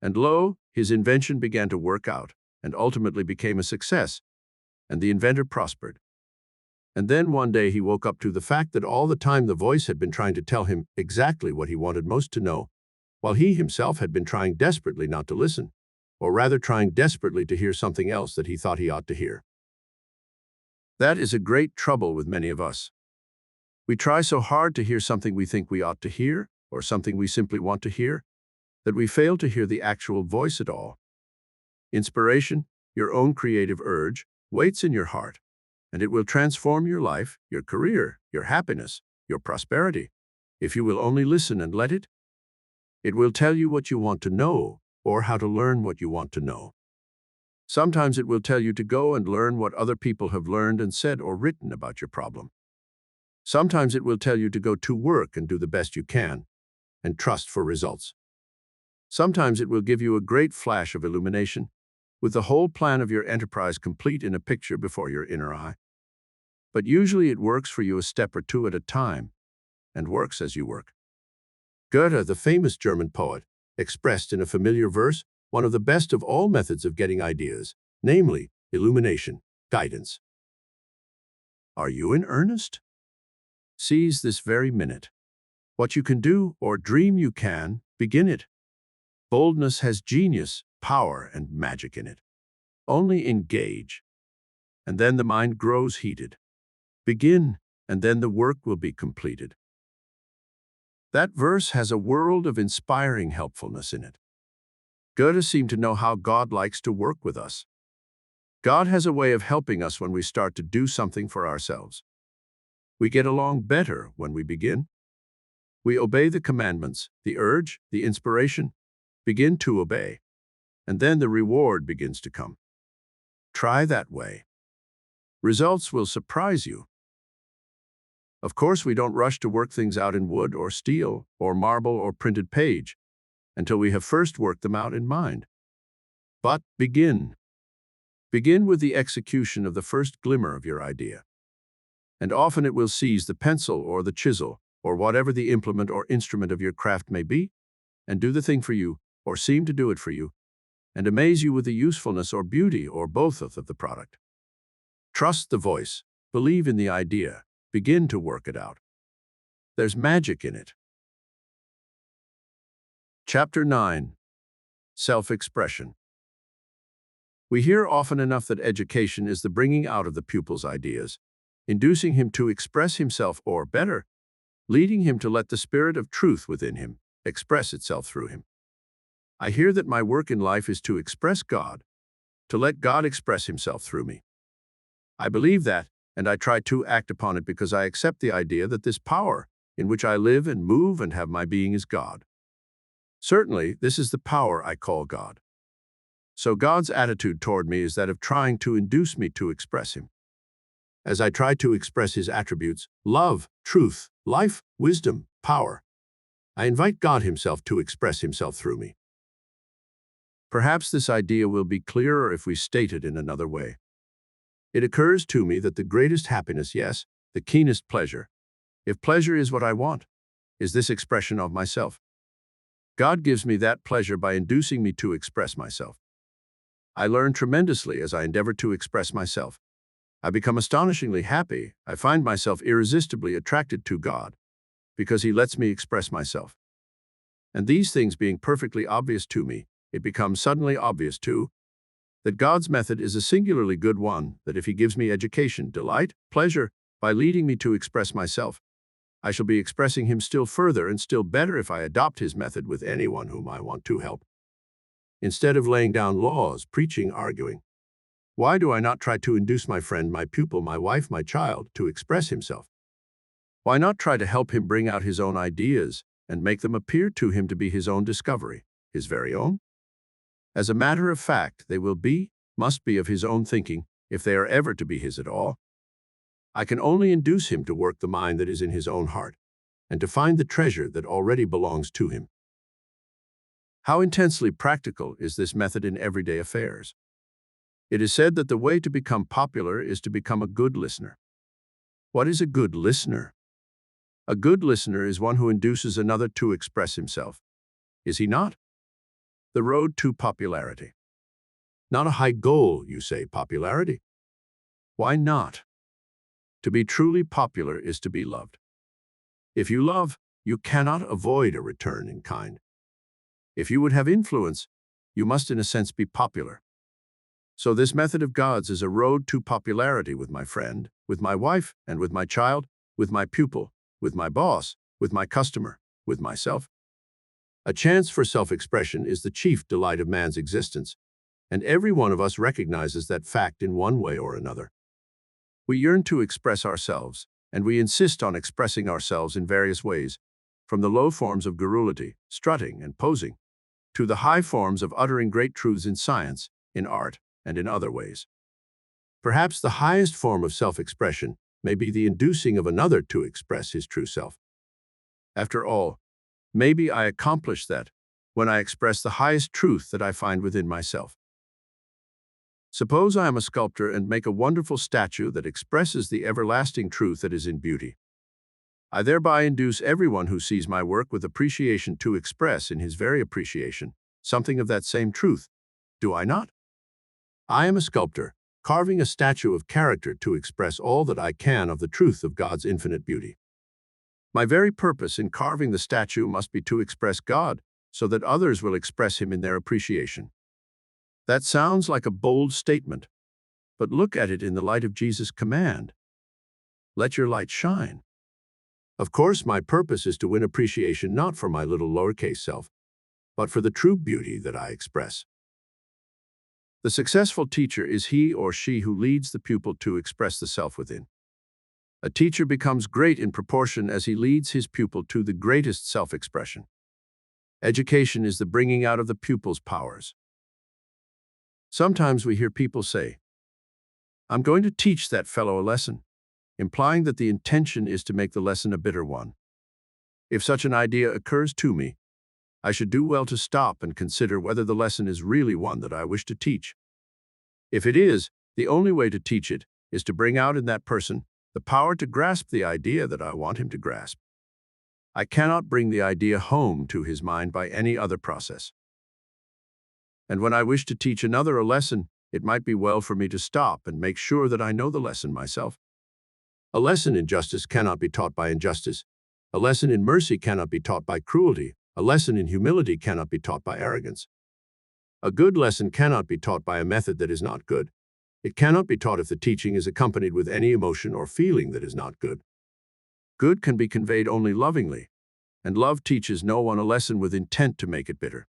And lo, his invention began to work out and ultimately became a success, and the inventor prospered. And then one day he woke up to the fact that all the time the voice had been trying to tell him exactly what he wanted most to know, while he himself had been trying desperately not to listen, or rather trying desperately to hear something else that he thought he ought to hear. That is a great trouble with many of us. We try so hard to hear something we think we ought to hear, or something we simply want to hear, that we fail to hear the actual voice at all. Inspiration, your own creative urge, waits in your heart, and it will transform your life, your career, your happiness, your prosperity, if you will only listen and let it. It will tell you what you want to know, or how to learn what you want to know. Sometimes it will tell you to go and learn what other people have learned and said or written about your problem. Sometimes it will tell you to go to work and do the best you can, and trust for results. Sometimes it will give you a great flash of illumination, with the whole plan of your enterprise complete in a picture before your inner eye. But usually it works for you a step or two at a time, and works as you work. Goethe, the famous German poet, expressed in a familiar verse one of the best of all methods of getting ideas, namely illumination, guidance. Are you in earnest? Seize this very minute. What you can do, or dream you can, begin it. Boldness has genius, power, and magic in it. Only engage, and then the mind grows heated. Begin, and then the work will be completed. That verse has a world of inspiring helpfulness in it. Goethe seemed to know how God likes to work with us. God has a way of helping us when we start to do something for ourselves. We get along better when we begin. We obey the commandments, the urge, the inspiration, begin to obey, and then the reward begins to come. Try that way. Results will surprise you. Of course, we don't rush to work things out in wood or steel or marble or printed page until we have first worked them out in mind. But begin. Begin with the execution of the first glimmer of your idea. And often it will seize the pencil or the chisel or whatever the implement or instrument of your craft may be, and do the thing for you, or seem to do it for you, and amaze you with the usefulness or beauty or both of the product. Trust the voice, believe in the idea, begin to work it out. There's magic in it. Chapter 9. Self-expression. We hear often enough that education is the bringing out of the pupil's ideas, inducing him to express himself, or better, leading him to let the spirit of truth within him express itself through him. I hear that my work in life is to express God, to let God express himself through me. I believe that, and I try to act upon it because I accept the idea that this power in which I live and move and have my being is God. Certainly, this is the power I call God. So God's attitude toward me is that of trying to induce me to express him. As I try to express his attributes, love, truth, life, wisdom, power, I invite God himself to express himself through me. Perhaps this idea will be clearer if we state it in another way. It occurs to me that the greatest happiness, yes, the keenest pleasure, if pleasure is what I want, is this expression of myself. God gives me that pleasure by inducing me to express myself. I learn tremendously as I endeavor to express myself. I become astonishingly happy. I find myself irresistibly attracted to God because He lets me express myself. And these things being perfectly obvious to me, it becomes suddenly obvious too that God's method is a singularly good one, that if He gives me education, delight, pleasure, by leading me to express myself, I shall be expressing Him still further and still better if I adopt His method with anyone whom I want to help. Instead of laying down laws, preaching, arguing, why do I not try to induce my friend, my pupil, my wife, my child to express himself? Why not try to help him bring out his own ideas and make them appear to him to be his own discovery, his very own? As a matter of fact, they must be of his own thinking, if they are ever to be his at all. I can only induce him to work the mind that is in his own heart, and to find the treasure that already belongs to him. How intensely practical is this method in everyday affairs? It is said that the way to become popular is to become a good listener. What is a good listener? A good listener is one who induces another to express himself. Is he not? The road to popularity. Not a high goal, you say, popularity. Why not? To be truly popular is to be loved. If you love, you cannot avoid a return in kind. If you would have influence, you must in a sense be popular. So this method of God's is a road to popularity with my friend, with my wife, and with my child, with my pupil, with my boss, with my customer, with myself. A chance for self-expression is the chief delight of man's existence, and every one of us recognizes that fact in one way or another. We yearn to express ourselves, and we insist on expressing ourselves in various ways, from the low forms of garrulity, strutting, and posing, to the high forms of uttering great truths in science, in art, and in other ways. Perhaps the highest form of self-expression may be the inducing of another to express his true self. After all, maybe I accomplish that when I express the highest truth that I find within myself. Suppose I am a sculptor and make a wonderful statue that expresses the everlasting truth that is in beauty. I thereby induce everyone who sees my work with appreciation to express in his very appreciation something of that same truth, do I not? I am a sculptor, carving a statue of character to express all that I can of the truth of God's infinite beauty. My very purpose in carving the statue must be to express God, so that others will express Him in their appreciation. That sounds like a bold statement, but look at it in the light of Jesus' command. Let your light shine. Of course, my purpose is to win appreciation not for my little lowercase self, but for the true beauty that I express. The successful teacher is he or she who leads the pupil to express the self within. A teacher becomes great in proportion as he leads his pupil to the greatest self-expression. Education is the bringing out of the pupil's powers. Sometimes we hear people say, "I'm going to teach that fellow a lesson," implying that the intention is to make the lesson a bitter one. If such an idea occurs to me, I should do well to stop and consider whether the lesson is really one that I wish to teach. If it is, the only way to teach it is to bring out in that person the power to grasp the idea that I want him to grasp. I cannot bring the idea home to his mind by any other process. And when I wish to teach another a lesson, it might be well for me to stop and make sure that I know the lesson myself. A lesson in justice cannot be taught by injustice. A lesson in mercy cannot be taught by cruelty. A lesson in humility cannot be taught by arrogance. A good lesson cannot be taught by a method that is not good. It cannot be taught if the teaching is accompanied with any emotion or feeling that is not good. Good can be conveyed only lovingly, and love teaches no one a lesson with intent to make it bitter.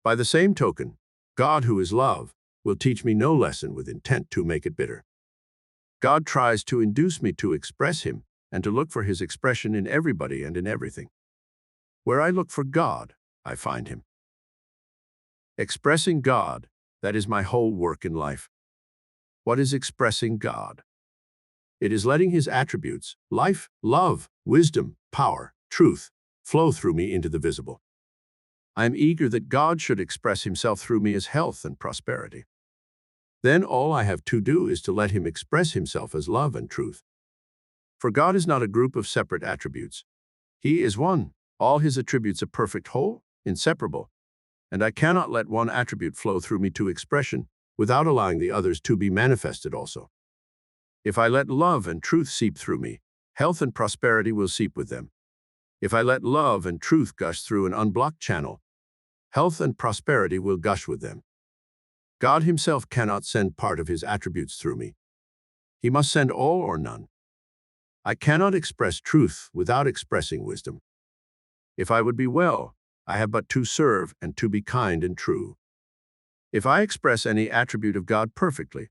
By the same token, God, who is love, will teach me no lesson with intent to make it bitter. God tries to induce me to express Him and to look for His expression in everybody and in everything. Where I look for God, I find Him. Expressing God, that is my whole work in life. What is expressing God? It is letting His attributes, life, love, wisdom, power, truth, flow through me into the visible. I am eager that God should express Himself through me as health and prosperity. Then all I have to do is to let Him express Himself as love and truth. For God is not a group of separate attributes. He is one, all his attributes a perfect whole, inseparable, and I cannot let one attribute flow through me to expression without allowing the others to be manifested also. If I let love and truth seep through me, health and prosperity will seep with them. If I let love and truth gush through an unblocked channel, health and prosperity will gush with them. God himself cannot send part of his attributes through me. He must send all or none. I cannot express truth without expressing wisdom. If I would be well, I have but to serve and to be kind and true. If I express any attribute of God perfectly,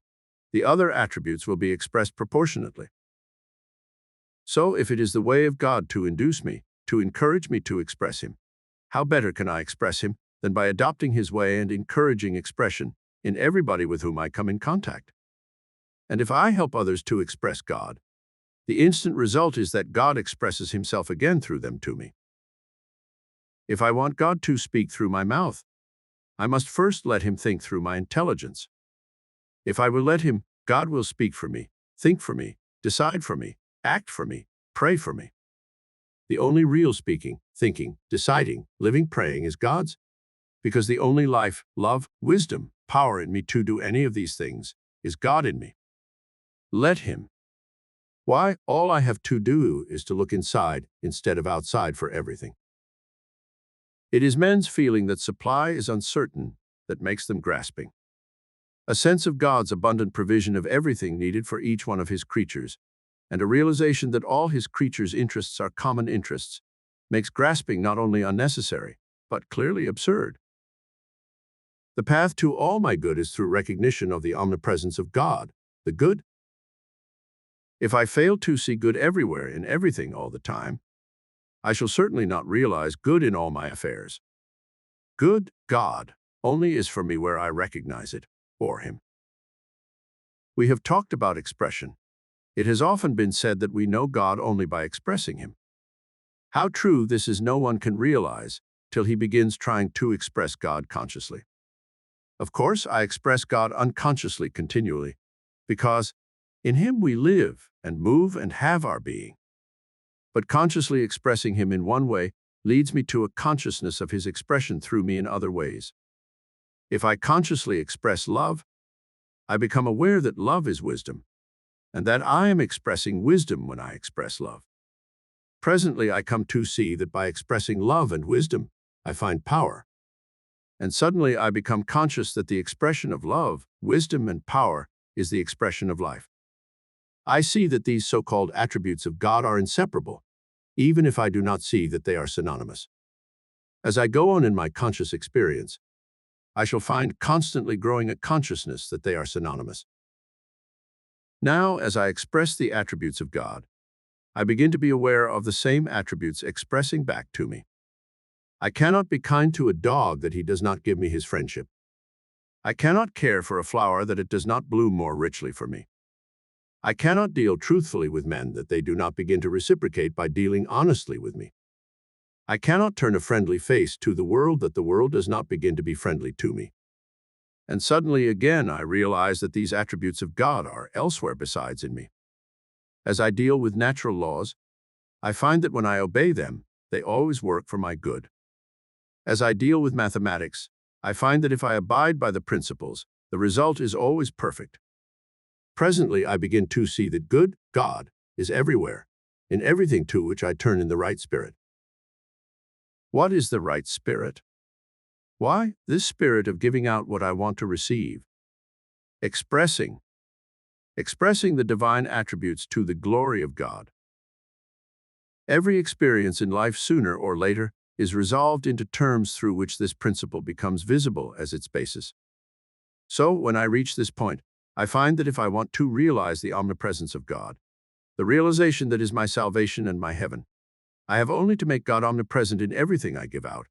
the other attributes will be expressed proportionately. So if it is the way of God to induce me, to encourage me to express him, how better can I express him than by adopting his way and encouraging expression in everybody with whom I come in contact? And if I help others to express God, the instant result is that God expresses himself again through them to me. If I want God to speak through my mouth, I must first let him think through my intelligence. If I will let him, God will speak for me, think for me, decide for me, act for me, pray for me. The only real speaking, thinking, deciding, living, praying is God's, because the only life, love, wisdom, power in me to do any of these things is God in me. Let him. Why, all I have to do is to look inside instead of outside for everything. It is men's feeling that supply is uncertain that makes them grasping. A sense of God's abundant provision of everything needed for each one of his creatures, and a realization that all his creatures' interests are common interests, makes grasping not only unnecessary, but clearly absurd. The path to all my good is through recognition of the omnipresence of God, the good. If I fail to see good everywhere in everything all the time, I shall certainly not realize good in all my affairs. Good, God, only is for me where I recognize it, or him. We have talked about expression. It has often been said that we know God only by expressing him. How true this is no one can realize till he begins trying to express God consciously. Of course, I express God unconsciously continually, because in him we live and move and have our being. But consciously expressing him in one way leads me to a consciousness of his expression through me in other ways. If I consciously express love, I become aware that love is wisdom, and that I am expressing wisdom when I express love. Presently, I come to see that by expressing love and wisdom, I find power. And suddenly I become conscious that the expression of love, wisdom, and power is the expression of life. I see that these so-called attributes of God are inseparable, even if I do not see that they are synonymous. As I go on in my conscious experience, I shall find constantly growing a consciousness that they are synonymous. Now, as I express the attributes of God, I begin to be aware of the same attributes expressing back to me. I cannot be kind to a dog that he does not give me his friendship. I cannot care for a flower that it does not bloom more richly for me. I cannot deal truthfully with men that they do not begin to reciprocate by dealing honestly with me. I cannot turn a friendly face to the world that the world does not begin to be friendly to me. And suddenly again I realize that these attributes of God are elsewhere besides in me. As I deal with natural laws, I find that when I obey them, they always work for my good. As I deal with mathematics, I find that if I abide by the principles, the result is always perfect. Presently, I begin to see that good, God, is everywhere, in everything to which I turn in the right spirit. What is the right spirit? Why, this spirit of giving out what I want to receive. Expressing the divine attributes to the glory of God. Every experience in life sooner or later is resolved into terms through which this principle becomes visible as its basis. So, when I reach this point, I find that if I want to realize the omnipresence of God, the realization that is my salvation and my heaven, I have only to make God omnipresent in everything I give out,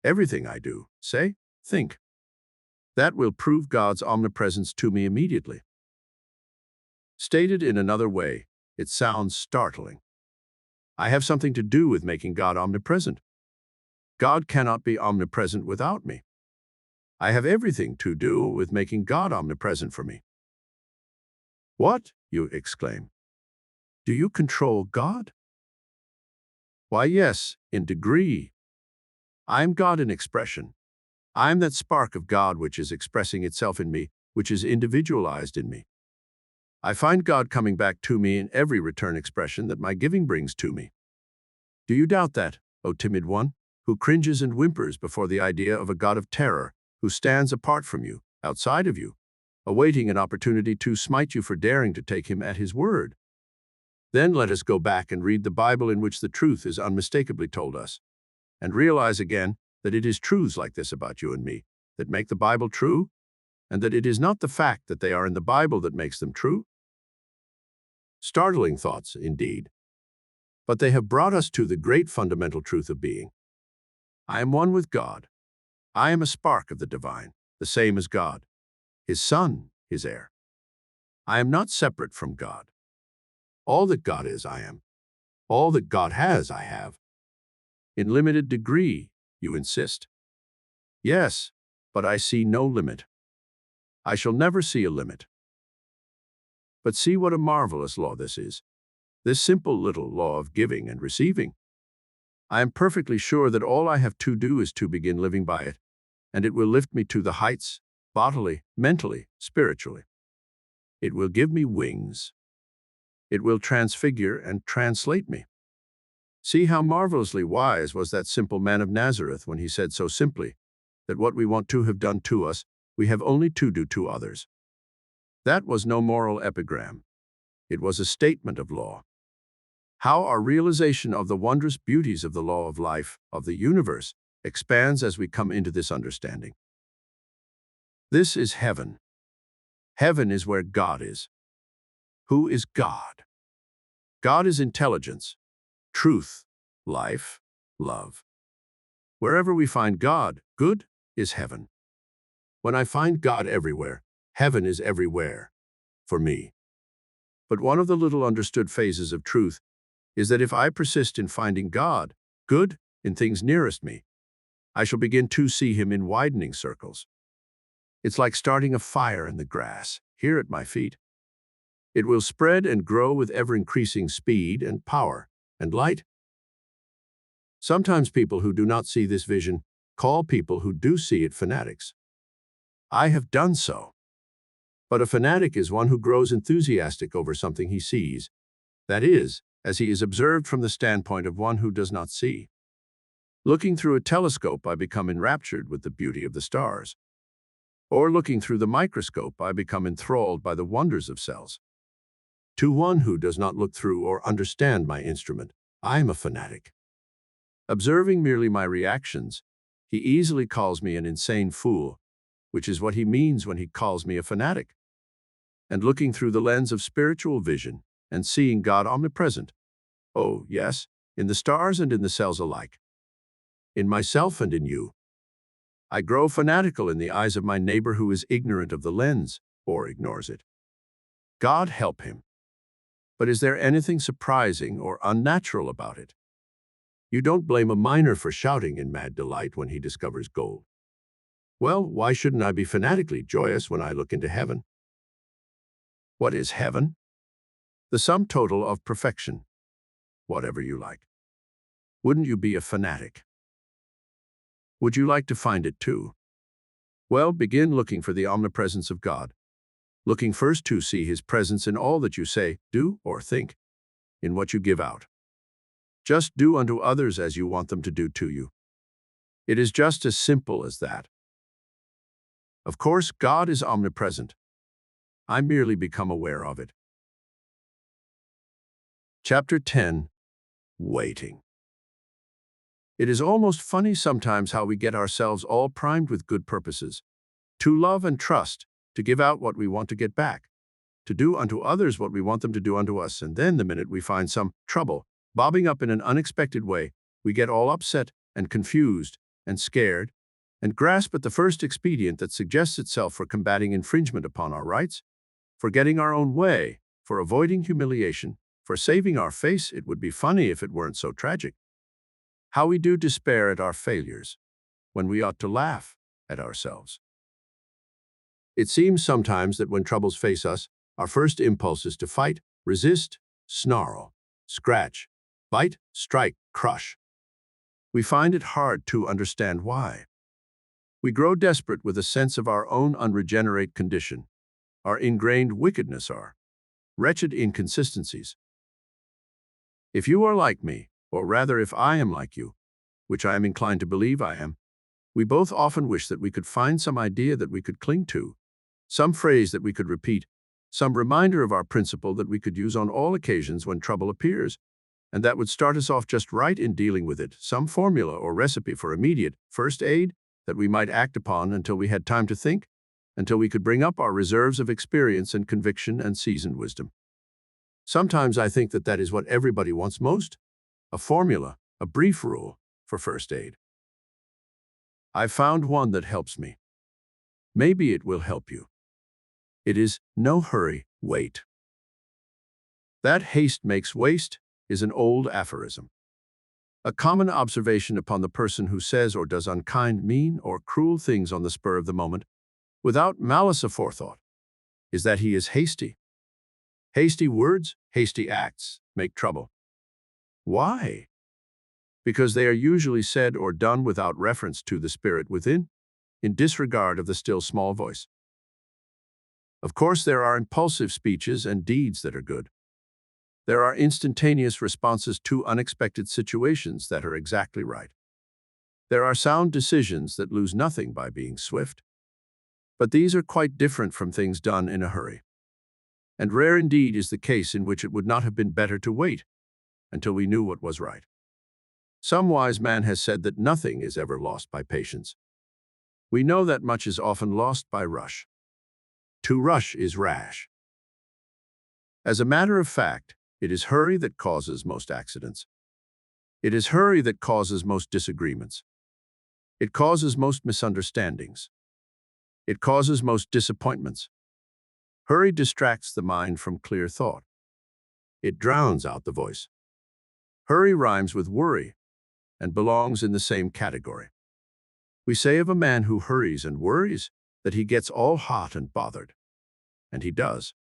everything I do, say, think. That will prove God's omnipresence to me immediately. Stated in another way, it sounds startling. I have something to do with making God omnipresent. God cannot be omnipresent without me. I have everything to do with making God omnipresent for me. What? You exclaim. Do you control God? Why, yes, in degree. I am God in expression. I am that spark of God which is expressing itself in me, which is individualized in me. I find God coming back to me in every return expression that my giving brings to me. Do you doubt that, O timid one, who cringes and whimpers before the idea of a God of terror, who stands apart from you, outside of you, awaiting an opportunity to smite you for daring to take him at his word? Then let us go back and read the Bible in which the truth is unmistakably told us, and realize again that it is truths like this about you and me that make the Bible true, and that it is not the fact that they are in the Bible that makes them true. Startling thoughts, indeed, but they have brought us to the great fundamental truth of being. I am one with God. I am a spark of the divine, the same as God, his son, his heir. I am not separate from God. All that God is, I am. All that God has, I have. In limited degree, you insist. Yes, but I see no limit. I shall never see a limit. But see what a marvelous law this is, this simple little law of giving and receiving. I am perfectly sure that all I have to do is to begin living by it, and it will lift me to the heights, bodily, mentally, spiritually. It will give me wings. It will transfigure and translate me. See how marvelously wise was that simple man of Nazareth when he said so simply that what we want to have done to us, we have only to do to others. That was no moral epigram. It was a statement of law. How our realization of the wondrous beauties of the law of life, of the universe, expands as we come into this understanding. This is heaven. Heaven is where God is. Who is God? God is intelligence, truth, life, love. Wherever we find God, good is heaven. When I find God everywhere, heaven is everywhere, for me. But one of the little understood phases of truth is that if I persist in finding God, good, in things nearest me, I shall begin to see him in widening circles. It's like starting a fire in the grass, here at my feet. It will spread and grow with ever-increasing speed and power and light. Sometimes people who do not see this vision call people who do see it fanatics. I have done so. But a fanatic is one who grows enthusiastic over something he sees, that is, as he is observed from the standpoint of one who does not see. Looking through a telescope, I become enraptured with the beauty of the stars. Or looking through the microscope, I become enthralled by the wonders of cells. To one who does not look through or understand my instrument, I am a fanatic. Observing merely my reactions, he easily calls me an insane fool, which is what he means when he calls me a fanatic. And looking through the lens of spiritual vision and seeing God omnipresent, oh, yes, in the stars and in the cells alike, in myself and in you, I grow fanatical in the eyes of my neighbor who is ignorant of the lens or ignores it. God help him. But is there anything surprising or unnatural about it? You don't blame a miner for shouting in mad delight when he discovers gold. Well, why shouldn't I be fanatically joyous when I look into heaven? What is heaven? The sum total of perfection. Whatever you like. Wouldn't you be a fanatic? Would you like to find it too? Well, begin looking for the omnipresence of God. Looking first to see his presence in all that you say, do, or think, in what you give out. Just do unto others as you want them to do to you. It is just as simple as that. Of course, God is omnipresent. I merely become aware of it. Chapter 10. Waiting. It is almost funny sometimes how we get ourselves all primed with good purposes, to love and trust, to give out what we want to get back, to do unto others what we want them to do unto us, and then the minute we find some trouble bobbing up in an unexpected way, we get all upset and confused and scared and grasp at the first expedient that suggests itself for combating infringement upon our rights, for getting our own way, for avoiding humiliation, for saving our face. It would be funny if it weren't so tragic. How we do despair at our failures, when we ought to laugh at ourselves. It seems sometimes that when troubles face us, our first impulse is to fight, resist, snarl, scratch, Bite, strike, crush. We find it hard to understand why. We grow desperate with a sense of our own unregenerate condition, our ingrained wickedness, our wretched inconsistencies. If you are like me, or rather if I am like you, which I am inclined to believe I am, we both often wish that we could find some idea that we could cling to, some phrase that we could repeat, some reminder of our principle that we could use on all occasions when trouble appears, and that would start us off just right in dealing with it, some formula or recipe for immediate first aid that we might act upon until we had time to think, until we could bring up our reserves of experience and conviction and seasoned wisdom. Sometimes I think that that is what everybody wants most, a formula, a brief rule for first aid. I've found one that helps me. Maybe it will help you. It is no hurry, wait. That haste makes waste is an old aphorism. A common observation upon the person who says or does unkind, mean, or cruel things on the spur of the moment, without malice aforethought, is that he is hasty. Hasty words, hasty acts make trouble. Why? Because they are usually said or done without reference to the spirit within, in disregard of the still small voice. Of course, there are impulsive speeches and deeds that are good. There are instantaneous responses to unexpected situations that are exactly right. There are sound decisions that lose nothing by being swift. But these are quite different from things done in a hurry. And rare indeed is the case in which it would not have been better to wait until we knew what was right. Some wise man has said that nothing is ever lost by patience. We know that much is often lost by rush. To rush is rash. As a matter of fact, it is hurry that causes most accidents. It is hurry that causes most disagreements. It causes most misunderstandings. It causes most disappointments. Hurry distracts the mind from clear thought. It drowns out the voice. Hurry rhymes with worry and belongs in the same category. We say of a man who hurries and worries that he gets all hot and bothered. And he does.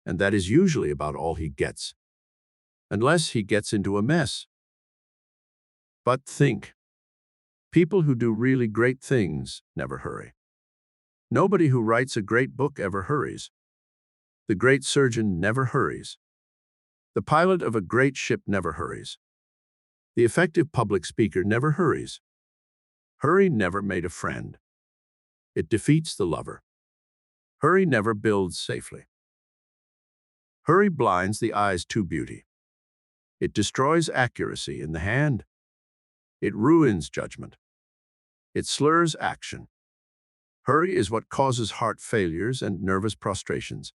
And that is usually about all he gets, unless he gets into a mess. But think. People who do really great things never hurry. Nobody who writes a great book ever hurries. The great surgeon never hurries. The pilot of a great ship never hurries. The effective public speaker never hurries. Hurry never made a friend. It defeats the lover. Hurry never builds safely. Hurry blinds the eyes to beauty. It destroys accuracy in the hand. It ruins judgment. It slurs action. Hurry is what causes heart failures and nervous prostrations.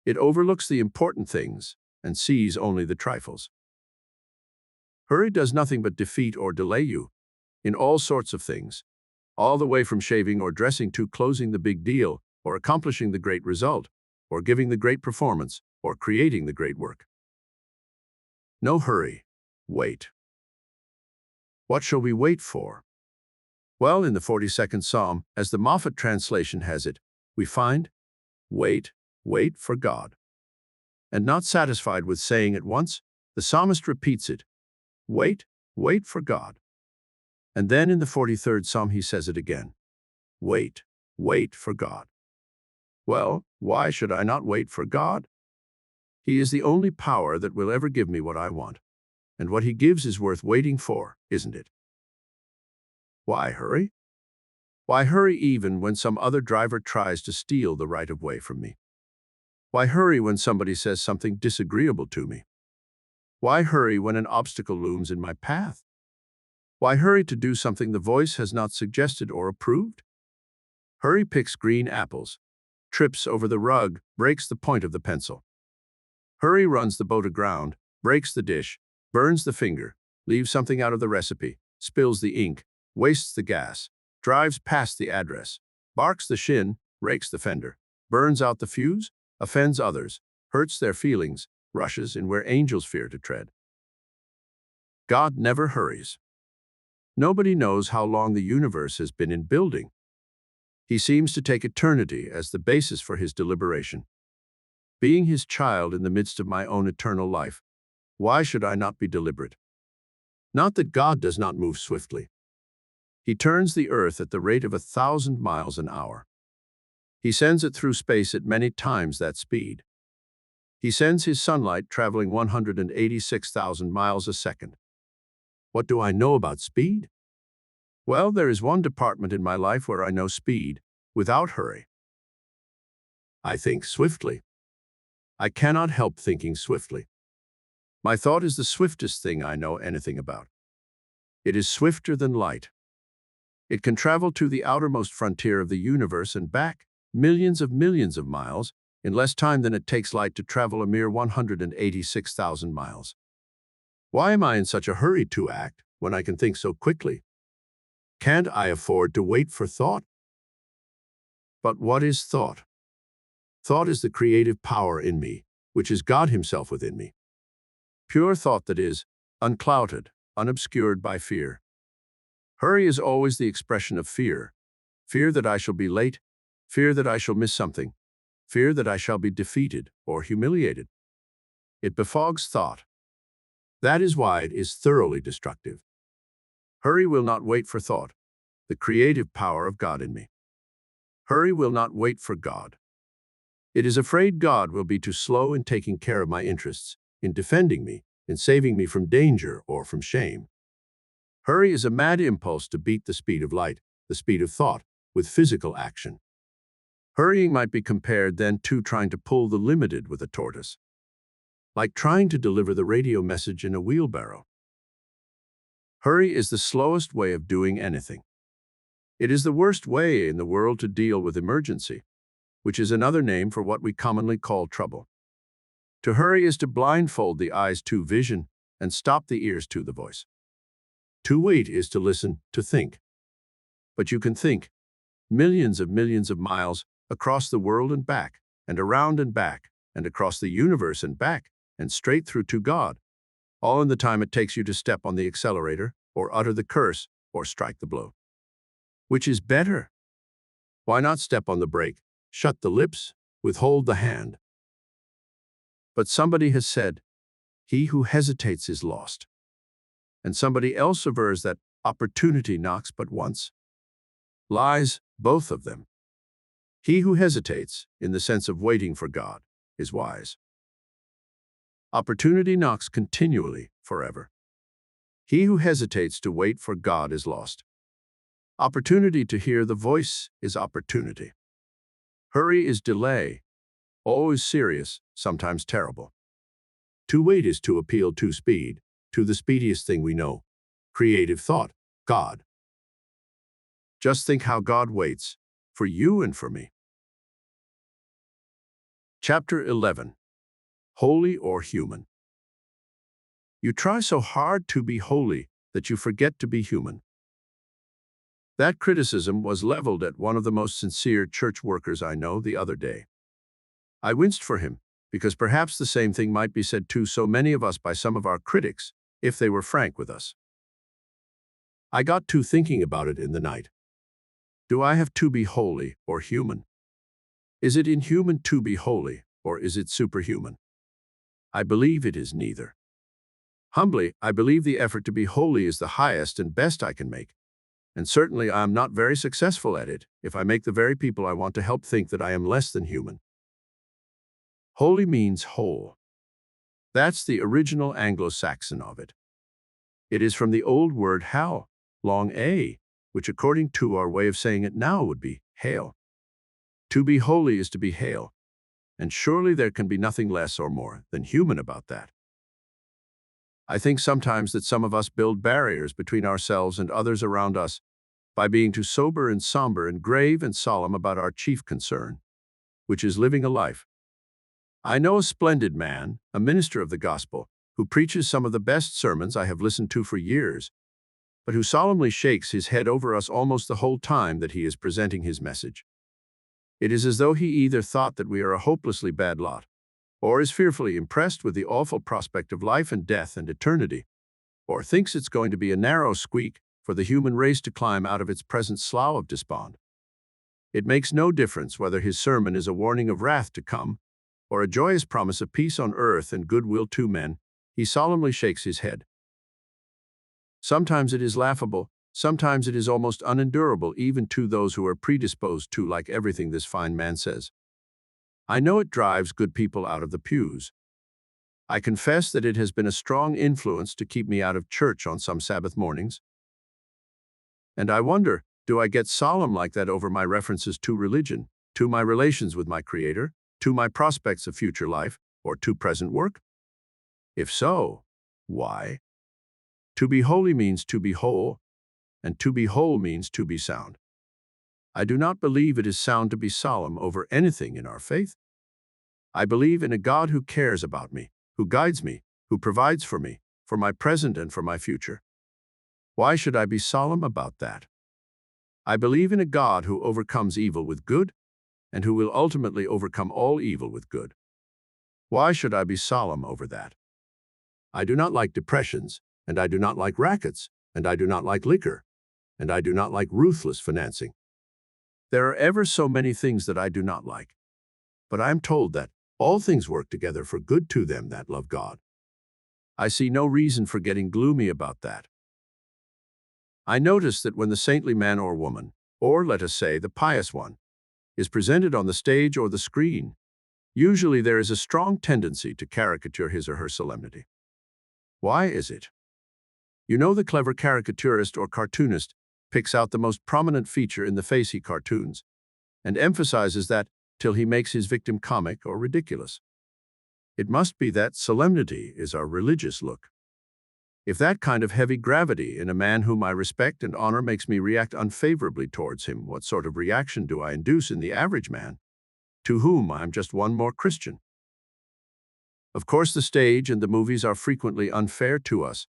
It overlooks the important things and sees only the trifles. Hurry does nothing but defeat or delay you in all sorts of things, all the way from shaving or dressing to closing the big deal or accomplishing the great result or giving the great performance or creating the great work. No hurry. Wait. What shall we wait for? Well, in the 42nd Psalm, as the Moffat translation has it, we find, wait, wait for God. And not satisfied with saying it once, the psalmist repeats it, wait, wait for God. And then in the 43rd Psalm he says it again, wait, wait for God. Well, why should I not wait for God? He is the only power that will ever give me what I want. And what he gives is worth waiting for, isn't it? Why hurry? Why hurry even when some other driver tries to steal the right-of-way from me? Why hurry when somebody says something disagreeable to me? Why hurry when an obstacle looms in my path? Why hurry to do something the voice has not suggested or approved? Hurry picks green apples, trips over the rug, breaks the point of the pencil. Hurry runs the boat aground, breaks the dish, burns the finger, leaves something out of the recipe, spills the ink, wastes the gas, drives past the address, barks the shin, rakes the fender, burns out the fuse, offends others, hurts their feelings, rushes in where angels fear to tread. God never hurries. Nobody knows how long the universe has been in building. He seems to take eternity as the basis for his deliberation. Being his child in the midst of my own eternal life, Why should I not be deliberate? Not that God does not move swiftly. He turns the earth at the rate of 1,000 miles an hour. He sends it through space at many times that speed. He sends his sunlight traveling 186,000 miles a second. What do I know about speed? Well, there is one department in my life where I know speed without hurry. I think swiftly. I cannot help thinking swiftly. My thought is the swiftest thing I know anything about. It is swifter than light. It can travel to the outermost frontier of the universe and back millions of miles in less time than it takes light to travel a mere 186,000 miles. Why am I in such a hurry to act when I can think so quickly? Can't I afford to wait for thought? But what is thought? Thought is the creative power in me, which is God Himself within me. Pure thought that is, unclouded, unobscured by fear. Hurry is always the expression of fear. Fear that I shall be late, fear that I shall miss something, fear that I shall be defeated or humiliated. It befogs thought. That is why it is thoroughly destructive. Hurry will not wait for thought, the creative power of God in me. Hurry will not wait for God. It is afraid God will be too slow in taking care of my interests, in defending me, in saving me from danger or from shame. Hurry is a mad impulse to beat the speed of light, the speed of thought, with physical action. Hurrying might be compared then to trying to pull the limited with a tortoise, like trying to deliver the radio message in a wheelbarrow. Hurry is the slowest way of doing anything. It is the worst way in the world to deal with emergency, which is another name for what we commonly call trouble. To hurry is to blindfold the eyes to vision and stop the ears to the voice. To wait is to listen, to think. But you can think millions of miles across the world and back, and around and back, and across the universe and back, and straight through to God, all in the time it takes you to step on the accelerator, or utter the curse, or strike the blow. Which is better? Why not step on the brake, shut the lips, withhold the hand? But somebody has said, "He who hesitates is lost." And somebody else avers that opportunity knocks but once. Lies, both of them. He who hesitates, in the sense of waiting for God, is wise. Opportunity knocks continually, forever. He who hesitates to wait for God is lost. Opportunity to hear the voice is opportunity. Hurry is delay, always serious, sometimes terrible. To wait is to appeal to speed, to the speediest thing we know, creative thought, God. Just think how God waits, for you and for me. Chapter 11. Holy or Human. You try so hard to be holy that you forget to be human. That criticism was leveled at one of the most sincere church workers I know the other day. I winced for him, because perhaps the same thing might be said to so many of us by some of our critics, if they were frank with us. I got to thinking about it in the night. Do I have to be holy or human? Is it inhuman to be holy, or is it superhuman? I believe it is neither. Humbly, I believe the effort to be holy is the highest and best I can make, and certainly I am not very successful at it if I make the very people I want to help think that I am less than human. Holy means whole. That's the original Anglo-Saxon of it. It is from the old word hal, long a, which according to our way of saying it now would be hail. To be holy is to be hale, and surely there can be nothing less or more than human about that. I think sometimes that some of us build barriers between ourselves and others around us by being too sober and somber and grave and solemn about our chief concern, which is living a life. I know a splendid man, a minister of the gospel, who preaches some of the best sermons I have listened to for years, but who solemnly shakes his head over us almost the whole time that he is presenting his message. It is as though he either thought that we are a hopelessly bad lot, or is fearfully impressed with the awful prospect of life and death and eternity, or thinks it's going to be a narrow squeak for the human race to climb out of its present slough of despond. It makes no difference whether his sermon is a warning of wrath to come, or a joyous promise of peace on earth and goodwill to men. he solemnly shakes his head. Sometimes it is laughable, sometimes it is almost unendurable even to those who are predisposed to like everything this fine man says. I know it drives good people out of the pews. I confess that it has been a strong influence to keep me out of church on some Sabbath mornings. And I wonder, do I get solemn like that over my references to religion, to my relations with my Creator, to my prospects of future life, or to present work? If so, why? To be holy means to be whole, and to be whole means to be sound. I do not believe it is sound to be solemn over anything in our faith. I believe in a God who cares about me, who guides me, who provides for me, for my present and for my future. Why should I be solemn about that? I believe in a God who overcomes evil with good, and who will ultimately overcome all evil with good. Why should I be solemn over that? I do not like depressions, and I do not like rackets, and I do not like liquor, and I do not like ruthless financing. There are ever so many things that I do not like. But I am told that all things work together for good to them that love God. I see no reason for getting gloomy about that. I notice that when the saintly man or woman, or let us say the pious one, is presented on the stage or the screen, usually there is a strong tendency to caricature his or her solemnity. Why is it? You know, the clever caricaturist or cartoonist picks out the most prominent feature in the face he cartoons and emphasizes that till he makes his victim comic or ridiculous. It must be that solemnity is our religious look. If that kind of heavy gravity in a man whom I respect and honor makes me react unfavorably towards him, what sort of reaction do I induce in the average man, to whom I am just one more Christian? Of course, the stage and the movies are frequently unfair to us,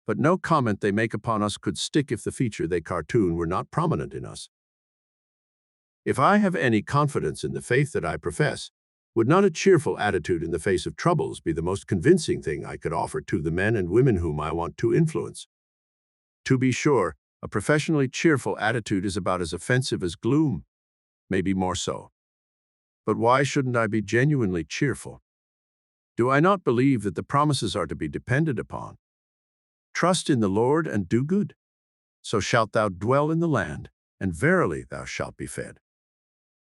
but no comment they make upon us could stick if the feature they cartoon were not prominent in us. If I have any confidence in the faith that I profess, would not a cheerful attitude in the face of troubles be the most convincing thing I could offer to the men and women whom I want to influence? To be sure, a professionally cheerful attitude is about as offensive as gloom, maybe more so. But why shouldn't I be genuinely cheerful? Do I not believe that the promises are to be depended upon? Trust in the Lord and do good, so shalt thou dwell in the land, and verily thou shalt be fed.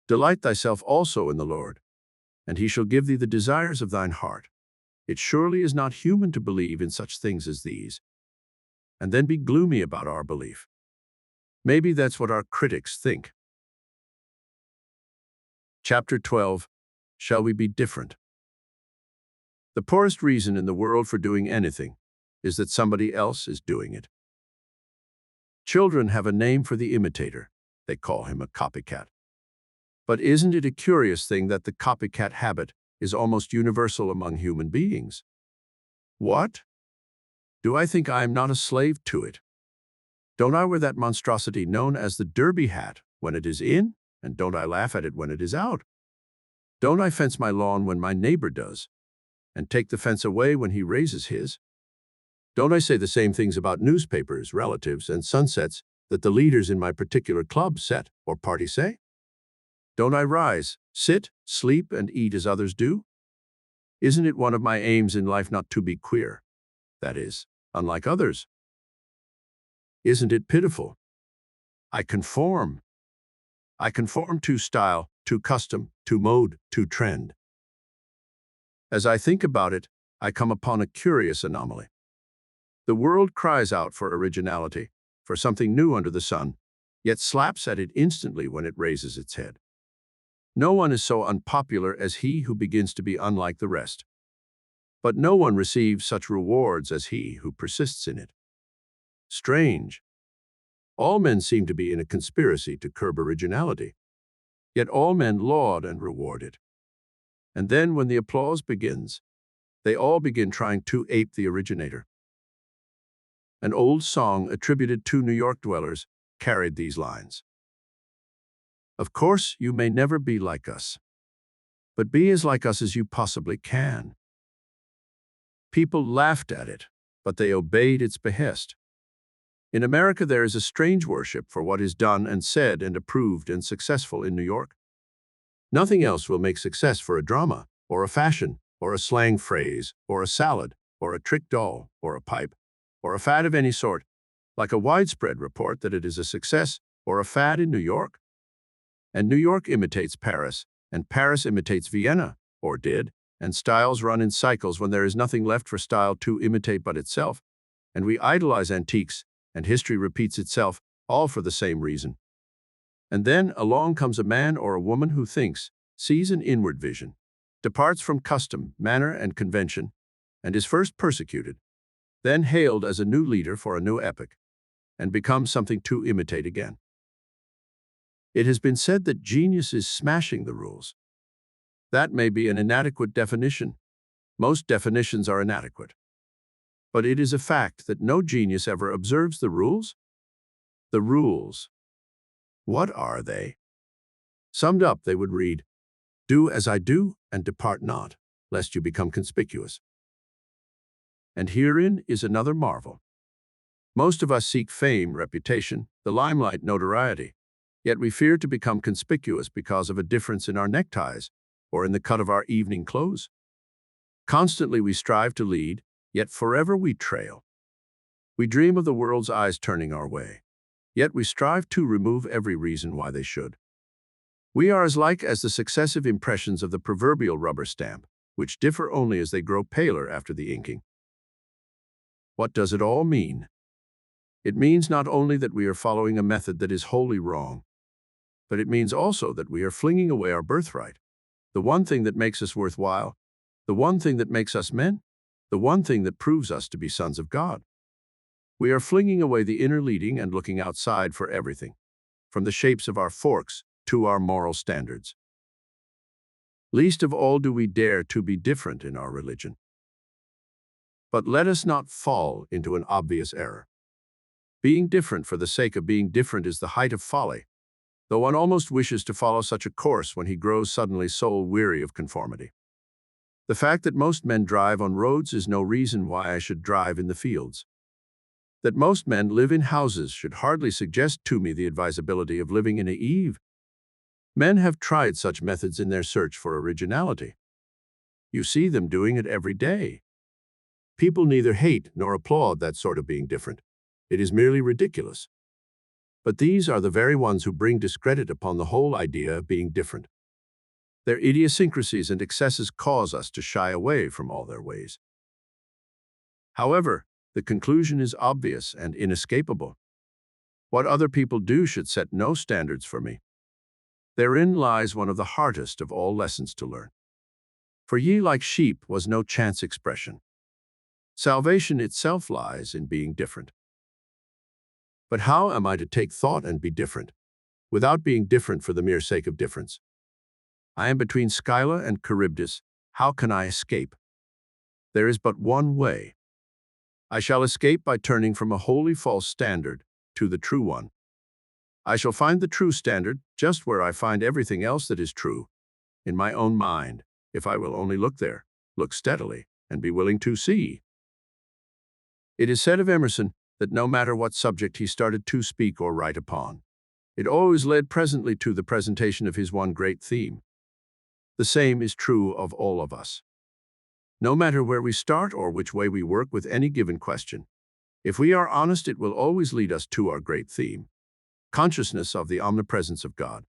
Delight thyself also in the Lord, and he shall give thee the desires of thine heart. It surely is not human to believe in such things as these, and then be gloomy about our belief. Maybe that's what our critics think. Chapter 12. Shall we be different? The poorest reason in the world for doing anything is that somebody else is doing it. Children have a name for the imitator. They call him a copycat. But isn't it a curious thing that the copycat habit is almost universal among human beings? What? Do I think I am not a slave to it? Don't I wear that monstrosity known as the derby hat when it is in, and don't I laugh at it when it is out? Don't I fence my lawn when my neighbor does, and take the fence away when he raises his? Don't I say the same things about newspapers, relatives, and sunsets that the leaders in my particular club, set, or party say? Don't I rise, sit, sleep, and eat as others do? Isn't it one of my aims in life not to be queer? That is, unlike others. Isn't it pitiful? I conform. I conform to style, to custom, to mode, to trend. As I think about it, I come upon a curious anomaly. The world cries out for originality, for something new under the sun, yet slaps at it instantly when it raises its head. No one is so unpopular as he who begins to be unlike the rest. But no one receives such rewards as he who persists in it. Strange. All men seem to be in a conspiracy to curb originality, yet all men laud and reward it. And then when the applause begins, they all begin trying to ape the originator. An old song attributed to New York dwellers carried these lines. Of course, you may never be like us, but be as like us as you possibly can. People laughed at it, but they obeyed its behest. In America, there is a strange worship for what is done and said and approved and successful in New York. Nothing else will make success for a drama, or a fashion, or a slang phrase, or a salad, or a trick doll, or a pipe, or a fad of any sort, like a widespread report that it is a success or a fad in New York. And New York imitates Paris, and Paris imitates Vienna, or did, and styles run in cycles when there is nothing left for style to imitate but itself, and we idolize antiques, and history repeats itself, all for the same reason. And then along comes a man or a woman who thinks, sees an inward vision, departs from custom, manner, and convention, and is first persecuted, then hailed as a new leader for a new epoch, and becomes something to imitate again. It has been said that genius is smashing the rules. That may be an inadequate definition. Most definitions are inadequate. But it is a fact that no genius ever observes the rules. The rules. What are they? Summed up, they would read, "Do as I do, and depart not, lest you become conspicuous." And herein is another marvel. Most of us seek fame, reputation, the limelight, notoriety, yet we fear to become conspicuous because of a difference in our neckties or in the cut of our evening clothes. Constantly we strive to lead, yet forever we trail. We dream of the world's eyes turning our way, yet we strive to remove every reason why they should. We are as like as the successive impressions of the proverbial rubber stamp, which differ only as they grow paler after the inking. What does it all mean? It means not only that we are following a method that is wholly wrong, but it means also that we are flinging away our birthright, the one thing that makes us worthwhile, the one thing that makes us men, the one thing that proves us to be sons of God. We are flinging away the inner leading and looking outside for everything, from the shapes of our forks to our moral standards. Least of all do we dare to be different in our religion. But let us not fall into an obvious error. Being different for the sake of being different is the height of folly, though one almost wishes to follow such a course when he grows suddenly soul-weary of conformity. The fact that most men drive on roads is no reason why I should drive in the fields. That most men live in houses should hardly suggest to me the advisability of living in a eave. Men have tried such methods in their search for originality. You see them doing it every day. People neither hate nor applaud that sort of being different. It is merely ridiculous. But these are the very ones who bring discredit upon the whole idea of being different. Their idiosyncrasies and excesses cause us to shy away from all their ways. However, the conclusion is obvious and inescapable. What other people do should set no standards for me. Therein lies one of the hardest of all lessons to learn. For ye like sheep was no chance expression. Salvation itself lies in being different. But how am I to take thought and be different, without being different for the mere sake of difference? I am between Scylla and Charybdis. How can I escape? There is but one way. I shall escape by turning from a wholly false standard to the true one. I shall find the true standard just where I find everything else that is true, in my own mind, if I will only look there, look steadily, and be willing to see. It is said of Emerson that no matter what subject he started to speak or write upon, it always led presently to the presentation of his one great theme. The same is true of all of us. No matter where we start or which way we work with any given question, if we are honest, it will always lead us to our great theme, consciousness of the omnipresence of God.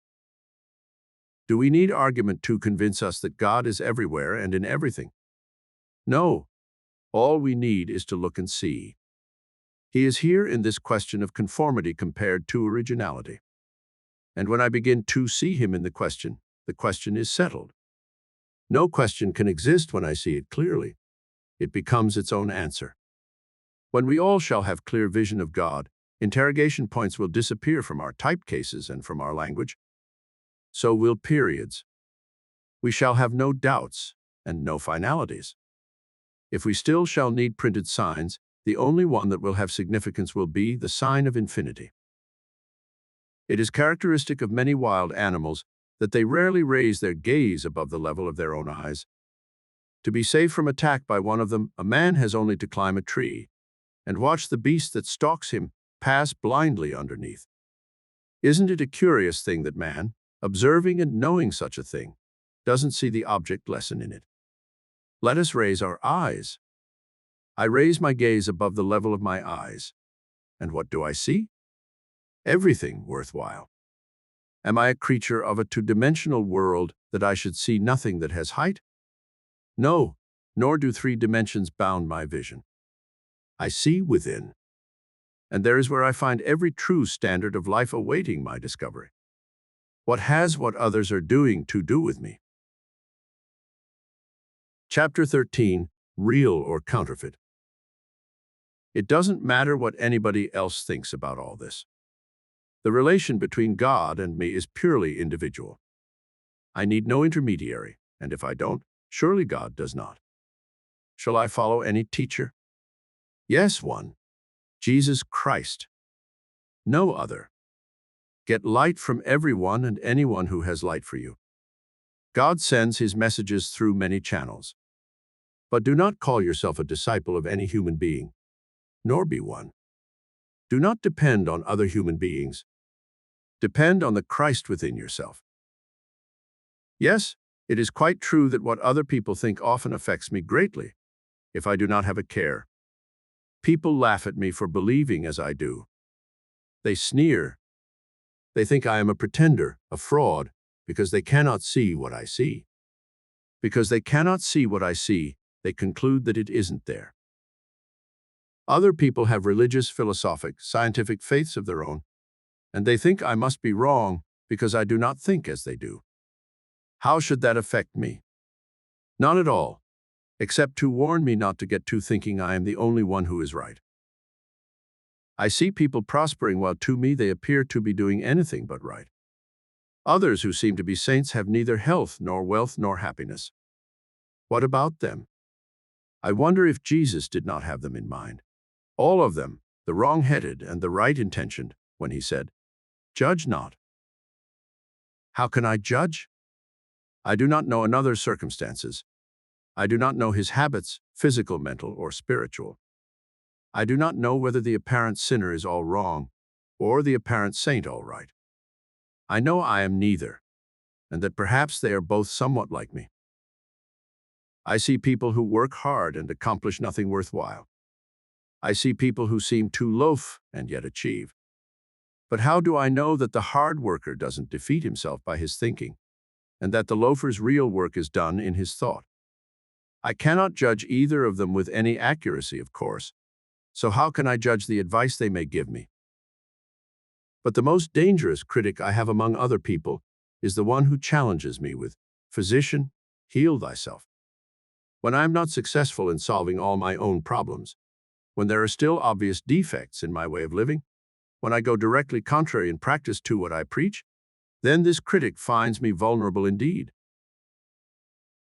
Do we need argument to convince us that God is everywhere and in everything? No. All we need is to look and see. He is here in this question of conformity compared to originality. And when I begin to see him in the question is settled. No question can exist when I see it clearly. It becomes its own answer. When we all shall have clear vision of God, interrogation points will disappear from our typecases and from our language. So will periods. We shall have no doubts and no finalities. If we still shall need printed signs, the only one that will have significance will be the sign of infinity. It is characteristic of many wild animals that they rarely raise their gaze above the level of their own eyes. To be safe from attack by one of them, a man has only to climb a tree and watch the beast that stalks him pass blindly underneath. Isn't it a curious thing that man, observing and knowing such a thing, doesn't see the object lesson in it? Let us raise our eyes. I raise my gaze above the level of my eyes. And what do I see? Everything worthwhile. Am I a creature of a two-dimensional world that I should see nothing that has height? No, nor do three dimensions bound my vision. I see within. And there is where I find every true standard of life awaiting my discovery. What has what others are doing to do with me? Chapter 13, Real or Counterfeit. It doesn't matter what anybody else thinks about all this. The relation between God and me is purely individual. I need no intermediary, and if I don't, surely God does not. Shall I follow any teacher? Yes, one. Jesus Christ. No other. Get light from everyone and anyone who has light for you. God sends his messages through many channels. But do not call yourself a disciple of any human being, nor be one. Do not depend on other human beings. Depend on the Christ within yourself. Yes, it is quite true that what other people think often affects me greatly, if I do not have a care. People laugh at me for believing as I do. They sneer. They think I am a pretender, a fraud, because they cannot see what I see. Because they cannot see what I see, they conclude that it isn't there. Other people have religious, philosophic, scientific faiths of their own, and they think I must be wrong because I do not think as they do. How should that affect me? Not at all, except to warn me not to get to thinking I am the only one who is right. I see people prospering while to me they appear to be doing anything but right. Others who seem to be saints have neither health nor wealth nor happiness. What about them? I wonder if Jesus did not have them in mind. All of them, the wrong-headed and the right-intentioned, when he said, "Judge not." How can I judge? I do not know another's circumstances. I do not know his habits, physical, mental, or spiritual. I do not know whether the apparent sinner is all wrong or the apparent saint all right. I know I am neither, and that perhaps they are both somewhat like me. I see people who work hard and accomplish nothing worthwhile. I see people who seem to loaf and yet achieve. But how do I know that the hard worker doesn't defeat himself by his thinking, and that the loafer's real work is done in his thought? I cannot judge either of them with any accuracy, of course, so how can I judge the advice they may give me? But the most dangerous critic I have among other people is the one who challenges me with, "Physician, heal thyself." When I am not successful in solving all my own problems, when there are still obvious defects in my way of living, when I go directly contrary in practice to what I preach, then this critic finds me vulnerable indeed.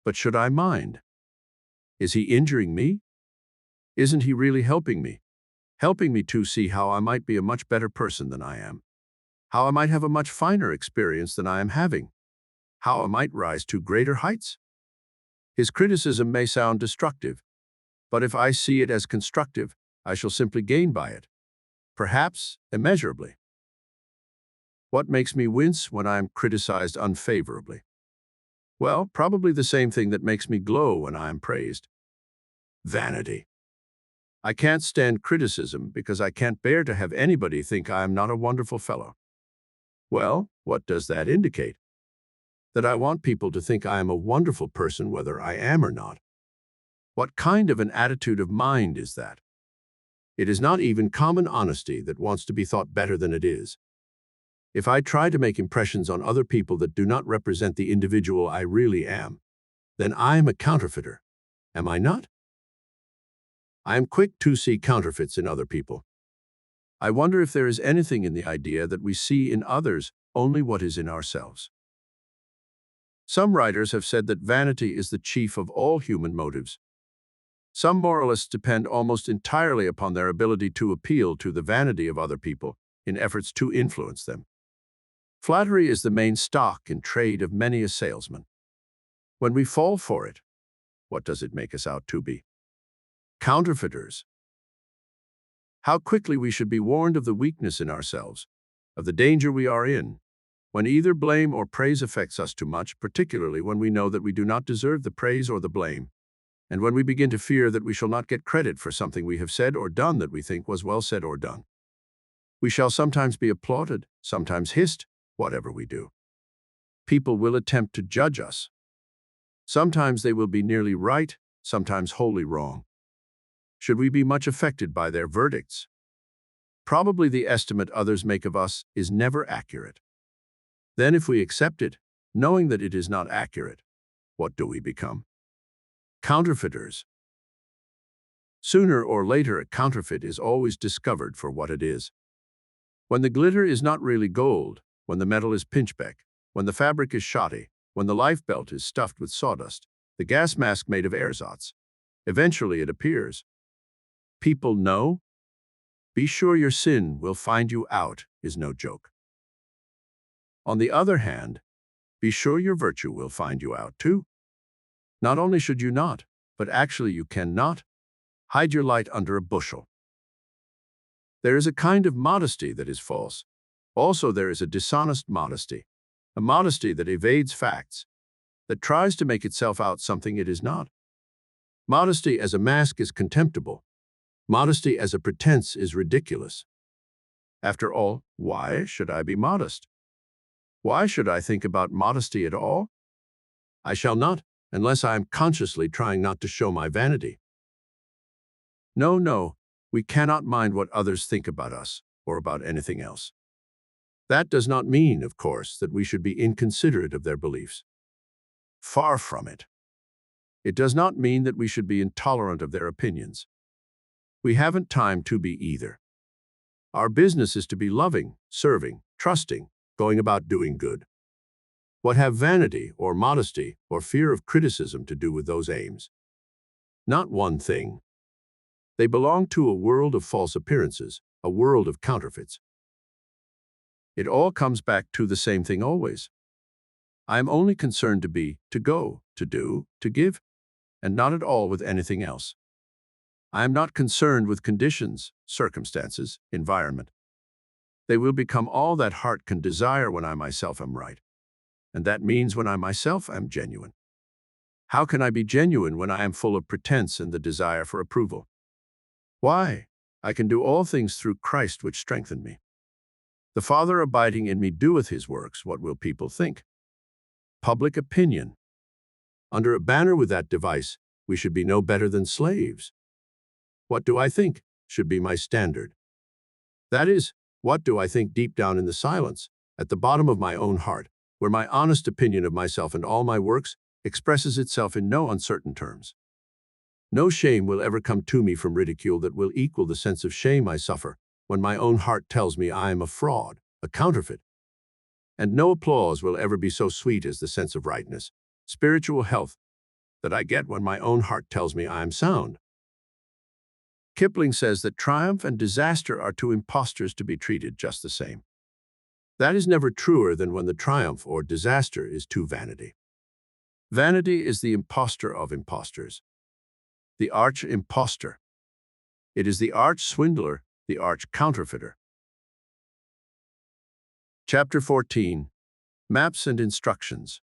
But should I mind? Is he injuring me? Isn't he really helping me? Helping me to see how I might be a much better person than I am? How I might have a much finer experience than I am having? How I might rise to greater heights? His criticism may sound destructive, but if I see it as constructive, I shall simply gain by it, perhaps immeasurably. What makes me wince when I am criticized unfavorably? Well, probably the same thing that makes me glow when I am praised. Vanity. I can't stand criticism because I can't bear to have anybody think I am not a wonderful fellow. Well, what does that indicate? That I want people to think I am a wonderful person whether I am or not. What kind of an attitude of mind is that? It is not even common honesty that wants to be thought better than it is. If I try to make impressions on other people that do not represent the individual I really am, then I am a counterfeiter, am I not? I am quick to see counterfeits in other people. I wonder if there is anything in the idea that we see in others only what is in ourselves. Some writers have said that vanity is the chief of all human motives. Some moralists depend almost entirely upon their ability to appeal to the vanity of other people in efforts to influence them. Flattery is the main stock in trade of many a salesman. When we fall for it, what does it make us out to be? Counterfeiters. How quickly we should be warned of the weakness in ourselves, of the danger we are in, when either blame or praise affects us too much, particularly when we know that we do not deserve the praise or the blame. and when we begin to fear that we shall not get credit for something we have said or done that we think was well said or done. We shall sometimes be applauded, sometimes hissed, whatever we do. People will attempt to judge us. Sometimes they will be nearly right, sometimes wholly wrong. Should we be much affected by their verdicts? Probably the estimate others make of us is never accurate. Then if we accept it, knowing that it is not accurate, what do we become? Counterfeiters. Sooner or later, a counterfeit is always discovered for what it is. When the glitter is not really gold, when the metal is pinchbeck, when the fabric is shoddy, when the life belt is stuffed with sawdust, the gas mask made of ersatz, eventually it appears. People know. Be sure your sin will find you out is no joke. On the other hand, be sure your virtue will find you out too. Not only should you not, but actually you cannot, hide your light under a bushel. There is a kind of modesty that is false. Also, there is a dishonest modesty, a modesty that evades facts, that tries to make itself out something it is not. Modesty as a mask is contemptible. Modesty as a pretense is ridiculous. After all, why should I be modest? Why should I think about modesty at all? I shall not, unless I am consciously trying not to show my vanity. No, we cannot mind what others think about us or about anything else. That does not mean, of course, that we should be inconsiderate of their beliefs. Far from it. It does not mean that we should be intolerant of their opinions. We haven't time to be either. Our business is to be loving, serving, trusting, going about doing good. What have vanity or modesty or fear of criticism to do with those aims? Not one thing. They belong to a world of false appearances, a world of counterfeits. It all comes back to the same thing always. I am only concerned to be, to go, to do, to give, and not at all with anything else. I am not concerned with conditions, circumstances, environment. They will become all that heart can desire when I myself am right. And that means when I myself am genuine. How can I be genuine when I am full of pretense and the desire for approval? Why? I can do all things through Christ which strengthen me. The Father abiding in me doeth his works. What will people think? Public opinion. Under a banner with that device, we should be no better than slaves. What do I think should be my standard. That is, what do I think deep down in the silence, at the bottom of my own heart, where my honest opinion of myself and all my works expresses itself in no uncertain terms. No shame will ever come to me from ridicule that will equal the sense of shame I suffer when my own heart tells me I am a fraud, a counterfeit. And no applause will ever be so sweet as the sense of rightness, spiritual health, that I get when my own heart tells me I am sound. Kipling says that triumph and disaster are two impostors to be treated just the same. That is never truer than when the triumph or disaster is to vanity. Vanity is the impostor of impostors, the arch impostor. It is the arch swindler, the arch counterfeiter. Chapter 14. Maps and Instructions.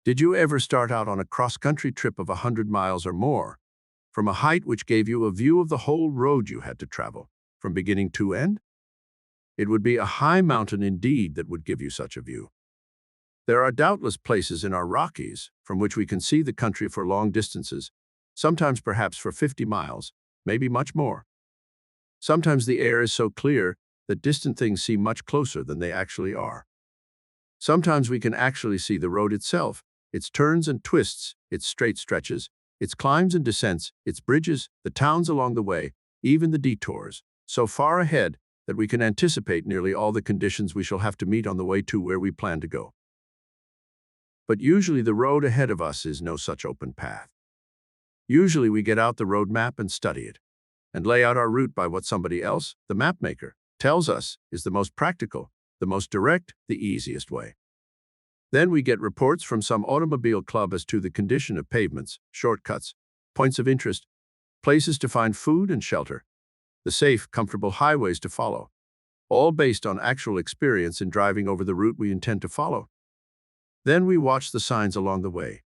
Did you ever start out on a cross-country trip of 100 miles or more, from a height which gave you a view of the whole road you had to travel, from beginning to end? It would be a high mountain indeed that would give you such a view. There are doubtless places in our Rockies from which we can see the country for long distances, sometimes perhaps for 50 miles, maybe much more. Sometimes the air is so clear that distant things seem much closer than they actually are. Sometimes we can actually see the road itself, its turns and twists, its straight stretches, its climbs and descents, its bridges, the towns along the way, even the detours, so far ahead that we can anticipate nearly all the conditions we shall have to meet on the way to where we plan to go. But usually the road ahead of us is no such open path. Usually we get out the road map and study it, and lay out our route by what somebody else, the mapmaker, tells us is the most practical, the most direct, the easiest way. Then we get reports from some automobile club as to the condition of pavements, shortcuts, points of interest, places to find food and shelter, the safe, comfortable highways to follow, all based on actual experience in driving over the route we intend to follow. Then we watch the signs along the way.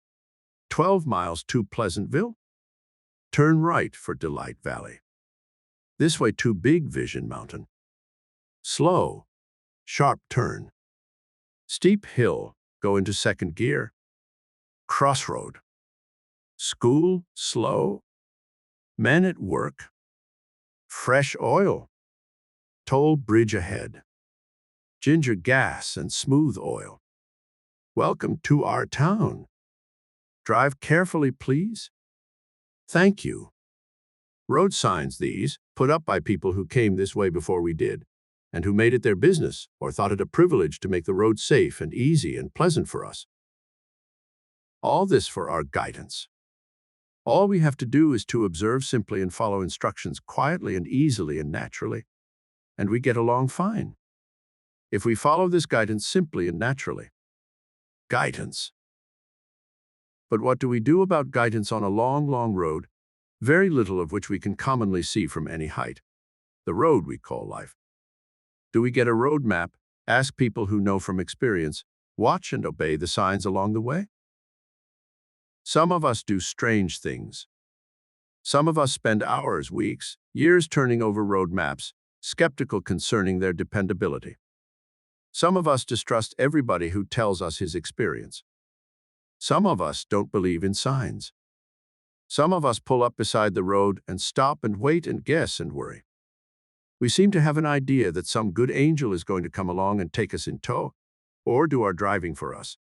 12 miles to Pleasantville. Turn right for Delight Valley. This way to Big Vision Mountain. Slow, sharp turn. Steep hill, go into second gear. Crossroad. School, slow. Men at work. Fresh oil. Toll bridge ahead. Ginger gas and smooth oil. Welcome to our town. Drive carefully, please. Thank you. Road signs these, put up by people who came this way before we did, and who made it their business or thought it a privilege to make the road safe and easy and pleasant for us. All this for our guidance. All we have to do is to observe simply and follow instructions quietly and easily and naturally, and we get along fine. If we follow this guidance simply and naturally. Guidance. But what do we do about guidance on a long, long road, very little of which we can commonly see from any height? The road we call life. Do we get a road map, ask people who know from experience, watch and obey the signs along the way? Some of us do strange things. Some of us spend hours, weeks, years turning over road maps, skeptical concerning their dependability. Some of us distrust everybody who tells us his experience. Some of us don't believe in signs. Some of us pull up beside the road and stop and wait and guess and worry. We seem to have an idea that some good angel is going to come along and take us in tow, or do our driving for us.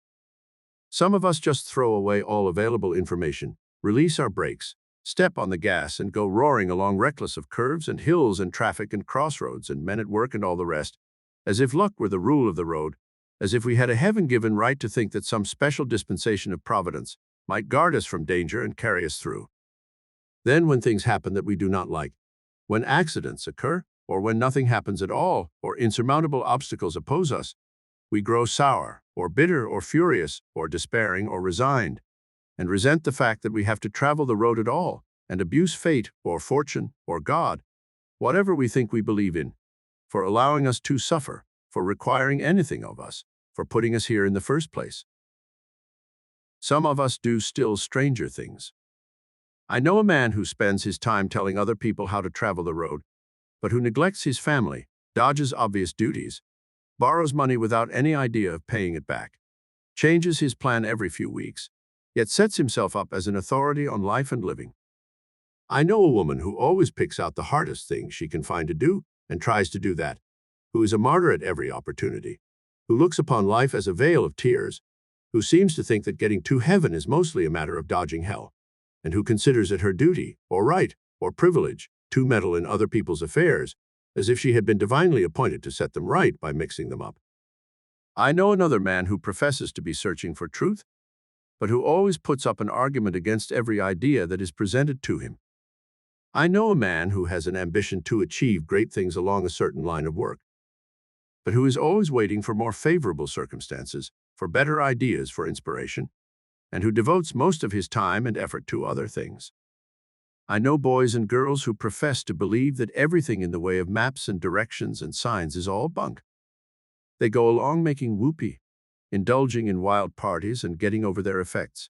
Some of us just throw away all available information, release our brakes, step on the gas and go roaring along reckless of curves and hills and traffic and crossroads and men at work and all the rest, as if luck were the rule of the road, as if we had a heaven-given right to think that some special dispensation of providence might guard us from danger and carry us through. Then when things happen that we do not like, when accidents occur, or when nothing happens at all, or insurmountable obstacles oppose us, we grow sour, or bitter, or furious, or despairing, or resigned, and resent the fact that we have to travel the road at all, and abuse fate, or fortune, or God, whatever we think we believe in, for allowing us to suffer, for requiring anything of us, for putting us here in the first place. Some of us do still stranger things. I know a man who spends his time telling other people how to travel the road, but who neglects his family, dodges obvious duties, borrows money without any idea of paying it back, changes his plan every few weeks, yet sets himself up as an authority on life and living. I know a woman who always picks out the hardest thing she can find to do and tries to do that, who is a martyr at every opportunity, who looks upon life as a vale of tears, who seems to think that getting to heaven is mostly a matter of dodging hell, and who considers it her duty, or right, or privilege, to meddle in other people's affairs, as if she had been divinely appointed to set them right by mixing them up. I know another man who professes to be searching for truth, but who always puts up an argument against every idea that is presented to him. I know a man who has an ambition to achieve great things along a certain line of work, but who is always waiting for more favorable circumstances, for better ideas for inspiration, and who devotes most of his time and effort to other things. I know boys and girls who profess to believe that everything in the way of maps and directions and signs is all bunk. They go along making whoopee, indulging in wild parties and getting over their effects,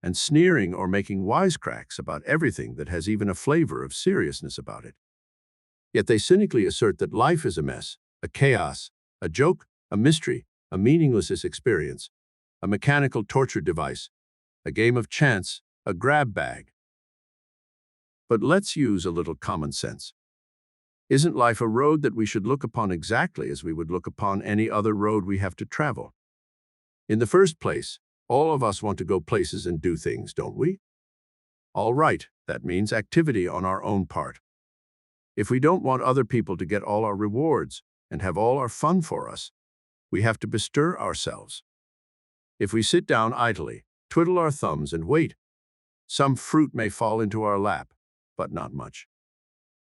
and sneering or making wisecracks about everything that has even a flavor of seriousness about it. Yet they cynically assert that life is a mess, a chaos, a joke, a mystery, a meaningless experience, a mechanical torture device, a game of chance, a grab bag. But let's use a little common sense. Isn't life a road that we should look upon exactly as we would look upon any other road we have to travel? In the first place, all of us want to go places and do things, don't we? All right, that means activity on our own part. If we don't want other people to get all our rewards and have all our fun for us, we have to bestir ourselves. If we sit down idly, twiddle our thumbs and wait, some fruit may fall into our lap, but not much.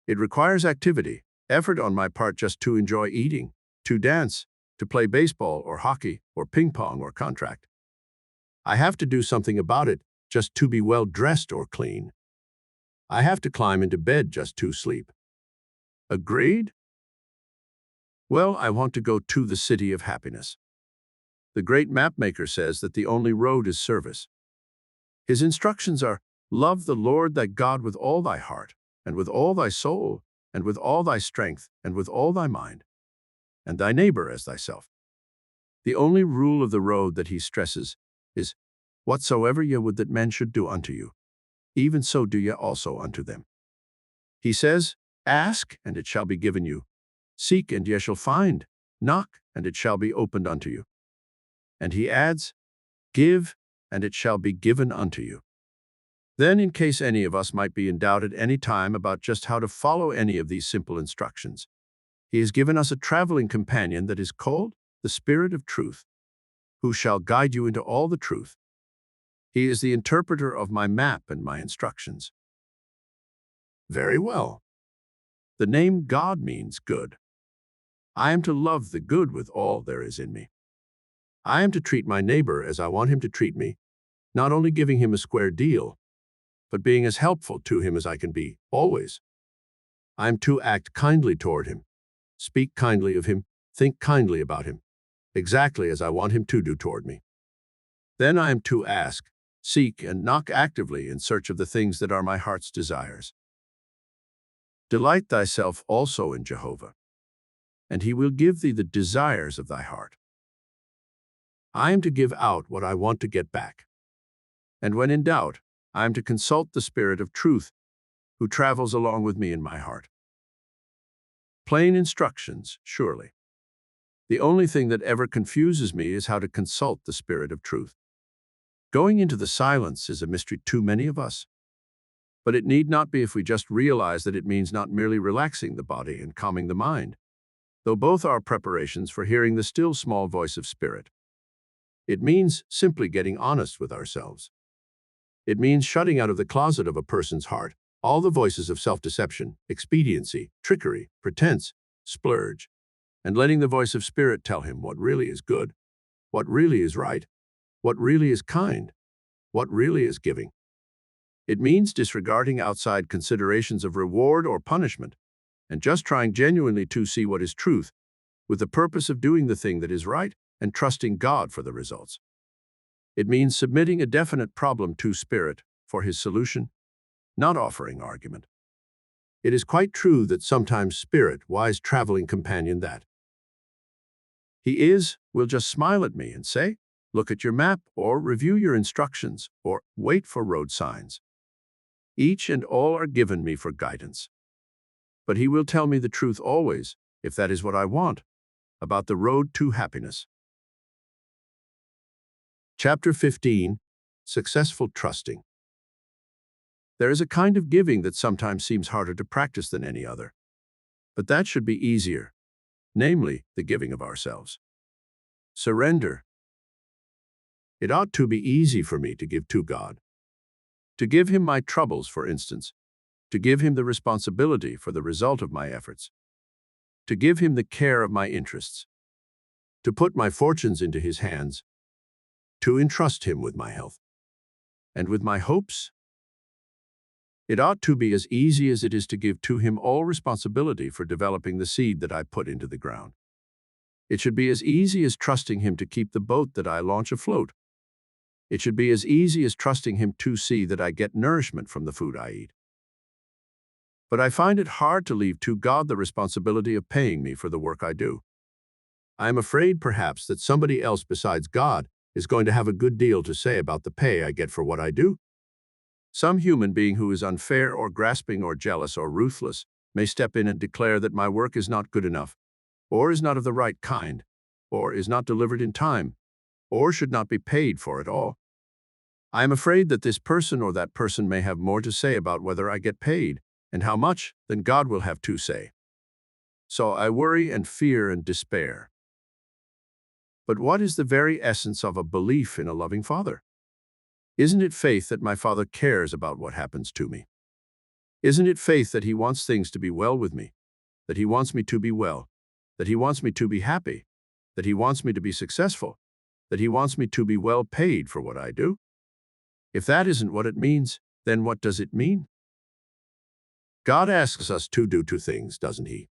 It requires activity, effort on my part just to enjoy eating, to dance, to play baseball or hockey or ping pong or contract. I have to do something about it just to be well dressed or clean. I have to climb into bed just to sleep. Agreed? Well, I want to go to the city of happiness. The great mapmaker says that the only road is service. His instructions are, love the Lord thy God with all thy heart, and with all thy soul, and with all thy strength, and with all thy mind, and thy neighbor as thyself. The only rule of the road that he stresses is, whatsoever ye would that men should do unto you, even so do ye also unto them. He says, ask, and it shall be given you. Seek, and ye shall find. Knock, and it shall be opened unto you. And he adds, give, and it shall be given unto you. Then, in case any of us might be in doubt at any time about just how to follow any of these simple instructions, he has given us a traveling companion that is called the Spirit of Truth, who shall guide you into all the truth. He is the interpreter of my map and my instructions. Very well. The name God means good. I am to love the good with all there is in me. I am to treat my neighbor as I want him to treat me, not only giving him a square deal, but being as helpful to him as I can be, always. I am to act kindly toward him, speak kindly of him, think kindly about him, exactly as I want him to do toward me. Then I am to ask, seek, and knock actively in search of the things that are my heart's desires. Delight thyself also in Jehovah, and he will give thee the desires of thy heart. I am to give out what I want to get back. And when in doubt, I am to consult the Spirit of Truth, who travels along with me in my heart. Plain instructions, surely. The only thing that ever confuses me is how to consult the Spirit of Truth. Going into the silence is a mystery to many of us. But it need not be if we just realize that it means not merely relaxing the body and calming the mind, though both are preparations for hearing the still small voice of Spirit. It means simply getting honest with ourselves. It means shutting out of the closet of a person's heart all the voices of self-deception, expediency, trickery, pretense, splurge, and letting the voice of Spirit tell him what really is good, what really is right, what really is kind, what really is giving. It means disregarding outside considerations of reward or punishment, and just trying genuinely to see what is truth, with the purpose of doing the thing that is right and trusting God for the results. It means submitting a definite problem to Spirit for his solution, not offering argument. It is quite true that sometimes Spirit, wise traveling companion that he is, will just smile at me and say, look at your map, or review your instructions, or wait for road signs. Each and all are given me for guidance. But he will tell me the truth always, if that is what I want, about the road to happiness. Chapter 15, Successful Trusting. There is a kind of giving that sometimes seems harder to practice than any other. But that should be easier, namely, the giving of ourselves. Surrender. It ought to be easy for me to give to God. To give him my troubles, for instance. To give him the responsibility for the result of my efforts. To give him the care of my interests. To put my fortunes into his hands. To entrust him with my health. And with my hopes. It ought to be as easy as it is to give to him all responsibility for developing the seed that I put into the ground. It should be as easy as trusting him to keep the boat that I launch afloat. It should be as easy as trusting him to see that I get nourishment from the food I eat. But I find it hard to leave to God the responsibility of paying me for the work I do. I am afraid, perhaps, that somebody else besides God is going to have a good deal to say about the pay I get for what I do. Some human being who is unfair or grasping or jealous or ruthless may step in and declare that my work is not good enough, or is not of the right kind, or is not delivered in time, or should not be paid for at all. I am afraid that this person or that person may have more to say about whether I get paid and how much than God will have to say. So I worry and fear and despair. But what is the very essence of a belief in a loving Father? Isn't it faith that my Father cares about what happens to me? Isn't it faith that he wants things to be well with me, that he wants me to be well, that he wants me to be happy, that he wants me to be successful, that he wants me to be well paid for what I do? If that isn't what it means, then what does it mean? God asks us to do two things, doesn't he?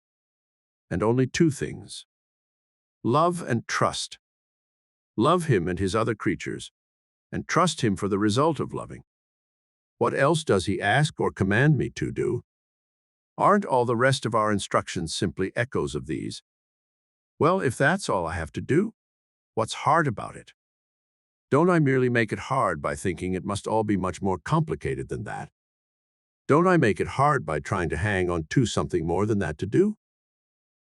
And only two things. Love and trust. Love him and his other creatures, and trust him for the result of loving. What else does he ask or command me to do? Aren't all the rest of our instructions simply echoes of these? Well, if that's all I have to do, what's hard about it? Don't I merely make it hard by thinking it must all be much more complicated than that? Don't I make it hard by trying to hang on to something more than that to do?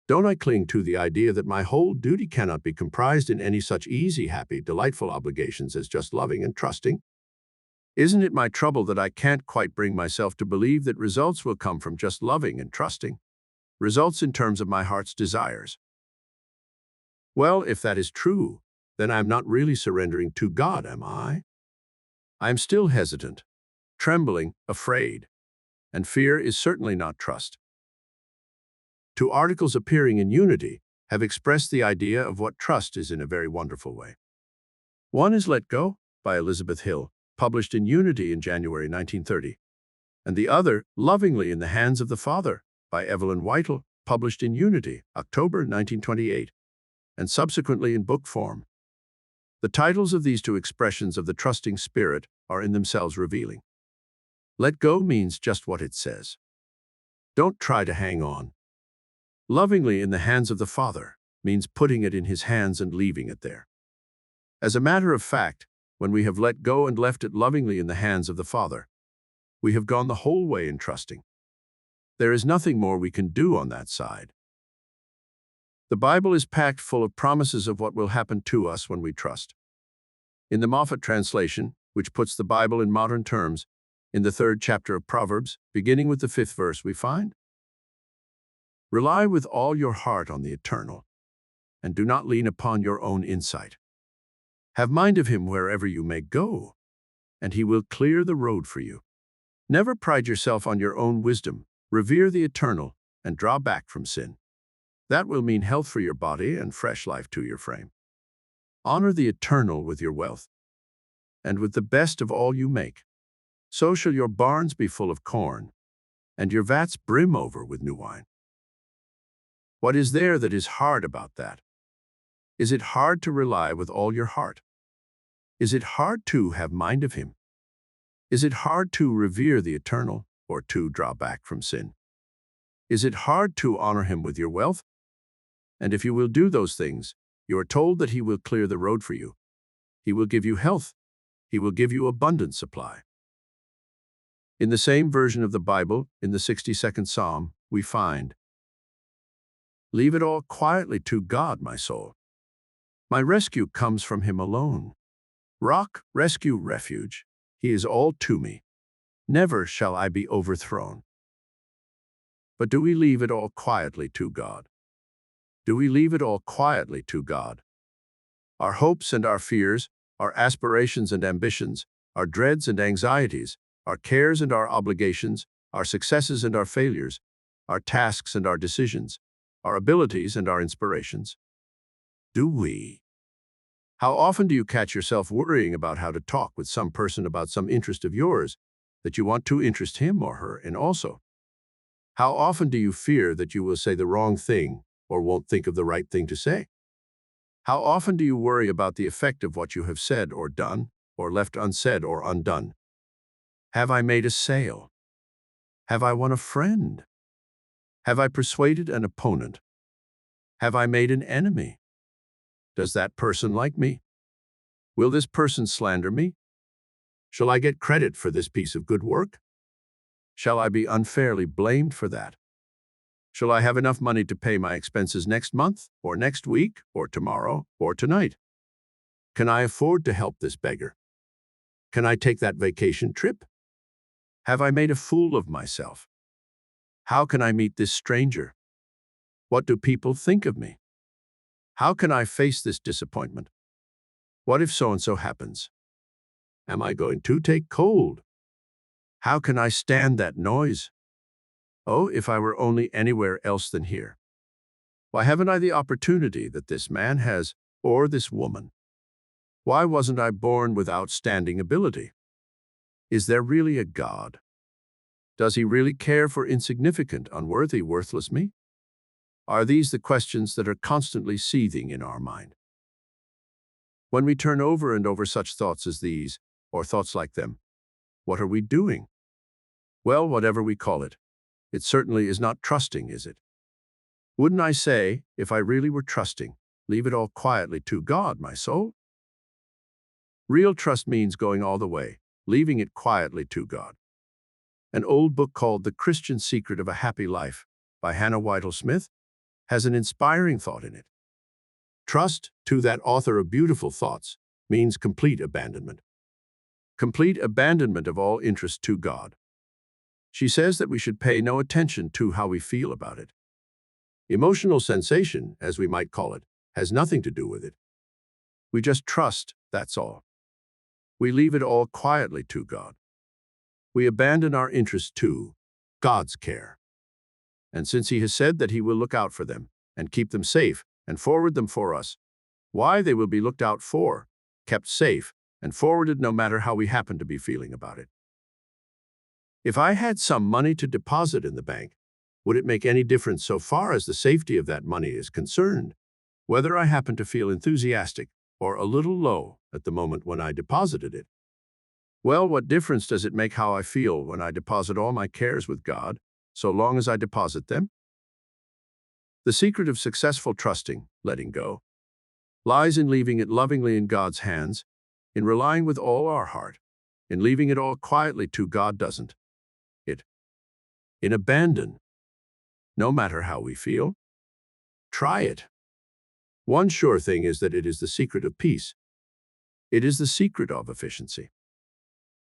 Don't I cling to the idea that my whole duty cannot be comprised in any such easy, happy, delightful obligations as just loving and trusting? Isn't it my trouble that I can't quite bring myself to believe that results will come from just loving and trusting? Results in terms of my heart's desires. Well, if that is true, then I'm not really surrendering to God, am I? I'm still hesitant, trembling, afraid, and fear is certainly not trust. Two articles appearing in Unity have expressed the idea of what trust is in a very wonderful way. One is Let Go by Elizabeth Hill, published in Unity in January 1930, and the other, Lovingly in the Hands of the Father by Evelyn Whittle, published in Unity, October 1928, and subsequently in book form. The titles of these two expressions of the trusting spirit are in themselves revealing. Let go means just what it says. Don't try to hang on. Lovingly in the hands of the Father means putting it in his hands and leaving it there. As a matter of fact, when we have let go and left it lovingly in the hands of the Father, we have gone the whole way in trusting. There is nothing more we can do on that side. The Bible is packed full of promises of what will happen to us when we trust. In the Moffat translation, which puts the Bible in modern terms, in the 3rd chapter of Proverbs, beginning with the 5th verse, we find, "Rely with all your heart on the Eternal, and do not lean upon your own insight. Have mind of him wherever you may go, and he will clear the road for you. Never pride yourself on your own wisdom, revere the Eternal, and draw back from sin. That will mean health for your body and fresh life to your frame. Honor the Eternal with your wealth, and with the best of all you make. So shall your barns be full of corn, and your vats brim over with new wine." What is there that is hard about that? Is it hard to rely with all your heart? Is it hard to have mind of him? Is it hard to revere the Eternal, or to draw back from sin? Is it hard to honor him with your wealth? And if you will do those things, you are told that he will clear the road for you. He will give you health. He will give you abundant supply. In the same version of the Bible, in the 62nd Psalm, we find, "Leave it all quietly to God, my soul. My rescue comes from him alone. Rock, rescue, refuge, he is all to me. Never shall I be overthrown." But do we leave it all quietly to God? Do we leave it all quietly to God? Our hopes and our fears, our aspirations and ambitions, our dreads and anxieties, our cares and our obligations, our successes and our failures, our tasks and our decisions, our abilities and our inspirations. Do we? How often do you catch yourself worrying about how to talk with some person about some interest of yours that you want to interest him or her in also? How often do you fear that you will say the wrong thing or won't think of the right thing to say? How often do you worry about the effect of what you have said or done, or left unsaid or undone? Have I made a sale? Have I won a friend? Have I persuaded an opponent? Have I made an enemy? Does that person like me? Will this person slander me? Shall I get credit for this piece of good work? Shall I be unfairly blamed for that? Shall I have enough money to pay my expenses next month, or next week, or tomorrow, or tonight? Can I afford to help this beggar? Can I take that vacation trip? Have I made a fool of myself? How can I meet this stranger? What do people think of me? How can I face this disappointment? What if so-and-so happens? Am I going to take cold? How can I stand that noise? Oh, if I were only anywhere else than here. Why haven't I the opportunity that this man has, or this woman? Why wasn't I born with outstanding ability? Is there really a God? Does he really care for insignificant, unworthy, worthless me? Are these the questions that are constantly seething in our mind? When we turn over and over such thoughts as these, or thoughts like them, what are we doing? Well, whatever we call it, it certainly is not trusting, is it? Wouldn't I say, if I really were trusting, leave it all quietly to God, my soul? Real trust means going all the way, leaving it quietly to God. An old book called The Christian Secret of a Happy Life by Hannah Whittle Smith has an inspiring thought in it. Trust, to that author of beautiful thoughts, means complete abandonment. Complete abandonment of all interest to God. She says that we should pay no attention to how we feel about it. Emotional sensation, as we might call it, has nothing to do with it. We just trust, that's all. We leave it all quietly to God. We abandon our interest to God's care. And since He has said that He will look out for them and keep them safe and forward them for us, why, they will be looked out for, kept safe, and forwarded no matter how we happen to be feeling about it. If I had some money to deposit in the bank, would it make any difference so far as the safety of that money is concerned, whether I happen to feel enthusiastic or a little low at the moment when I deposited it? Well, what difference does it make how I feel when I deposit all my cares with God, so long as I deposit them? The secret of successful trusting, letting go, lies in leaving it lovingly in God's hands, in relying with all our heart, in leaving it all quietly to God, doesn't it? In abandon, no matter how we feel. Try it. One sure thing is that it is the secret of peace. It is the secret of efficiency.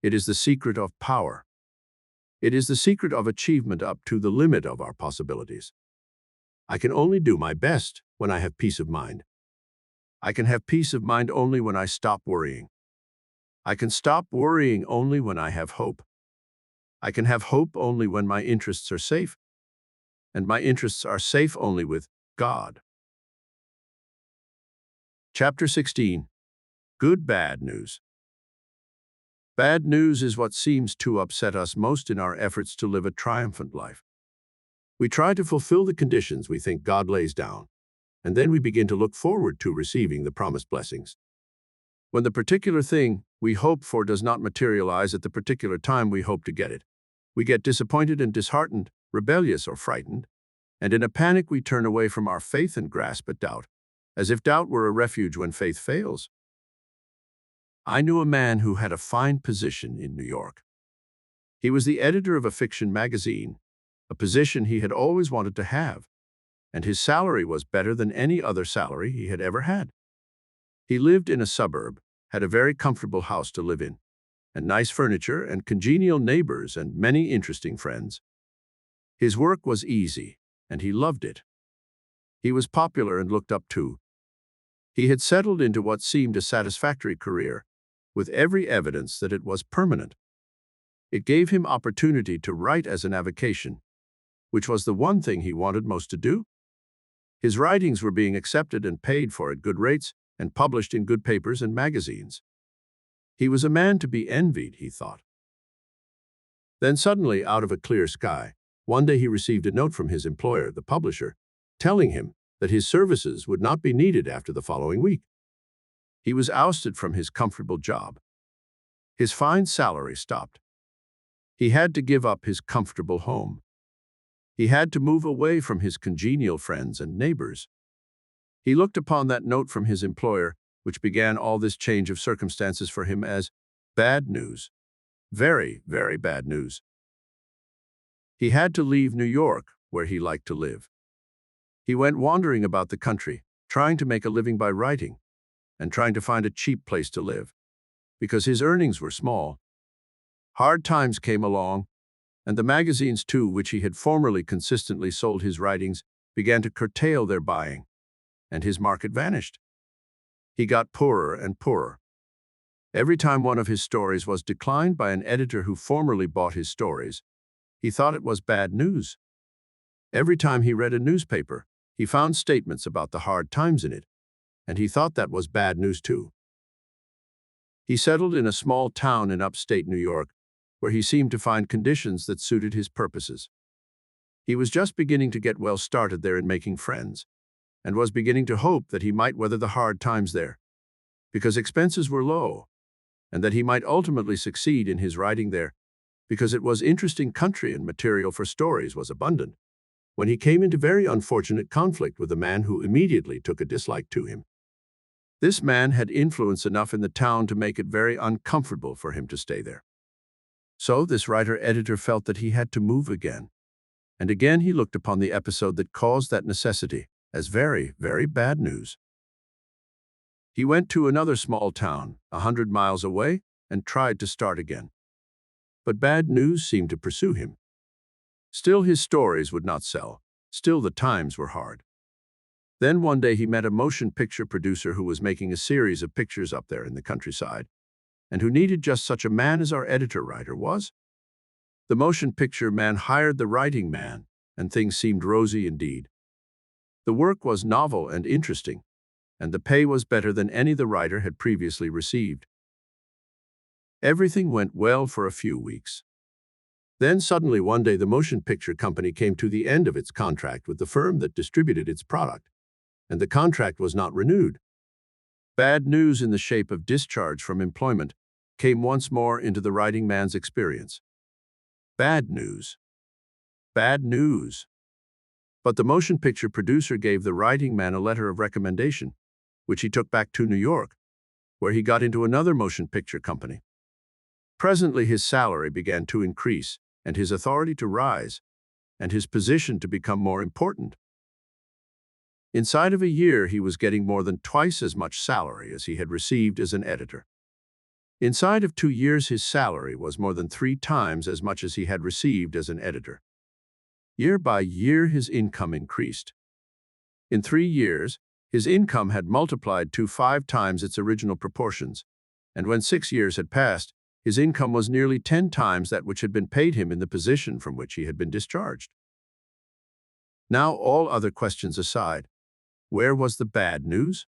It is the secret of power. It is the secret of achievement up to the limit of our possibilities. I can only do my best when I have peace of mind. I can have peace of mind only when I stop worrying. I can stop worrying only when I have hope. I can have hope only when my interests are safe, and my interests are safe only with God. Chapter 16. Good Bad News. Bad news is what seems to upset us most in our efforts to live a triumphant life. We try to fulfill the conditions we think God lays down, and then we begin to look forward to receiving the promised blessings. When the particular thing we hope for does not materialize at the particular time we hope to get it, we get disappointed and disheartened, rebellious or frightened, and in a panic we turn away from our faith and grasp at doubt, as if doubt were a refuge when faith fails. I knew a man who had a fine position in New York. He was the editor of a fiction magazine, a position he had always wanted to have, and his salary was better than any other salary he had ever had. He lived in a suburb, had a very comfortable house to live in, and nice furniture and congenial neighbors and many interesting friends. His work was easy, and he loved it. He was popular and looked up to. He had settled into what seemed a satisfactory career, with every evidence that it was permanent. It gave him opportunity to write as an avocation, which was the one thing he wanted most to do. His writings were being accepted and paid for at good rates and published in good papers and magazines. He was a man to be envied, he thought. Then suddenly, out of a clear sky, one day he received a note from his employer, the publisher, telling him that his services would not be needed after the following week. He was ousted from his comfortable job. His fine salary stopped. He had to give up his comfortable home. He had to move away from his congenial friends and neighbors. He looked upon that note from his employer, which began all this change of circumstances for him, as bad news. Very, very bad news. He had to leave New York, where he liked to live. He went wandering about the country, trying to make a living by writing, and trying to find a cheap place to live, because his earnings were small. Hard times came along, and the magazines too, which he had formerly consistently sold his writings, began to curtail their buying, and his market vanished. He got poorer and poorer. Every time one of his stories was declined by an editor who formerly bought his stories, he thought it was bad news. Every time he read a newspaper, he found statements about the hard times in it, and he thought that was bad news too. He settled in a small town in upstate New York, where he seemed to find conditions that suited his purposes. He was just beginning to get well started there in making friends, and was beginning to hope that he might weather the hard times there. because expenses were low, and that he might ultimately succeed in his writing there because it was interesting country and material for stories was abundant, when he came into very unfortunate conflict with a man who immediately took a dislike to him. This man had influence enough in the town to make it very uncomfortable for him to stay there. So this writer-editor felt that he had to move again. And again he looked upon the episode that caused that necessity as very, very bad news. He went to another small town, 100 miles away, and tried to start again. But bad news seemed to pursue him. Still his stories would not sell. Still the times were hard. Then one day he met a motion picture producer who was making a series of pictures up there in the countryside, and who needed just such a man as our editor-writer was. The motion picture man hired the writing man, and things seemed rosy indeed. The work was novel and interesting, and the pay was better than any the writer had previously received. Everything went well for a few weeks. Then suddenly one day the motion picture company came to the end of its contract with the firm that distributed its product, and the contract was not renewed. Bad news in the shape of discharge from employment came once more into the writing man's experience. Bad news. Bad news. But the motion picture producer gave the writing man a letter of recommendation, which he took back to New York, where he got into another motion picture company. Presently his salary began to increase, and his authority to rise, and his position to become more important. Inside of a year he was getting more than twice as much salary as he had received as an editor. Inside of 2 years his salary was more than 3 times as much as he had received as an editor. Year by year his income increased. In 3 years, his income had multiplied to 5 times its original proportions, and when 6 years had passed, his income was nearly 10 times that which had been paid him in the position from which he had been discharged. Now, all other questions aside, where was the bad news?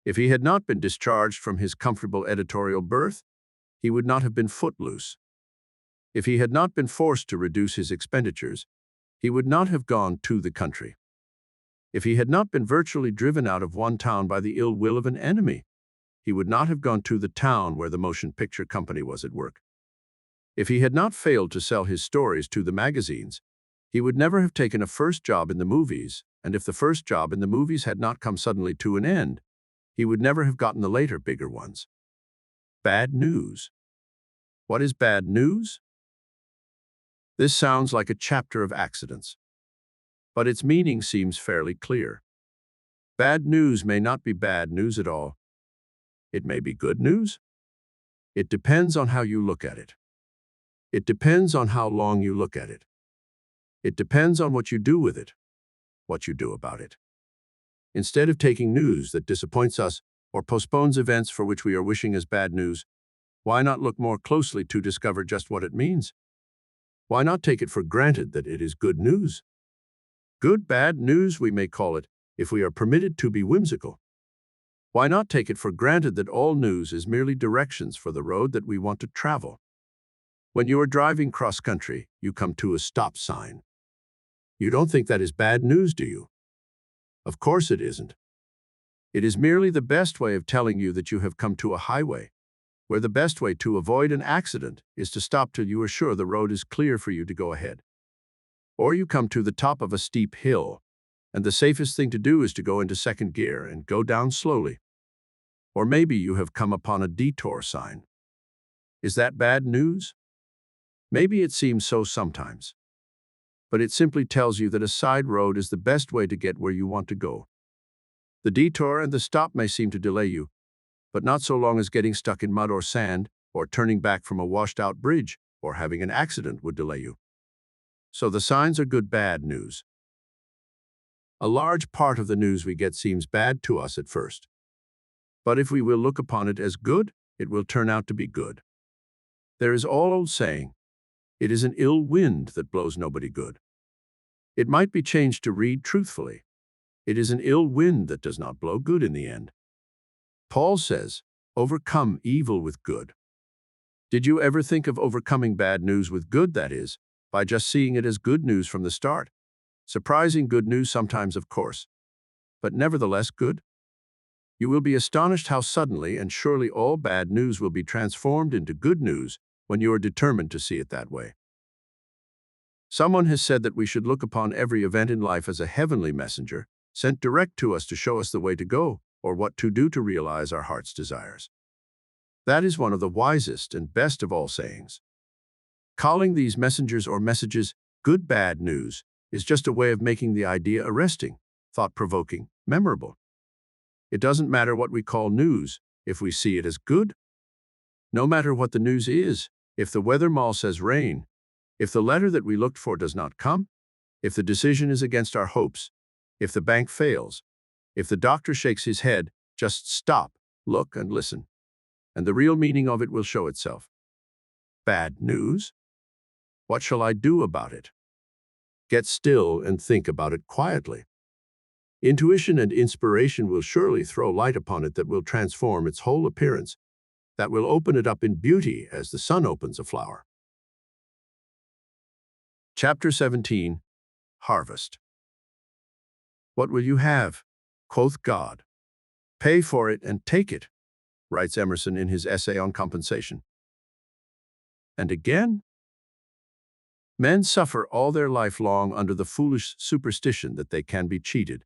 If he had not been discharged from his comfortable editorial berth, he would not have been footloose. If he had not been forced to reduce his expenditures, he would not have gone to the country. If he had not been virtually driven out of one town by the ill will of an enemy, he would not have gone to the town where the motion picture company was at work. If he had not failed to sell his stories to the magazines, he would never have taken a first job in the movies, and if the first job in the movies had not come suddenly to an end, he would never have gotten the later, bigger ones. Bad news. What is bad news? This sounds like a chapter of accidents, but its meaning seems fairly clear. Bad news may not be bad news at all. It may be good news. It depends on how you look at it. It depends on how long you look at it. It depends on what you do with it, what you do about it. Instead of taking news that disappoints us or postpones events for which we are wishing as bad news, why not look more closely to discover just what it means? Why not take it for granted that it is good news? Good bad news, we may call it, if we are permitted to be whimsical. Why not take it for granted that all news is merely directions for the road that we want to travel? When you are driving cross-country, you come to a stop sign. You don't think that is bad news, do you? Of course it isn't. It is merely the best way of telling you that you have come to a highway, where the best way to avoid an accident is to stop till you are sure the road is clear for you to go ahead. Or you come to the top of a steep hill, and the safest thing to do is to go into second gear and go down slowly. Or maybe you have come upon a detour sign. Is that bad news? Maybe it seems so sometimes. But it simply tells you that a side road is the best way to get where you want to go. The detour and the stop may seem to delay you, but not so long as getting stuck in mud or sand, or turning back from a washed-out bridge, or having an accident would delay you. So the signs are good-bad news. A large part of the news we get seems bad to us at first. But if we will look upon it as good, it will turn out to be good. There is all old saying, it is an ill wind that blows nobody good. It might be changed to read truthfully, it is an ill wind that does not blow good in the end. Paul says, overcome evil with good. Did you ever think of overcoming bad news with good, that is, by just seeing it as good news from the start? Surprising good news sometimes, of course, but nevertheless good? You will be astonished how suddenly and surely all bad news will be transformed into good news when you are determined to see it that way. Someone has said that we should look upon every event in life as a heavenly messenger, sent direct to us to show us the way to go or what to do to realize our heart's desires. That is one of the wisest and best of all sayings. Calling these messengers or messages good-bad news is just a way of making the idea arresting, thought-provoking, memorable. It doesn't matter what we call news if we see it as good. No matter what the news is, if the weather model says rain, if the letter that we looked for does not come, if the decision is against our hopes, if the bank fails, if the doctor shakes his head, just stop, look, and listen, and the real meaning of it will show itself. Bad news? What shall I do about it? Get still and think about it quietly. Intuition and inspiration will surely throw light upon it that will transform its whole appearance, that will open it up in beauty as the sun opens a flower. Chapter 17, Harvest. What will you have? Quoth God. Pay for it and take it, writes Emerson in his essay on compensation. And again, men suffer all their life long under the foolish superstition that they can be cheated.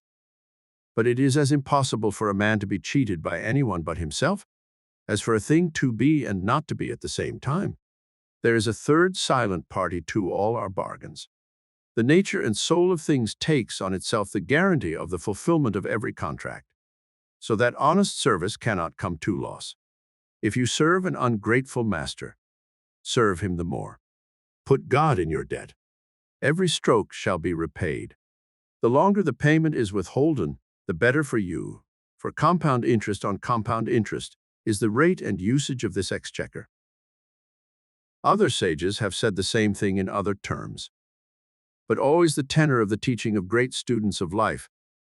But it is as impossible for a man to be cheated by anyone but himself as for a thing to be and not to be at the same time. There is a third silent party to all our bargains. The nature and soul of things takes on itself the guarantee of the fulfillment of every contract, so that honest service cannot come to loss. If you serve an ungrateful master, serve him the more. Put God in your debt. Every stroke shall be repaid. The longer the payment is withholden, the better for you, for compound interest on compound interest is the rate and usage of this exchequer. Other sages have said the same thing in other terms. But always the tenor of the teaching of great students of life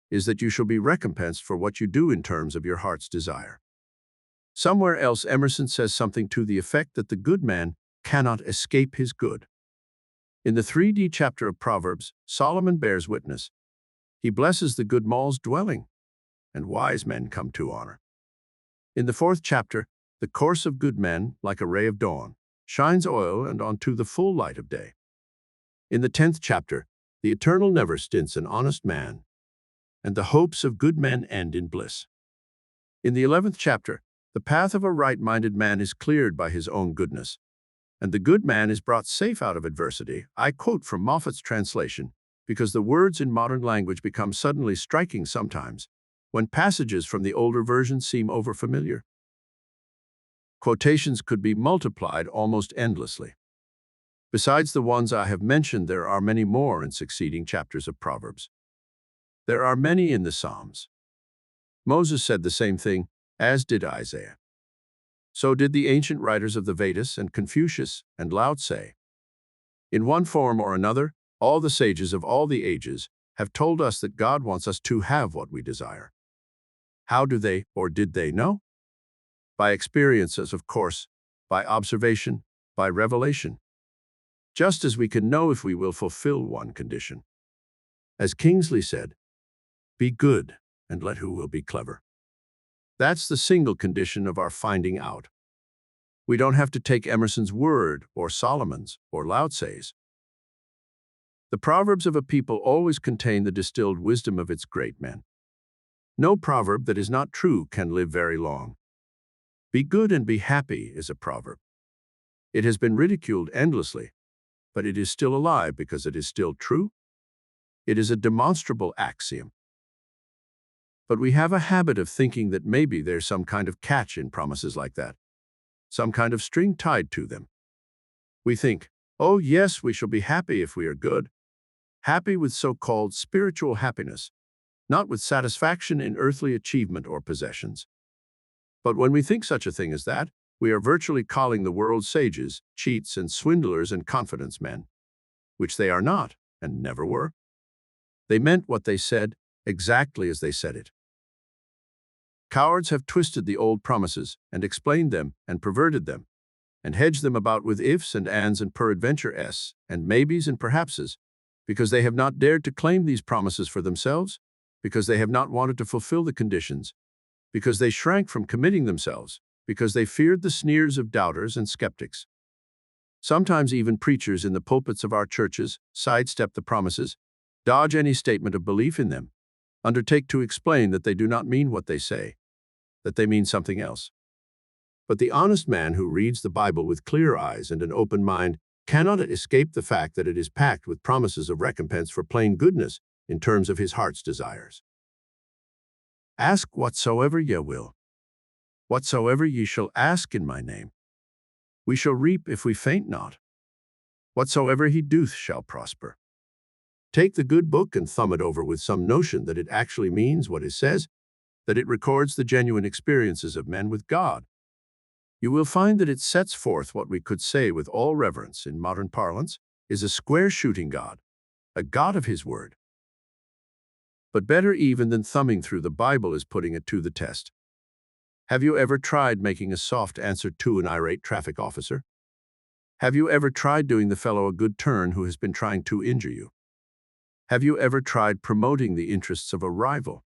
is that you shall be recompensed for what you do in terms of your heart's desire. Somewhere else Emerson says something to the effect that the good man cannot escape his good. In the 3D chapter of Proverbs, Solomon bears witness. He blesses the good man's dwelling, and wise men come to honor. In the 4th chapter, the course of good men, like a ray of dawn, shines oil and onto the full light of day. In the 10th chapter, the Eternal never stints an honest man, and the hopes of good men end in bliss. In the 11th chapter, the path of a right-minded man is cleared by his own goodness, and the good man is brought safe out of adversity. I quote from Moffat's translation, because the words in modern language become suddenly striking sometimes, when passages from the older version seem overfamiliar. Quotations could be multiplied almost endlessly. Besides the ones I have mentioned, there are many more in succeeding chapters of Proverbs. There are many in the Psalms. Moses said the same thing, as did Isaiah. So did the ancient writers of the Vedas and Confucius and Lao Tse. In one form or another, all the sages of all the ages have told us that God wants us to have what we desire. How do they, or did they know? By experiences, of course, by observation, by revelation. Just as we can know if we will fulfill one condition. As Kingsley said, be good and let who will be clever. That's the single condition of our finding out. We don't have to take Emerson's word or Solomon's or Lao Tse's. The proverbs of a people always contain the distilled wisdom of its great men. No proverb that is not true can live very long. Be good and be happy is a proverb. It has been ridiculed endlessly, but it is still alive because it is still true. It is a demonstrable axiom. But we have a habit of thinking that maybe there's some kind of catch in promises like that, some kind of string tied to them. We think, oh yes, we shall be happy if we are good, happy with so-called spiritual happiness, not with satisfaction in earthly achievement or possessions. But when we think such a thing as that, we are virtually calling the world's sages cheats and swindlers and confidence men, which they are not and never were. They meant what they said exactly as they said it. Cowards have twisted the old promises and explained them and perverted them and hedged them about with ifs and ands and peradventure s and maybes and perhapses, because they have not dared to claim these promises for themselves, because they have not wanted to fulfill the conditions, because they shrank from committing themselves, because they feared the sneers of doubters and skeptics. Sometimes even preachers in the pulpits of our churches sidestep the promises, dodge any statement of belief in them, undertake to explain that they do not mean what they say, that they mean something else. But the honest man who reads the Bible with clear eyes and an open mind cannot escape the fact that it is packed with promises of recompense for plain goodness in terms of his heart's desires. Ask whatsoever ye will, whatsoever ye shall ask in my name. We shall reap if we faint not. Whatsoever he doth shall prosper. Take the good book and thumb it over with some notion that it actually means what it says, that it records the genuine experiences of men with God. You will find that it sets forth what we could say with all reverence in modern parlance is a square-shooting God, a God of his word. But better even than thumbing through the Bible is putting it to the test. Have you ever tried making a soft answer to an irate traffic officer? Have you ever tried doing the fellow a good turn who has been trying to injure you? Have you ever tried promoting the interests of a rival?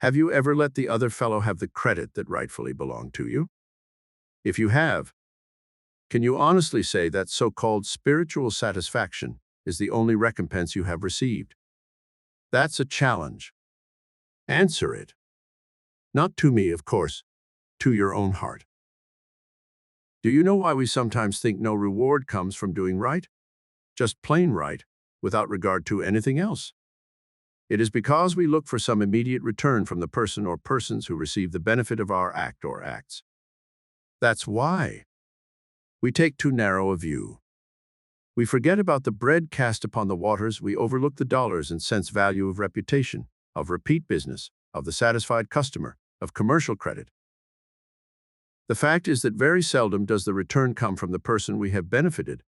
Have you ever let the other fellow have the credit that rightfully belonged to you? If you have, can you honestly say that so-called spiritual satisfaction is the only recompense you have received? That's a challenge. Answer it. Not to me, of course, to your own heart. Do you know why we sometimes think no reward comes from doing right? Just plain right, without regard to anything else. It is because we look for some immediate return from the person or persons who receive the benefit of our act or acts. That's why we take too narrow a view. We forget about the bread cast upon the waters, we overlook the dollars and cents value of reputation, of repeat business, of the satisfied customer, of commercial credit. The fact is that very seldom does the return come from the person we have benefited,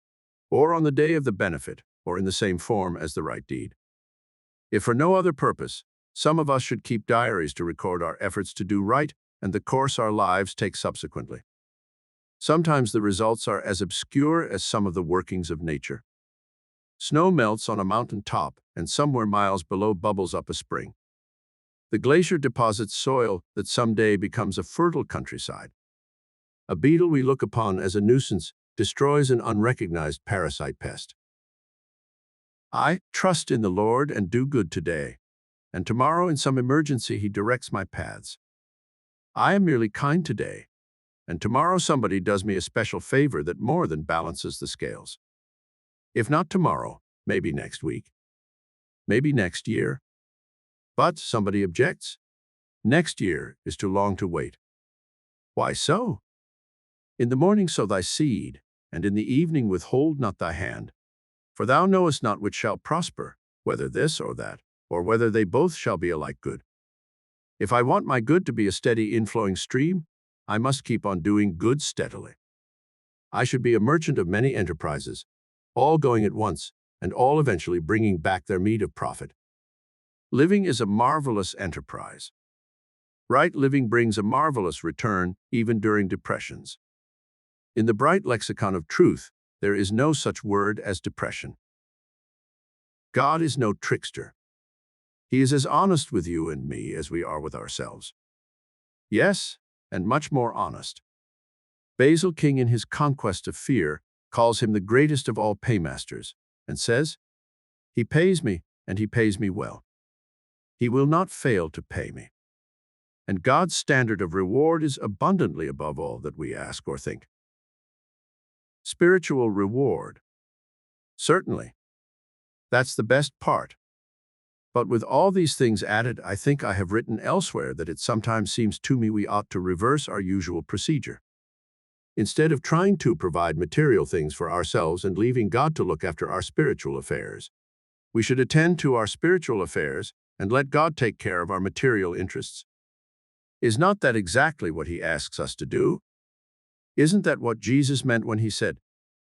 or on the day of the benefit, or in the same form as the right deed. If for no other purpose, some of us should keep diaries to record our efforts to do right and the course our lives take subsequently. Sometimes the results are as obscure as some of the workings of nature. Snow melts on a mountain top, and somewhere miles below bubbles up a spring. The glacier deposits soil that someday becomes a fertile countryside. A beetle we look upon as a nuisance destroys an unrecognized parasite pest. I trust in the Lord and do good today, and tomorrow in some emergency he directs my paths. I am merely kind today, and tomorrow somebody does me a special favor that more than balances the scales. If not tomorrow, maybe next week, maybe next year. But somebody objects. Next year is too long to wait. Why so? In the morning sow thy seed, and in the evening withhold not thy hand. For thou knowest not which shall prosper, whether this or that, or whether they both shall be alike good. If I want my good to be a steady inflowing stream, I must keep on doing good steadily. I should be a merchant of many enterprises, all going at once, and all eventually bringing back their meed of profit. Living is a marvelous enterprise. Right living brings a marvelous return, even during depressions. In the bright lexicon of truth, there is no such word as depression. God is no trickster. He is as honest with you and me as we are with ourselves. Yes, and much more honest. Basil King, in his Conquest of Fear, calls him the greatest of all paymasters, and says, "He pays me, and he pays me well. He will not fail to pay me." And God's standard of reward is abundantly above all that we ask or think. Spiritual reward. Certainly. That's the best part. But with all these things added, I think I have written elsewhere that it sometimes seems to me we ought to reverse our usual procedure. Instead of trying to provide material things for ourselves and leaving God to look after our spiritual affairs, we should attend to our spiritual affairs and let God take care of our material interests. Is not that exactly what he asks us to do? Isn't that what Jesus meant when he said,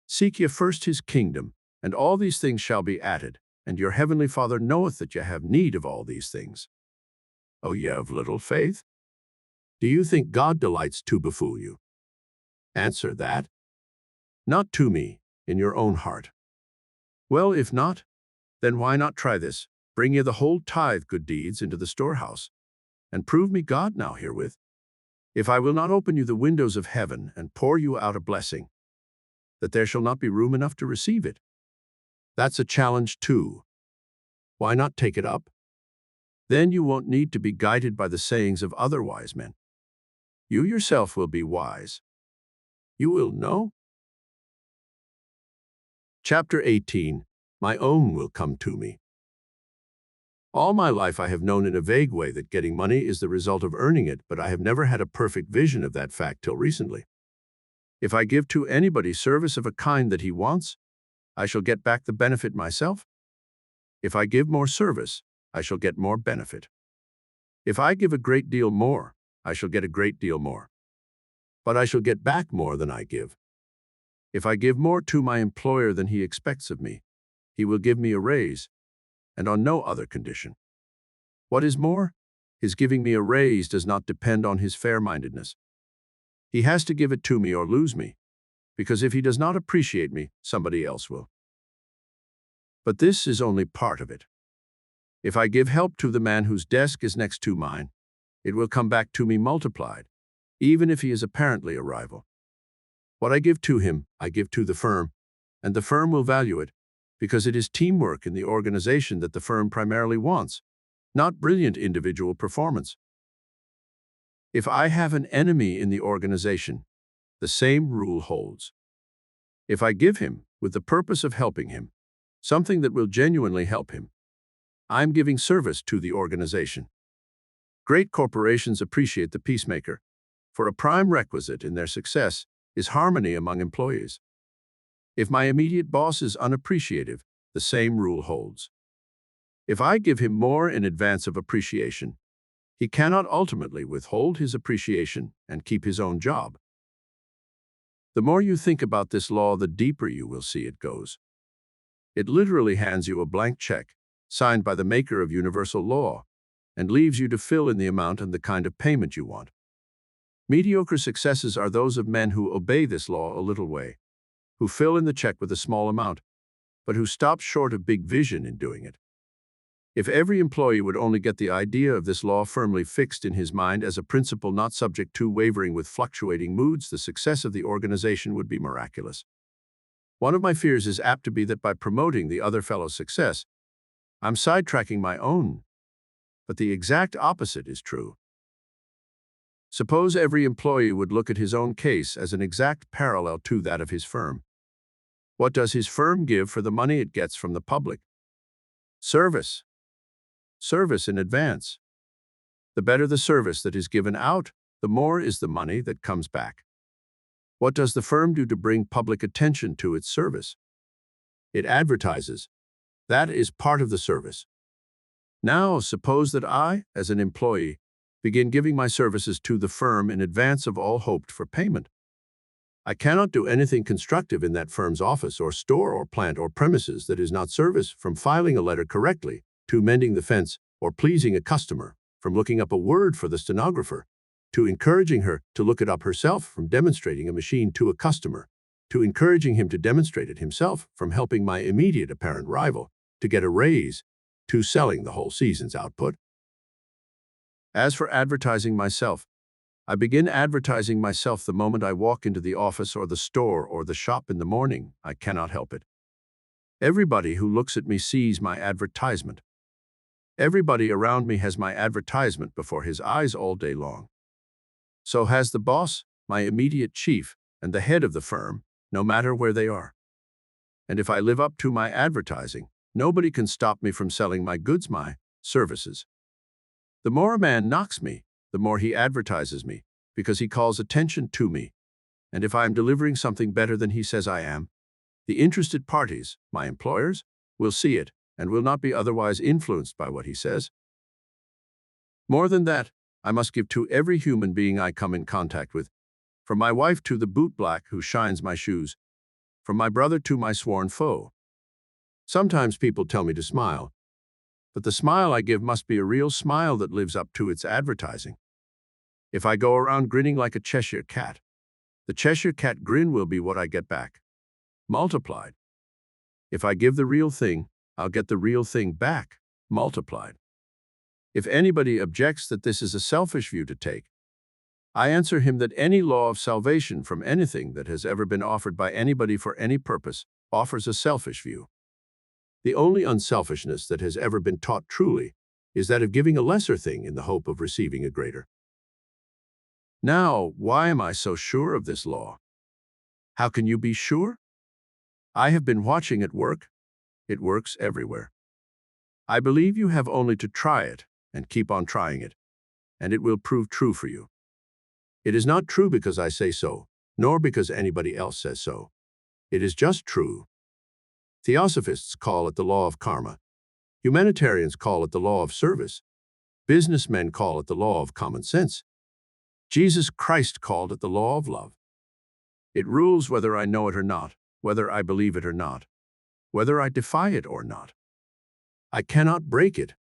"Seek ye first his kingdom, and all these things shall be added, and your heavenly Father knoweth that ye have need of all these things"? O ye of little faith? Do you think God delights to befool you? Answer that. Not to me, in your own heart. Well, if not, then why not try this? Bring ye the whole tithe good deeds into the storehouse, and prove me God now herewith, if I will not open you the windows of heaven and pour you out a blessing, that there shall not be room enough to receive it. That's a challenge too. Why not take it up? Then you won't need to be guided by the sayings of other wise men. You yourself will be wise. You will know. Chapter 18. My own will come to me. All my life I have known in a vague way that getting money is the result of earning it, but I have never had a perfect vision of that fact till recently. If I give to anybody service of a kind that he wants, I shall get back the benefit myself. If I give more service, I shall get more benefit. If I give a great deal more, I shall get a great deal more. But I shall get back more than I give. If I give more to my employer than he expects of me, he will give me a raise, and on no other condition. What is more, his giving me a raise does not depend on his fair-mindedness. He has to give it to me or lose me, because if he does not appreciate me, somebody else will. But this is only part of it. If I give help to the man whose desk is next to mine, it will come back to me multiplied, even if he is apparently a rival. What I give to him, I give to the firm, and the firm will value it, because it is teamwork in the organization that the firm primarily wants, not brilliant individual performance. If I have an enemy in the organization, the same rule holds. If I give him, with the purpose of helping him, something that will genuinely help him, I'm giving service to the organization. Great corporations appreciate the peacemaker, for a prime requisite in their success is harmony among employees. If my immediate boss is unappreciative, the same rule holds. If I give him more in advance of appreciation, he cannot ultimately withhold his appreciation and keep his own job. The more you think about this law, the deeper you will see it goes. It literally hands you a blank check, signed by the maker of universal law, and leaves you to fill in the amount and the kind of payment you want. Mediocre successes are those of men who obey this law a little way, who fill in the check with a small amount, but who stop short of big vision in doing it. If every employee would only get the idea of this law firmly fixed in his mind as a principle not subject to wavering with fluctuating moods, the success of the organization would be miraculous. One of my fears is apt to be that by promoting the other fellow's success, I'm sidetracking my own, but the exact opposite is true. Suppose every employee would look at his own case as an exact parallel to that of his firm. What does his firm give for the money it gets from the public? Service. Service in advance. The better the service that is given out, the more is the money that comes back. What does the firm do to bring public attention to its service? It advertises. That is part of the service. Now, suppose that I, as an employee, begin giving my services to the firm in advance of all hoped for payment. I cannot do anything constructive in that firm's office or store or plant or premises that is not service, from filing a letter correctly, to mending the fence, or pleasing a customer, from looking up a word for the stenographer, to encouraging her to look it up herself, from demonstrating a machine to a customer, to encouraging him to demonstrate it himself, from helping my immediate apparent rival to get a raise, to selling the whole season's output. As for advertising myself, I begin advertising myself the moment I walk into the office or the store or the shop in the morning. I cannot help it. Everybody who looks at me sees my advertisement. Everybody around me has my advertisement before his eyes all day long. So has the boss, my immediate chief, and the head of the firm, no matter where they are. And if I live up to my advertising, nobody can stop me from selling my goods, my services. The more a man knocks me, the more he advertises me, because he calls attention to me. And if I am delivering something better than he says I am, the interested parties, my employers, will see it and will not be otherwise influenced by what he says. More than that, I must give to every human being I come in contact with, from my wife to the bootblack who shines my shoes, from my brother to my sworn foe. Sometimes people tell me to smile, but the smile I give must be a real smile that lives up to its advertising. If I go around grinning like a Cheshire cat, the Cheshire cat grin will be what I get back, multiplied. If I give the real thing, I'll get the real thing back, multiplied. If anybody objects that this is a selfish view to take, I answer him that any law of salvation from anything that has ever been offered by anybody for any purpose offers a selfish view. The only unselfishness that has ever been taught truly is that of giving a lesser thing in the hope of receiving a greater. Now, why am I so sure of this law? How can you be sure? I have been watching it work. It works everywhere. I believe you have only to try it and keep on trying it, and it will prove true for you. It is not true because I say so, nor because anybody else says so. It is just true. Theosophists call it the law of karma. Humanitarians call it the law of service. Businessmen call it the law of common sense. Jesus Christ called it the law of love. It rules whether I know it or not, whether I believe it or not, whether I defy it or not. I cannot break it.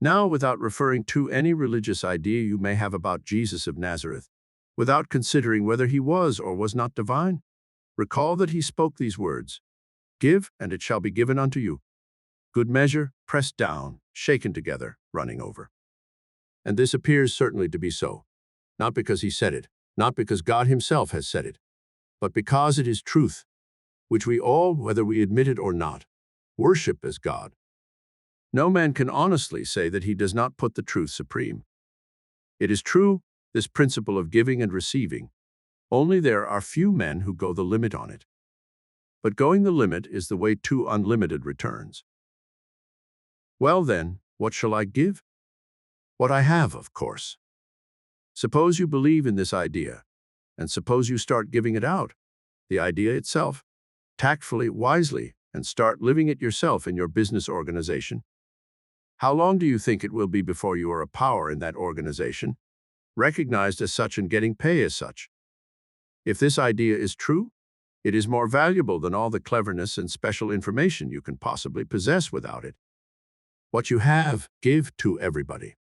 Now, without referring to any religious idea you may have about Jesus of Nazareth, without considering whether he was or was not divine, recall that he spoke these words, "Give, and it shall be given unto you. Good measure, pressed down, shaken together, running over." And this appears certainly to be so, not because he said it, not because God himself has said it, but because it is truth, which we all, whether we admit it or not, worship as God. No man can honestly say that he does not put the truth supreme. It is true, this principle of giving and receiving, only there are few men who go the limit on it. But going the limit is the way to unlimited returns. Well then, what shall I give? What I have, of course. Suppose you believe in this idea, and suppose you start giving it out, the idea itself, tactfully, wisely, and start living it yourself in your business organization. How long do you think it will be before you are a power in that organization, recognized as such and getting pay as such? If this idea is true, it is more valuable than all the cleverness and special information you can possibly possess without it. What you have, give to everybody.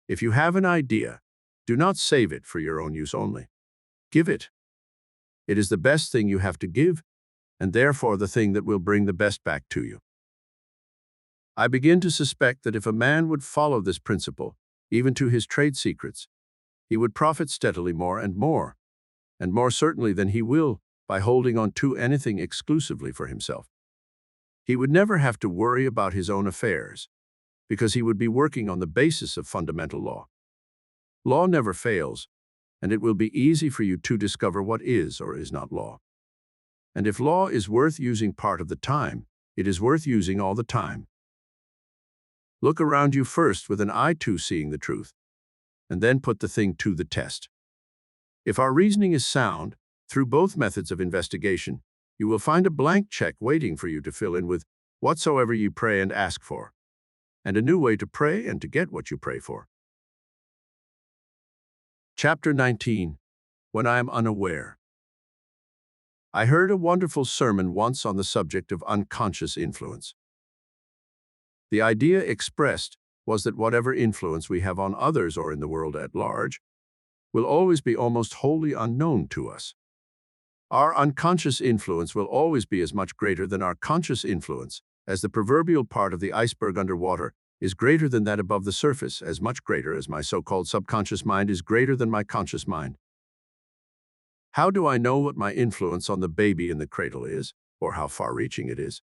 If you have an idea, do not save it for your own use only. Give it. It is the best thing you have to give, and therefore the thing that will bring the best back to you. I begin to suspect that if a man would follow this principle, even to his trade secrets, he would profit steadily more and more certainly than he will by holding on to anything exclusively for himself. He would never have to worry about his own affairs, because he would be working on the basis of fundamental law. Law never fails, and it will be easy for you to discover what is or is not law. And if law is worth using part of the time, it is worth using all the time. Look around you first with an eye to seeing the truth, and then put the thing to the test. If our reasoning is sound, through both methods of investigation, you will find a blank check waiting for you to fill in with whatsoever you pray and ask for, and a new way to pray and to get what you pray for. Chapter 19. When I am unaware. I heard a wonderful sermon once on the subject of unconscious influence. The idea expressed was that whatever influence we have on others or in the world at large will always be almost wholly unknown to us. Our unconscious influence will always be as much greater than our conscious influence, as the proverbial part of the iceberg underwater is greater than that above the surface, as much greater as my so-called subconscious mind is greater than my conscious mind. How do I know what my influence on the baby in the cradle is, or how far-reaching it is?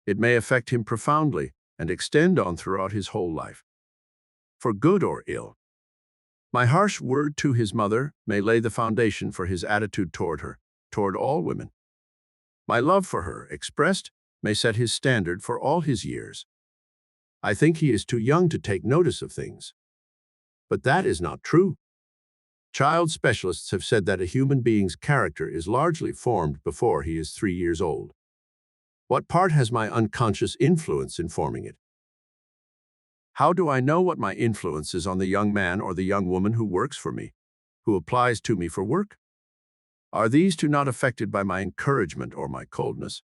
It may affect him profoundly and extend on throughout his whole life, for good or ill. My harsh word to his mother may lay the foundation for his attitude toward her, toward all women. My love for her, expressed, may set his standard for all his years. I think he is too young to take notice of things. But that is not true. Child specialists have said that a human being's character is largely formed before he is 3 years old. What part has my unconscious influence in forming it? How do I know what my influence is on the young man or the young woman who works for me, who applies to me for work? Are these two not affected by my encouragement or my coldness?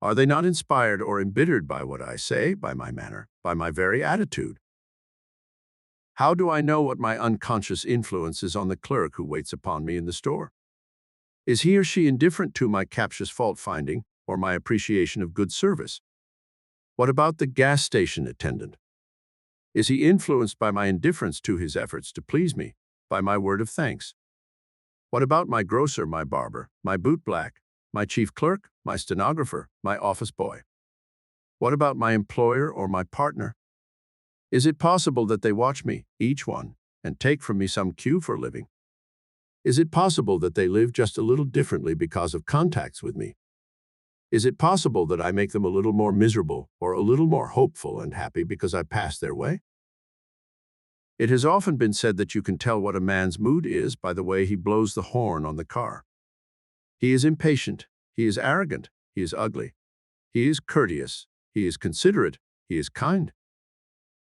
Are they not inspired or embittered by what I say, by my manner, by my very attitude? How do I know what my unconscious influence is on the clerk who waits upon me in the store? Is he or she indifferent to my captious fault-finding or my appreciation of good service? What about the gas station attendant, Is he influenced by my indifference to his efforts to please me, by my word of thanks? What about my grocer, my barber, my bootblack, my chief clerk, my stenographer, my office boy? What about my employer or my partner? Is it possible that they watch me, each one, and take from me some cue for living? Is it possible that they live just a little differently because of contacts with me? Is it possible that I make them a little more miserable or a little more hopeful and happy because I pass their way? It has often been said that you can tell what a man's mood is by the way he blows the horn on the car. He is impatient, he is arrogant, he is ugly, he is courteous, he is considerate, he is kind.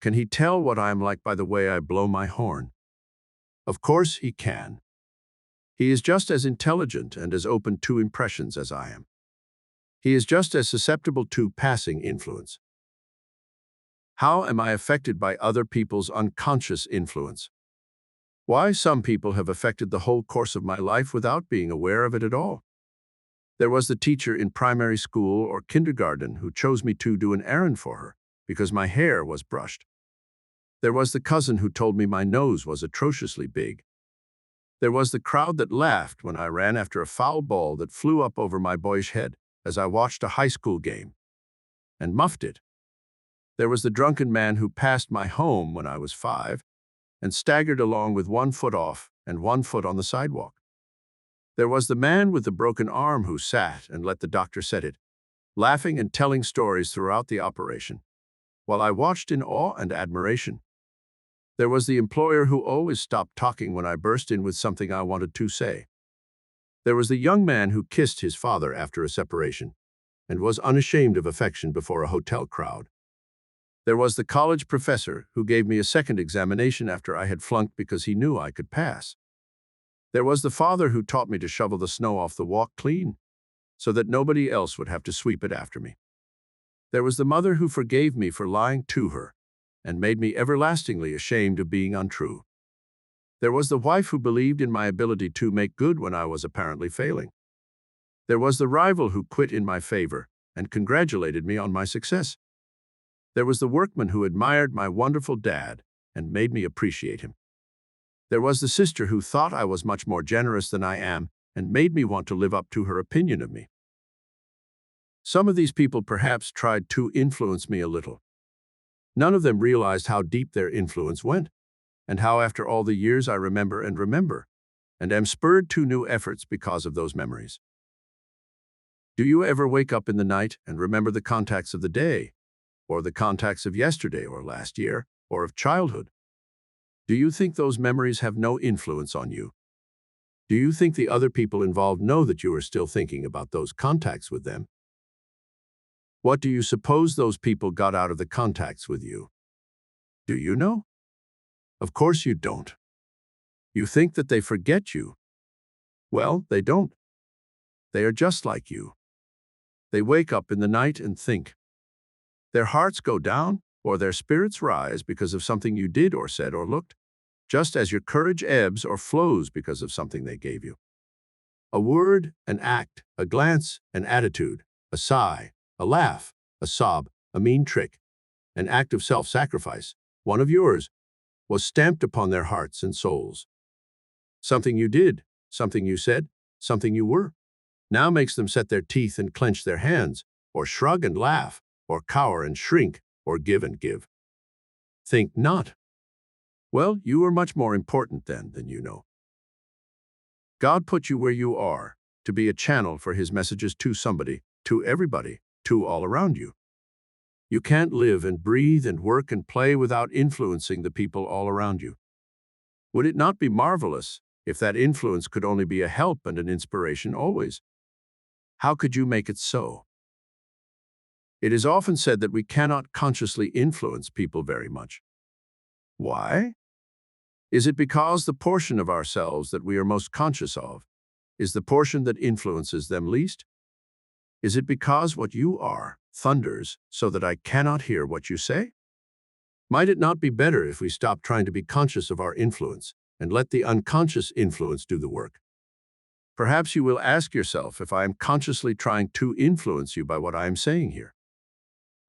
Can he tell what I am like by the way I blow my horn? Of course he can. He is just as intelligent and as open to impressions as I am. He is just as susceptible to passing influence. How am I affected by other people's unconscious influence? Why some people have affected the whole course of my life without being aware of it at all. There was the teacher in primary school or kindergarten who chose me to do an errand for her because my hair was brushed. There was the cousin who told me my nose was atrociously big. There was the crowd that laughed when I ran after a foul ball that flew up over my boyish head as I watched a high school game and muffed it. There was the drunken man who passed my home when I was 5 and staggered along with 1 foot off and 1 foot on the sidewalk. There was the man with the broken arm who sat and let the doctor set it, laughing and telling stories throughout the operation, while I watched in awe and admiration. There was the employer who always stopped talking when I burst in with something I wanted to say. There was the young man who kissed his father after a separation and was unashamed of affection before a hotel crowd. There was the college professor who gave me a second examination after I had flunked because he knew I could pass. There was the father who taught me to shovel the snow off the walk clean so that nobody else would have to sweep it after me. There was the mother who forgave me for lying to her and made me everlastingly ashamed of being untrue. There was the wife who believed in my ability to make good when I was apparently failing. There was the rival who quit in my favor and congratulated me on my success. There was the workman who admired my wonderful dad and made me appreciate him. There was the sister who thought I was much more generous than I am and made me want to live up to her opinion of me. Some of these people perhaps tried to influence me a little. None of them realized how deep their influence went, and how after all the years I remember and am spurred to new efforts because of those memories. Do you ever wake up in the night and remember the contacts of the day, or the contacts of yesterday or last year, or of childhood? Do you think those memories have no influence on you? Do you think the other people involved know that you are still thinking about those contacts with them? What do you suppose those people got out of the contacts with you? Do you know? Of course you don't. You think that they forget you. Well, they don't. They are just like you. They wake up in the night and think. Their hearts go down or their spirits rise because of something you did or said or looked, just as your courage ebbs or flows because of something they gave you. A word, an act, a glance, an attitude, a sigh, a laugh, a sob, a mean trick, an act of self-sacrifice, one of yours, was stamped upon their hearts and souls. Something you did, something you said, something you were, now makes them set their teeth and clench their hands, or shrug and laugh, or cower and shrink, or give and give. Think not. Well, you are much more important then than you know. God put you where you are to be a channel for His messages to somebody, to everybody, to all around you. You can't live and breathe and work and play without influencing the people all around you. Would it not be marvelous if that influence could only be a help and an inspiration always? How could you make it so? It is often said that we cannot consciously influence people very much. Why? Is it because the portion of ourselves that we are most conscious of is the portion that influences them least? Is it because what you are thunders so that I cannot hear what you say? Might it not be better if we stop trying to be conscious of our influence and let the unconscious influence do the work? Perhaps you will ask yourself if I am consciously trying to influence you by what I am saying here.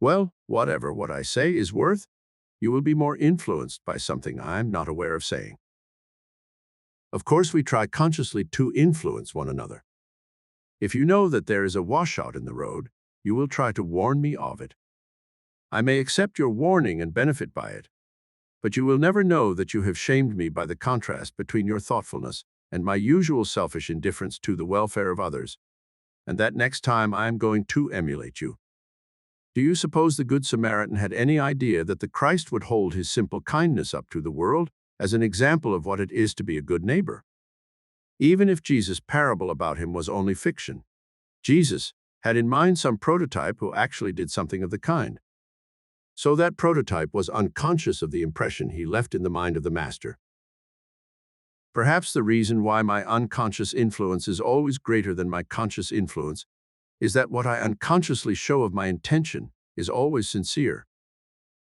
Well, whatever what I say is worth, you will be more influenced by something I'm not aware of saying. Of course, we try consciously to influence one another. If you know that there is a washout in the road, you will try to warn me of it. I may accept your warning and benefit by it, but you will never know that you have shamed me by the contrast between your thoughtfulness and my usual selfish indifference to the welfare of others, and that next time I am going to emulate you. Do you suppose the Good Samaritan had any idea that the Christ would hold his simple kindness up to the world as an example of what it is to be a good neighbor? Even if Jesus' parable about him was only fiction, Jesus had in mind some prototype who actually did something of the kind. So that prototype was unconscious of the impression he left in the mind of the master. Perhaps the reason why my unconscious influence is always greater than my conscious influence is that what I unconsciously show of my intention is always sincere.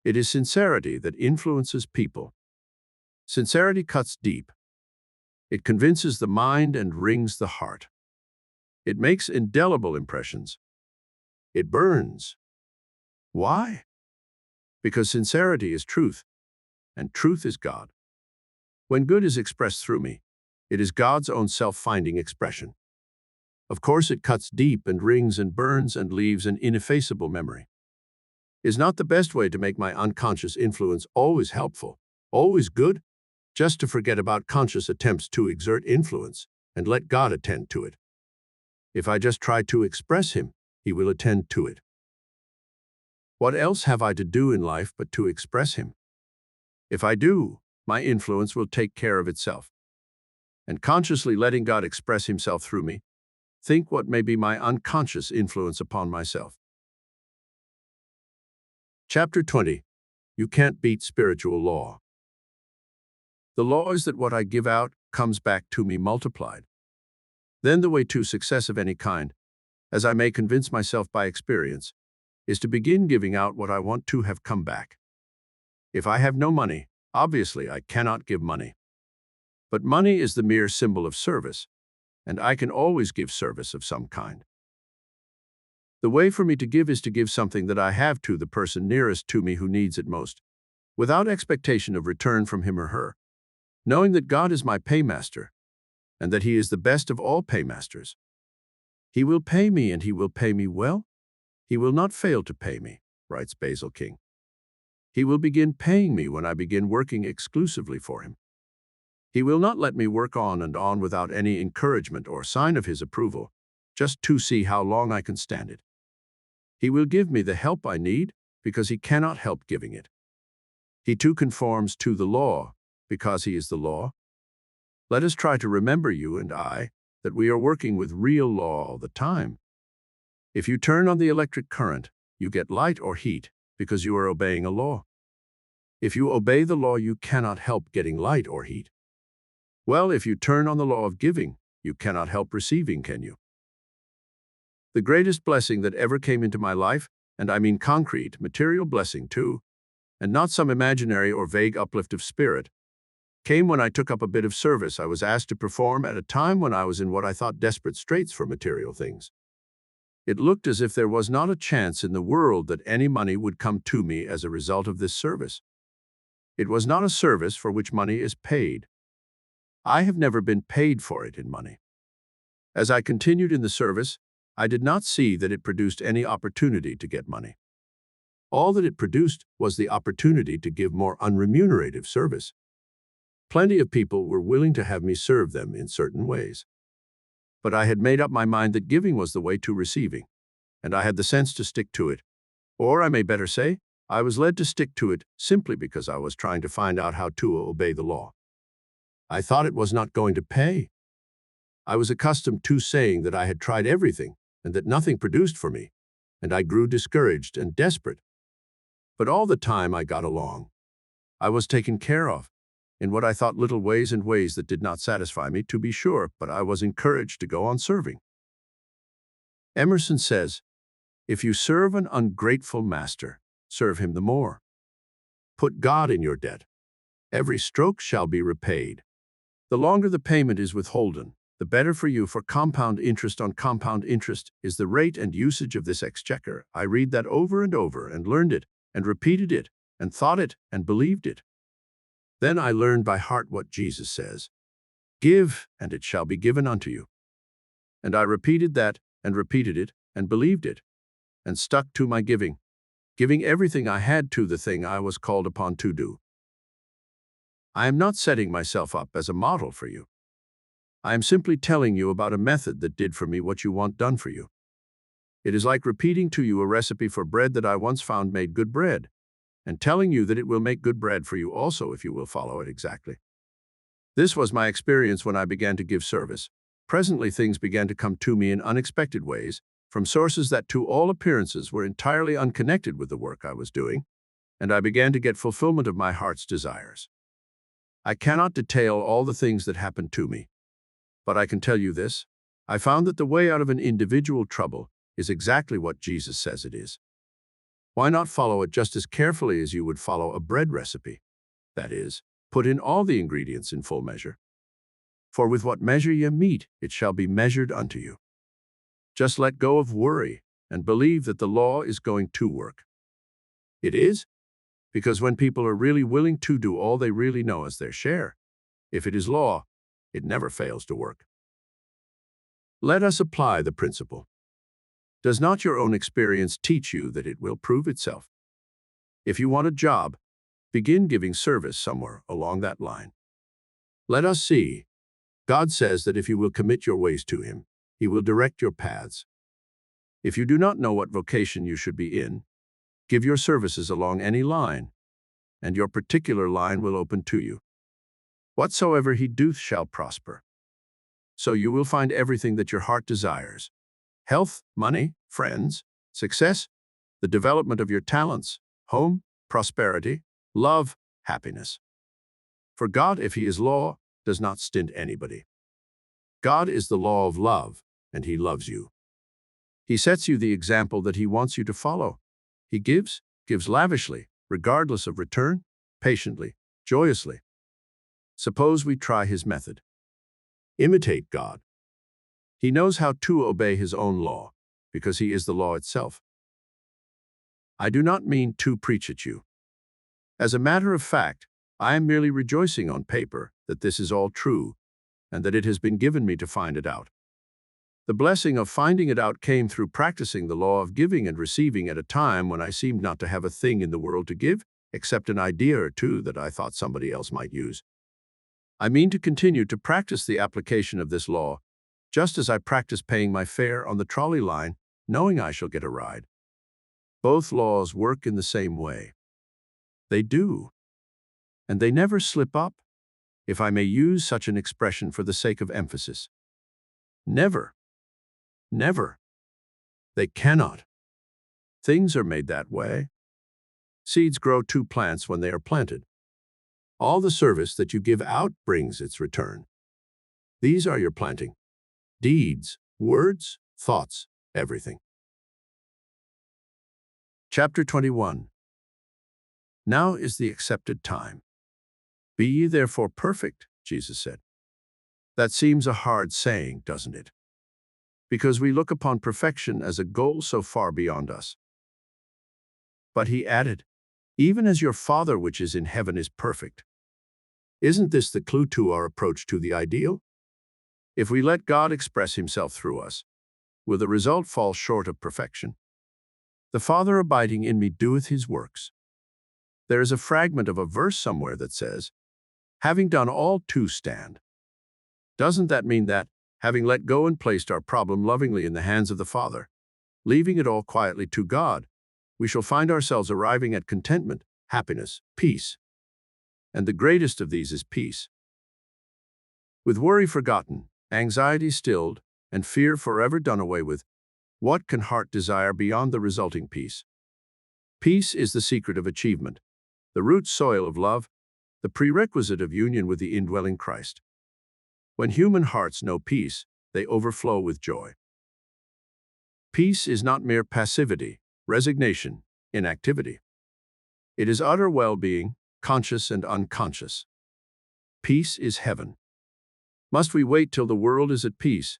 It is sincerity that influences people. Sincerity cuts deep. It convinces the mind and wrings the heart. It makes indelible impressions. It burns. Why? Because sincerity is truth, and truth is God. When good is expressed through me, it is God's own self-finding expression. Of course, it cuts deep and rings and burns and leaves an ineffaceable memory. Is not the best way to make my unconscious influence always helpful, always good, just to forget about conscious attempts to exert influence and let God attend to it? If I just try to express Him, He will attend to it. What else have I to do in life but to express Him? If I do, my influence will take care of itself. And consciously letting God express Himself through me, think what may be my unconscious influence upon myself. Chapter 20. You can't beat spiritual law. The law is that what I give out comes back to me multiplied. Then the way to success of any kind, as I may convince myself by experience, is to begin giving out what I want to have come back. If I have no money, obviously I cannot give money. But money is the mere symbol of service, and I can always give service of some kind. The way for me to give is to give something that I have to the person nearest to me who needs it most, without expectation of return from him or her, knowing that God is my paymaster, and that He is the best of all paymasters. He will pay me, and He will pay me well. He will not fail to pay me, writes Basil King. He will begin paying me when I begin working exclusively for Him. He will not let me work on and on without any encouragement or sign of His approval, just to see how long I can stand it. He will give me the help I need because He cannot help giving it. He too conforms to the law because He is the law. Let us try to remember, you and I, that we are working with real law all the time. If you turn on the electric current, you get light or heat because you are obeying a law. If you obey the law, you cannot help getting light or heat. Well, if you turn on the law of giving, you cannot help receiving, can you? The greatest blessing that ever came into my life, and I mean concrete, material blessing too, and not some imaginary or vague uplift of spirit, came when I took up a bit of service I was asked to perform at a time when I was in what I thought desperate straits for material things. It looked as if there was not a chance in the world that any money would come to me as a result of this service. It was not a service for which money is paid. I have never been paid for it in money. As I continued in the service, I did not see that it produced any opportunity to get money. All that it produced was the opportunity to give more unremunerative service. Plenty of people were willing to have me serve them in certain ways. But I had made up my mind that giving was the way to receiving, and I had the sense to stick to it. Or I may better say, I was led to stick to it simply because I was trying to find out how to obey the law. I thought it was not going to pay. I was accustomed to saying that I had tried everything and that nothing produced for me, and I grew discouraged and desperate. But all the time I got along. I was taken care of, in what I thought little ways and ways that did not satisfy me, to be sure, but I was encouraged to go on serving. Emerson says, "If you serve an ungrateful master, serve him the more. Put God in your debt. Every stroke shall be repaid. The longer the payment is withholden, the better for you, for compound interest on compound interest is the rate and usage of this exchequer." I read that over and over and learned it and repeated it and thought it and believed it. Then I learned by heart what Jesus says, "Give, and it shall be given unto you." And I repeated that, and repeated it, and believed it, and stuck to my giving everything I had to the thing I was called upon to do. I am not setting myself up as a model for you. I am simply telling you about a method that did for me what you want done for you. It is like repeating to you a recipe for bread that I once found made good bread, and telling you that it will make good bread for you also if you will follow it exactly. This was my experience when I began to give service. Presently, things began to come to me in unexpected ways, from sources that to all appearances were entirely unconnected with the work I was doing, and I began to get fulfillment of my heart's desires. I cannot detail all the things that happened to me, but I can tell you this. I found that the way out of an individual trouble is exactly what Jesus says it is. Why not follow it just as carefully as you would follow a bread recipe? That is, put in all the ingredients in full measure. For with what measure ye mete, it shall be measured unto you. Just let go of worry and believe that the law is going to work. It is, because when people are really willing to do all they really know as their share, if it is law, it never fails to work. Let us apply the principle. Does not your own experience teach you that it will prove itself? If you want a job, begin giving service somewhere along that line. Let us see. God says that if you will commit your ways to Him, He will direct your paths. If you do not know what vocation you should be in, give your services along any line, and your particular line will open to you. Whatsoever He doth shall prosper. So you will find everything that your heart desires: health, money, friends, success, the development of your talents, home, prosperity, love, happiness. For God, if He is law, does not stint anybody. God is the law of love, and He loves you. He sets you the example that He wants you to follow. He gives lavishly, regardless of return, patiently, joyously. Suppose we try His method. Imitate God. He knows how to obey His own law, because He is the law itself. I do not mean to preach at you. As a matter of fact, I am merely rejoicing on paper that this is all true, and that it has been given me to find it out. The blessing of finding it out came through practicing the law of giving and receiving at a time when I seemed not to have a thing in the world to give, except an idea or two that I thought somebody else might use. I mean to continue to practice the application of this law, just as I practice paying my fare on the trolley line, knowing I shall get a ride. Both laws work in the same way. They do. And they never slip up, if I may use such an expression for the sake of emphasis. Never. Never. They cannot. Things are made that way. Seeds grow to plants when they are planted. All the service that you give out brings its return. These are your planting. Deeds, words, thoughts, everything. Chapter 21. Now is the accepted time. Be ye therefore perfect, Jesus said. That seems a hard saying, doesn't it? Because we look upon perfection as a goal so far beyond us. But He added, even as your Father which is in heaven is perfect. Isn't this the clue to our approach to the ideal? If we let God express Himself through us, will the result fall short of perfection? The Father abiding in me doeth His works. There is a fragment of a verse somewhere that says, having done all to stand. Doesn't that mean that, having let go and placed our problem lovingly in the hands of the Father, leaving it all quietly to God, we shall find ourselves arriving at contentment, happiness, peace. And the greatest of these is peace. With worry forgotten, anxiety stilled, and fear forever done away with, what can heart desire beyond the resulting peace? Peace is the secret of achievement, the root soil of love, the prerequisite of union with the indwelling Christ. When human hearts know peace, they overflow with joy. Peace is not mere passivity, resignation, inactivity. It is utter well-being, conscious and unconscious. Peace is heaven. Must we wait till the world is at peace,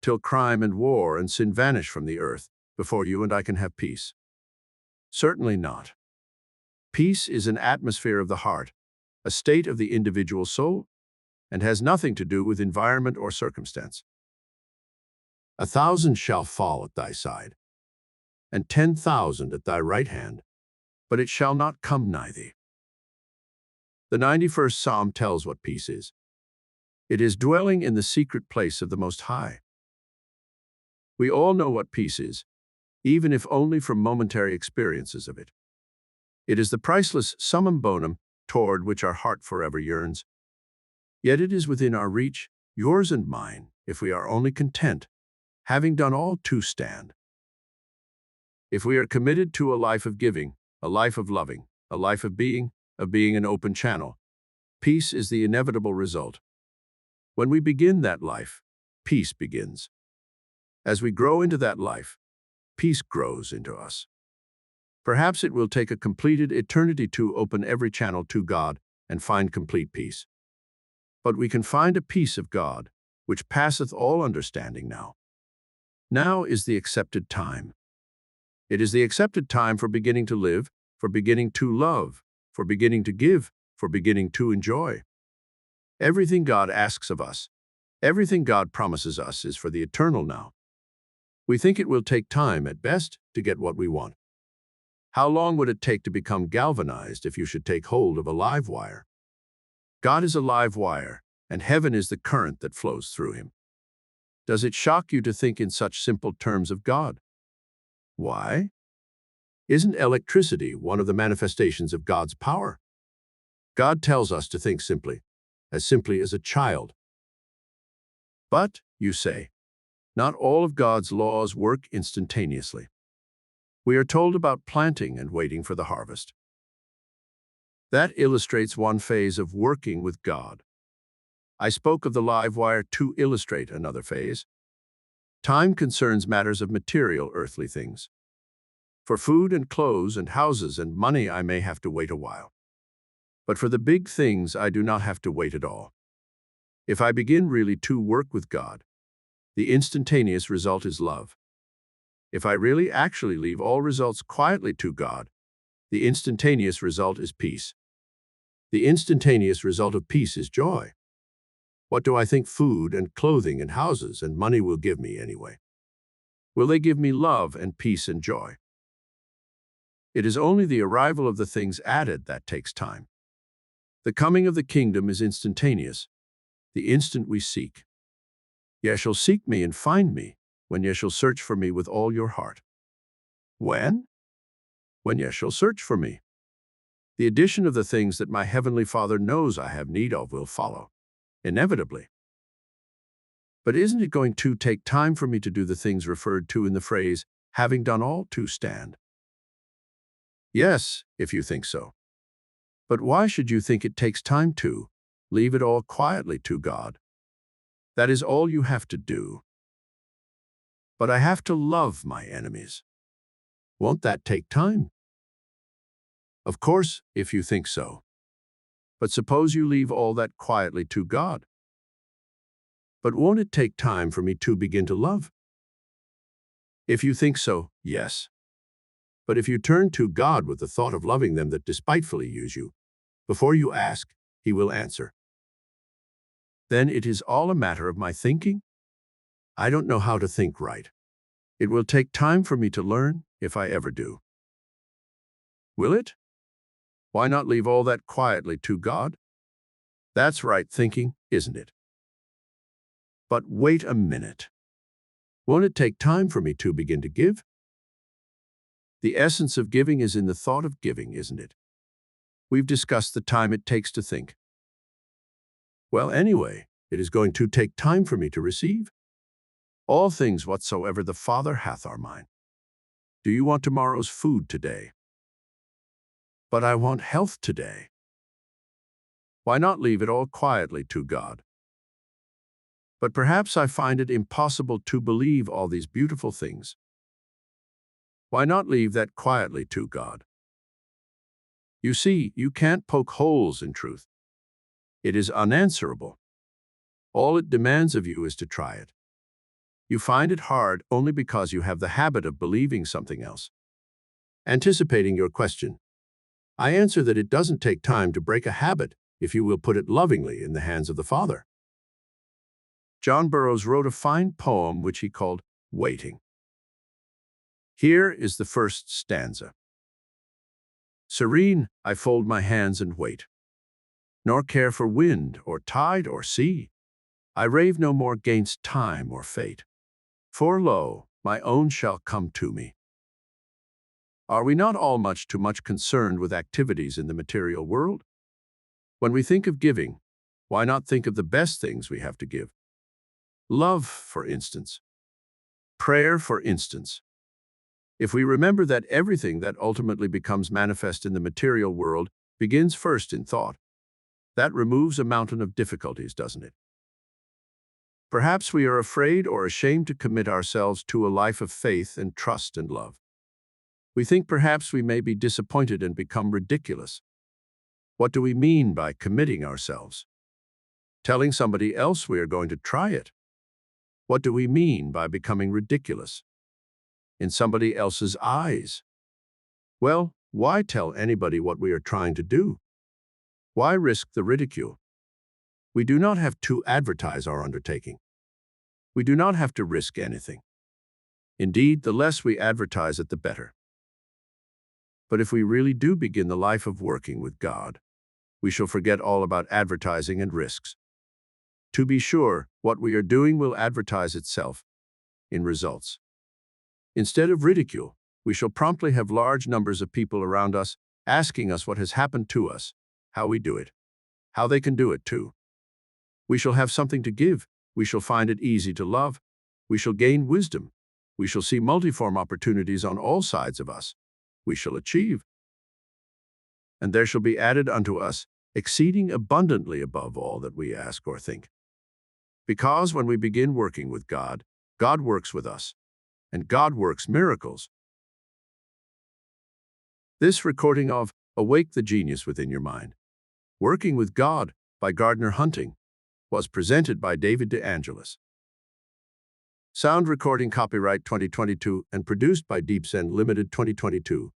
till crime and war and sin vanish from the earth, before you and I can have peace? Certainly not. Peace is an atmosphere of the heart, a state of the individual soul, and has nothing to do with environment or circumstance. 1,000 shall fall at thy side, and 10,000 at thy right hand, but it shall not come nigh thee. The 91st Psalm tells what peace is. It is dwelling in the secret place of the Most High. We all know what peace is, even if only from momentary experiences of it. It is the priceless summum bonum toward which our heart forever yearns. Yet it is within our reach, yours and mine, if we are only content, having done all to stand. If we are committed to a life of giving, a life of loving, a life of being an open channel, peace is the inevitable result. When we begin that life, peace begins. As we grow into that life, peace grows into us. Perhaps it will take a completed eternity to open every channel to God and find complete peace. But we can find a peace of God, which passeth all understanding now. Now is the accepted time. It is the accepted time for beginning to live, for beginning to love, for beginning to give, for beginning to enjoy. Everything God asks of us, everything God promises us is for the eternal now. We think it will take time, at best, to get what we want. How long would it take to become galvanized if you should take hold of a live wire? God is a live wire, and heaven is the current that flows through him. Does it shock you to think in such simple terms of God? Why? Isn't electricity one of the manifestations of God's power? God tells us to think simply as a child. But, you say, not all of God's laws work instantaneously. We are told about planting and waiting for the harvest. That illustrates one phase of working with God. I spoke of the live wire to illustrate another phase. Time concerns matters of material earthly things. For food and clothes and houses and money I may have to wait a while. But for the big things I do not have to wait at all. If I begin really to work with God, the instantaneous result is love. If I really actually leave all results quietly to God, the instantaneous result is peace. The instantaneous result of peace is joy. What do I think food and clothing and houses and money will give me anyway? Will they give me love and peace and joy? It is only the arrival of the things added that takes time. The coming of the kingdom is instantaneous, the instant we seek. Ye shall seek me and find me, when ye shall search for me with all your heart. When? When ye shall search for me. The addition of the things that my heavenly Father knows I have need of will follow, inevitably. But isn't it going to take time for me to do the things referred to in the phrase, having done all to stand? Yes, if you think so. But why should you think it takes time to leave it all quietly to God? That is all you have to do. But I have to love my enemies. Won't that take time? Of course, if you think so. But suppose you leave all that quietly to God. But won't it take time for me to begin to love? If you think so, yes. But if you turn to God with the thought of loving them that despitefully use you, before you ask, he will answer. Then it is all a matter of my thinking? I don't know how to think right. It will take time for me to learn, if I ever do. Will it? Why not leave all that quietly to God? That's right thinking, isn't it? But wait a minute. Won't it take time for me to begin to give? The essence of giving is in the thought of giving, isn't it? We've discussed the time it takes to think. Well, anyway, it is going to take time for me to receive. All things whatsoever the Father hath are mine. Do you want tomorrow's food today? But I want health today. Why not leave it all quietly to God? But perhaps I find it impossible to believe all these beautiful things. Why not leave that quietly to God? You see, you can't poke holes in truth. It is unanswerable. All it demands of you is to try it. You find it hard only because you have the habit of believing something else. Anticipating your question, I answer that it doesn't take time to break a habit if you will put it lovingly in the hands of the Father. John Burroughs wrote a fine poem which he called Waiting. Here is the first stanza. Serene, I fold my hands and wait, nor care for wind or tide or sea. I rave no more 'gainst time or fate, for lo, my own shall come to me. Are we not all much too much concerned with activities in the material world? When we think of giving, why not think of the best things we have to give? Love, for instance. Prayer, for instance. If we remember that everything that ultimately becomes manifest in the material world begins first in thought, that removes a mountain of difficulties, doesn't it? Perhaps we are afraid or ashamed to commit ourselves to a life of faith and trust and love. We think perhaps we may be disappointed and become ridiculous. What do we mean by committing ourselves? Telling somebody else we are going to try it. What do we mean by becoming ridiculous? In somebody else's eyes. Well, why tell anybody what we are trying to do? Why risk the ridicule? We do not have to advertise our undertaking. We do not have to risk anything. Indeed, the less we advertise it, the better. But if we really do begin the life of working with God, we shall forget all about advertising and risks. To be sure, what we are doing will advertise itself in results. Instead of ridicule, we shall promptly have large numbers of people around us asking us what has happened to us, how we do it, how they can do it too. We shall have something to give. We shall find it easy to love. We shall gain wisdom. We shall see multiform opportunities on all sides of us. We shall achieve. And there shall be added unto us exceeding abundantly above all that we ask or think. Because when we begin working with God, God works with us, and God works miracles. This recording of Awake the Genius Within Your Mind, Working with God by Gardner Hunting, was presented by David DeAngelis. Sound recording copyright 2022 and produced by Deep Zen Limited 2022.